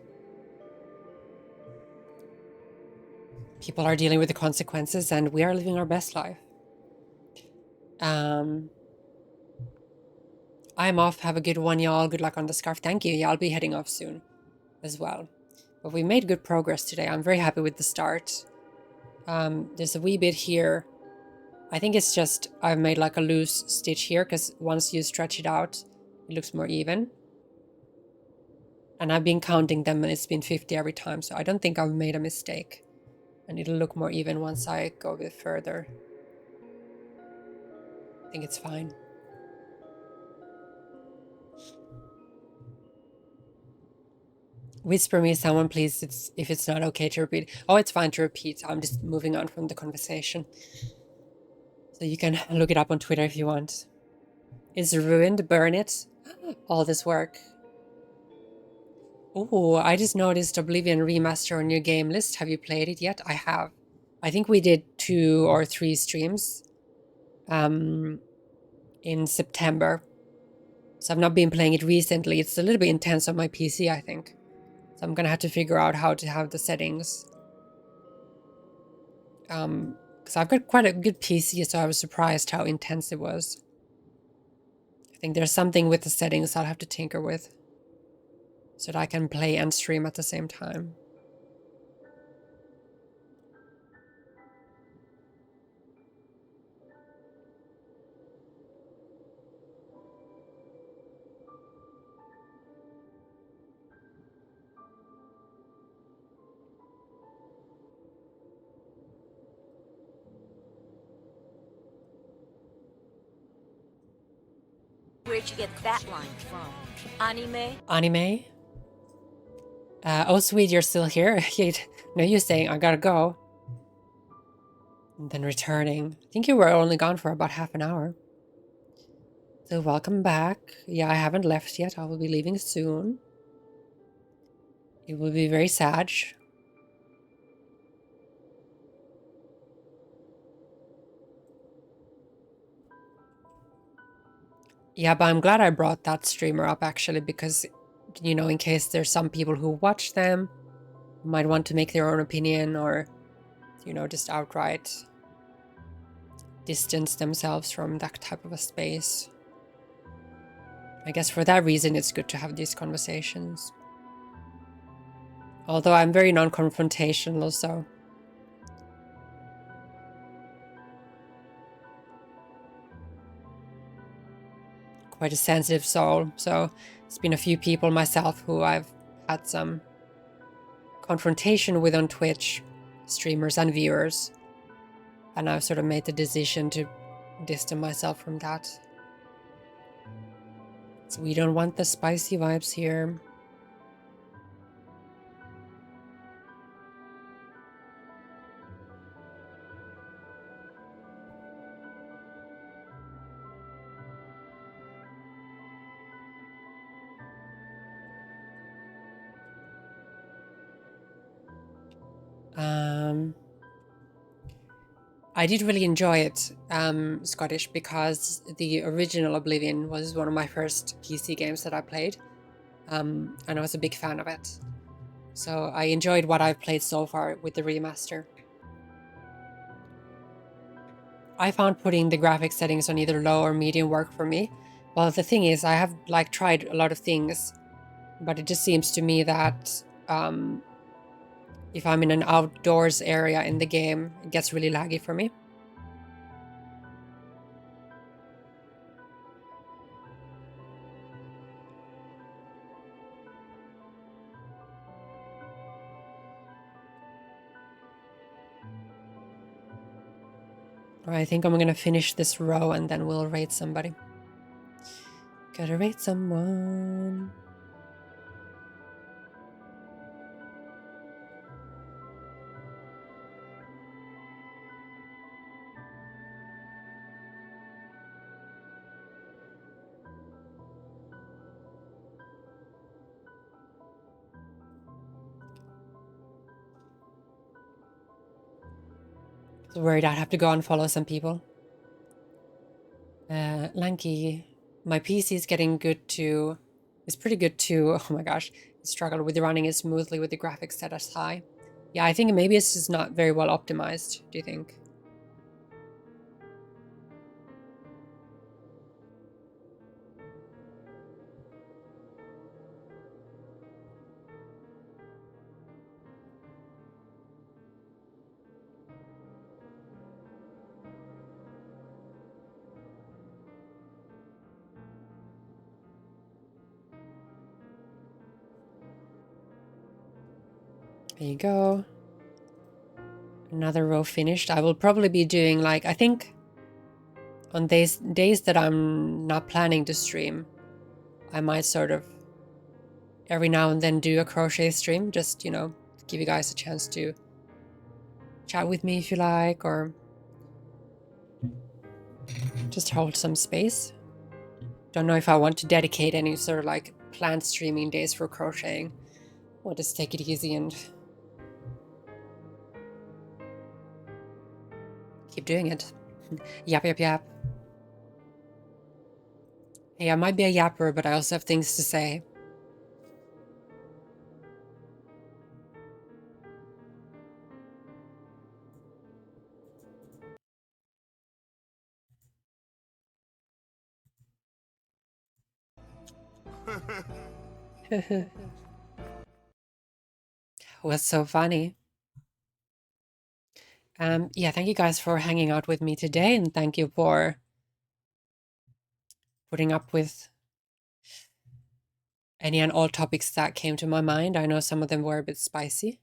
[SPEAKER 1] people are dealing with the consequences and we are living our best life. I'm off. Have a good one, y'all. Good luck on the scarf. Thank you. Yeah, I'll be heading off soon as well. But we made good progress today. I'm very happy with the start. There's a wee bit here. I think it's just I've made like a loose stitch here because once you stretch it out, it looks more even. And I've been counting them and it's been 50 every time. So I don't think I've made a mistake. And it'll look more even once I go a bit further. I think it's fine. Whisper me, someone, please, if it's not okay to repeat. Oh, it's fine to repeat. I'm just moving on from the conversation. So you can look it up on Twitter if you want. It's ruined, burn it. All this work. Oh, I just noticed Oblivion Remaster on your game list. Have you played it yet? I have. I think we did 2 or 3 streams in September. So I've not been playing it recently. It's a little bit intense on my PC, I think. So I'm gonna have to figure out how to have the settings. Because I've got quite a good PC, so I was surprised how intense it was. I think there's something with the settings I'll have to tinker with. So that I can play and stream at the same time.
[SPEAKER 4] Where'd you get that line from? Anime?
[SPEAKER 1] Anime? Oh, sweet, you're still here? No, you're saying I gotta go. And then returning. I think you were only gone for about half an hour. So welcome back. Yeah, I haven't left yet. I will be leaving soon. It will be very sad. Yeah, but I'm glad I brought that streamer up actually because, you know, in case there's some people who watch them, who might want to make their own opinion or, you know, just outright distance themselves from that type of a space. I guess for that reason, it's good to have these conversations. Although I'm very non-confrontational, so... quite a sensitive soul, so it's been a few people myself who I've had some confrontation with on Twitch, streamers and viewers, and I've sort of made the decision to distance myself from that. So we don't want the spicy vibes here. I did really enjoy it, Scottish, because the original Oblivion was one of my first PC games that I played. and I was a big fan of it. So I enjoyed what I've played so far with the remaster. I found putting the graphic settings on either low or medium work for me. Well, the thing is, I have like tried a lot of things, but it just seems to me that if I'm in an outdoors area in the game, it gets really laggy for me. I think I'm gonna finish this row and then we'll raid somebody. Gotta raid someone. I was worried I'd have to go and follow some people. Lanky, my PC is getting good too. It's pretty good too. Oh my gosh, it struggled with running it smoothly with the graphics set as high. Yeah, I think maybe it's just not very well optimized. Do you think? There you go. Another row finished. I will probably be doing like, I think on days that I'm not planning to stream, I might sort of every now and then do a crochet stream, just, you know, give you guys a chance to chat with me if you like, or just hold some space. Don't know if I want to dedicate any sort of like planned streaming days for crocheting. I'll just take it easy and keep doing it. Yap, yap, yap. Hey, I might be a yapper, but I also have things to say. What's so funny? Yeah, thank you guys for hanging out with me today, and thank you for putting up with any and all topics that came to my mind. I know some of them were a bit spicy,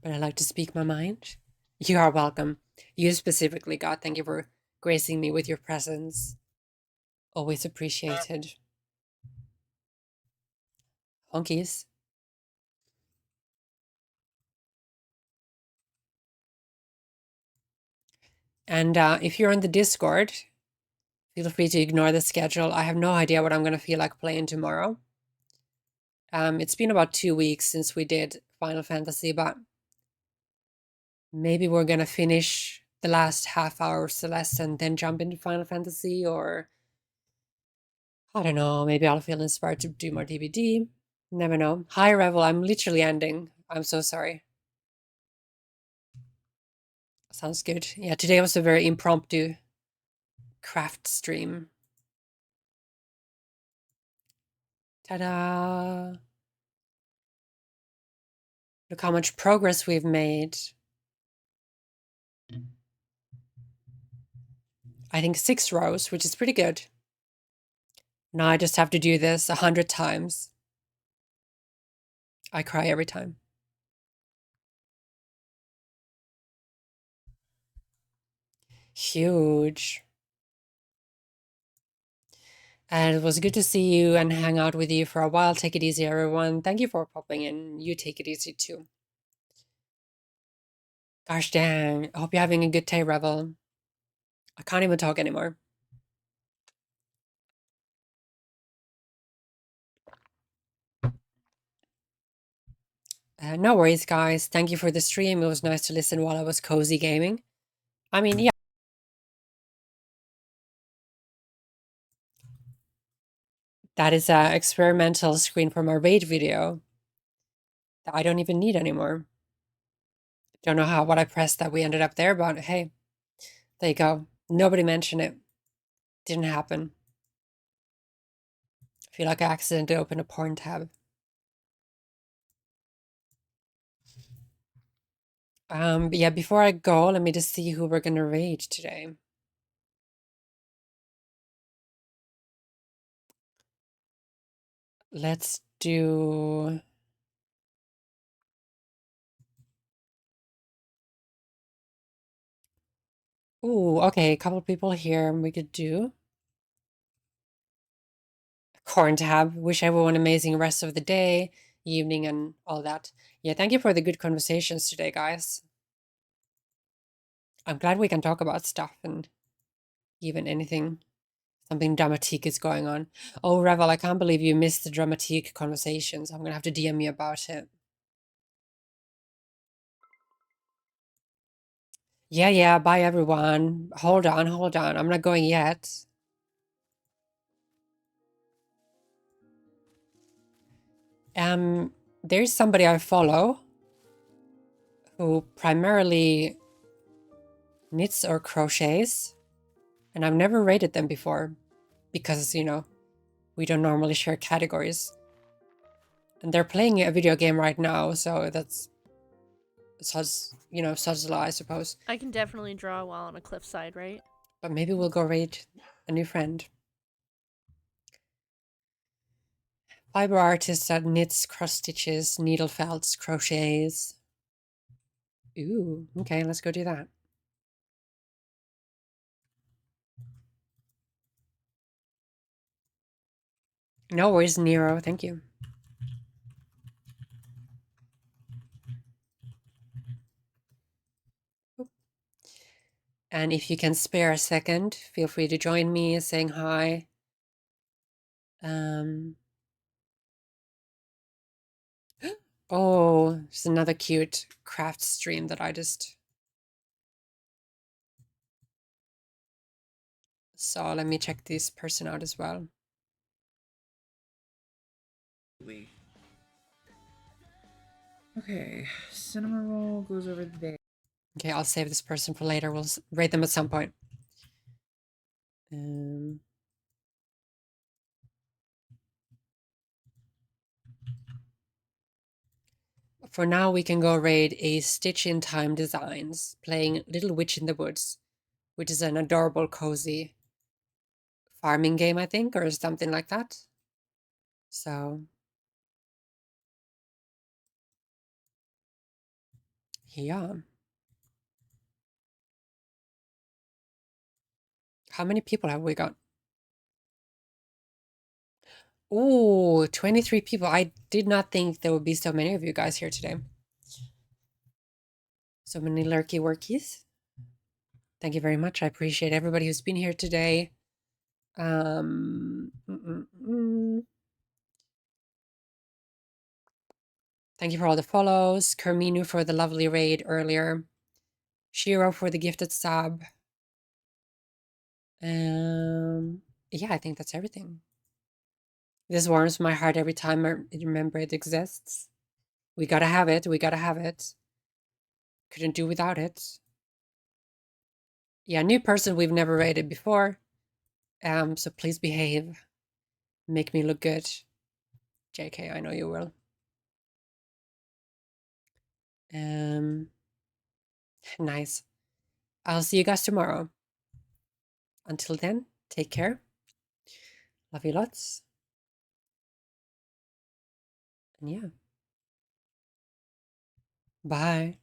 [SPEAKER 1] but I like to speak my mind. You are welcome. You specifically, God, thank you for gracing me with your presence. Always appreciated. Honkies. And if you're on the Discord, feel free to ignore the schedule. I have no idea what I'm going to feel like playing tomorrow. It's been about 2 weeks since we did Final Fantasy, but maybe we're going to finish the last half hour of Celeste and then jump into Final Fantasy, or I don't know, maybe I'll feel inspired to do more DVD. Never know. Hi, Revel. I'm literally ending. I'm so sorry. Sounds good. Yeah, today was a very impromptu craft stream. Ta-da! Look how much progress we've made. I think 6 rows, which is pretty good. Now I just have to do this 100 times. I cry every time. Huge. And it was good to see you and hang out with you for a while. Take it easy, everyone. Thank you for popping in. You take it easy too. Gosh dang. I hope you're having a good day, Revel. I can't even talk anymore. No worries, guys. Thank you for the stream. It was nice to listen while I was cozy gaming. I mean, yeah. That is an experimental screen from our raid video that I don't even need anymore. Don't know what I pressed that we ended up there, but hey, there you go. Nobody mentioned it. Didn't happen. I feel like I accidentally opened a porn tab. But yeah, before I go, let me just see who we're gonna raid today. Let's do... Ooh, okay, a couple people here we could do. Corn tab. Wish everyone amazing rest of the day, evening, and all that. Yeah, thank you for the good conversations today, guys. I'm glad we can talk about stuff and even anything. Something dramatique is going on. Oh, Revel, I can't believe you missed the dramatique conversations. I'm gonna have to DM you about it. Yeah, bye everyone. Hold on. I'm not going yet. There's somebody I follow who primarily knits or crochets, and I've never rated them before because, you know, we don't normally share categories. And they're playing a video game right now, so that's such, you know, such a lie, I suppose.
[SPEAKER 8] I can definitely draw while on a cliffside, right?
[SPEAKER 1] But maybe we'll go raid a new friend. Fiber artist that knits, cross stitches, needle felts, crochets. Ooh, okay, let's go do that. No worries, Nero, thank you. And if you can spare a second, feel free to join me saying hi. Oh, there's another cute craft stream that I just saw. Let me check this person out as well.
[SPEAKER 9] Okay, cinema roll goes over there.
[SPEAKER 1] Okay, I'll save this person for later. We'll rate them at some point. For now, we can go raid a Stitch in Time Designs, playing Little Witch in the Woods, which is an adorable, cozy farming game, I think, or something like that. So, yeah. How many people have we got? Ooh, 23 people. I did not think there would be so many of you guys here today. So many lurky workies. Thank you very much. I appreciate everybody who's been here today. Thank you for all the follows. Kerminu for the lovely raid earlier. Shiro for the gifted sub. Yeah, I think that's everything. This warms my heart every time I remember it exists. We gotta have it. We gotta have it. Couldn't do without it. Yeah, new person we've never rated before. So please behave. Make me look good. JK, I know you will. Nice. I'll see you guys tomorrow. Until then, take care. Love you lots. And yeah. Bye.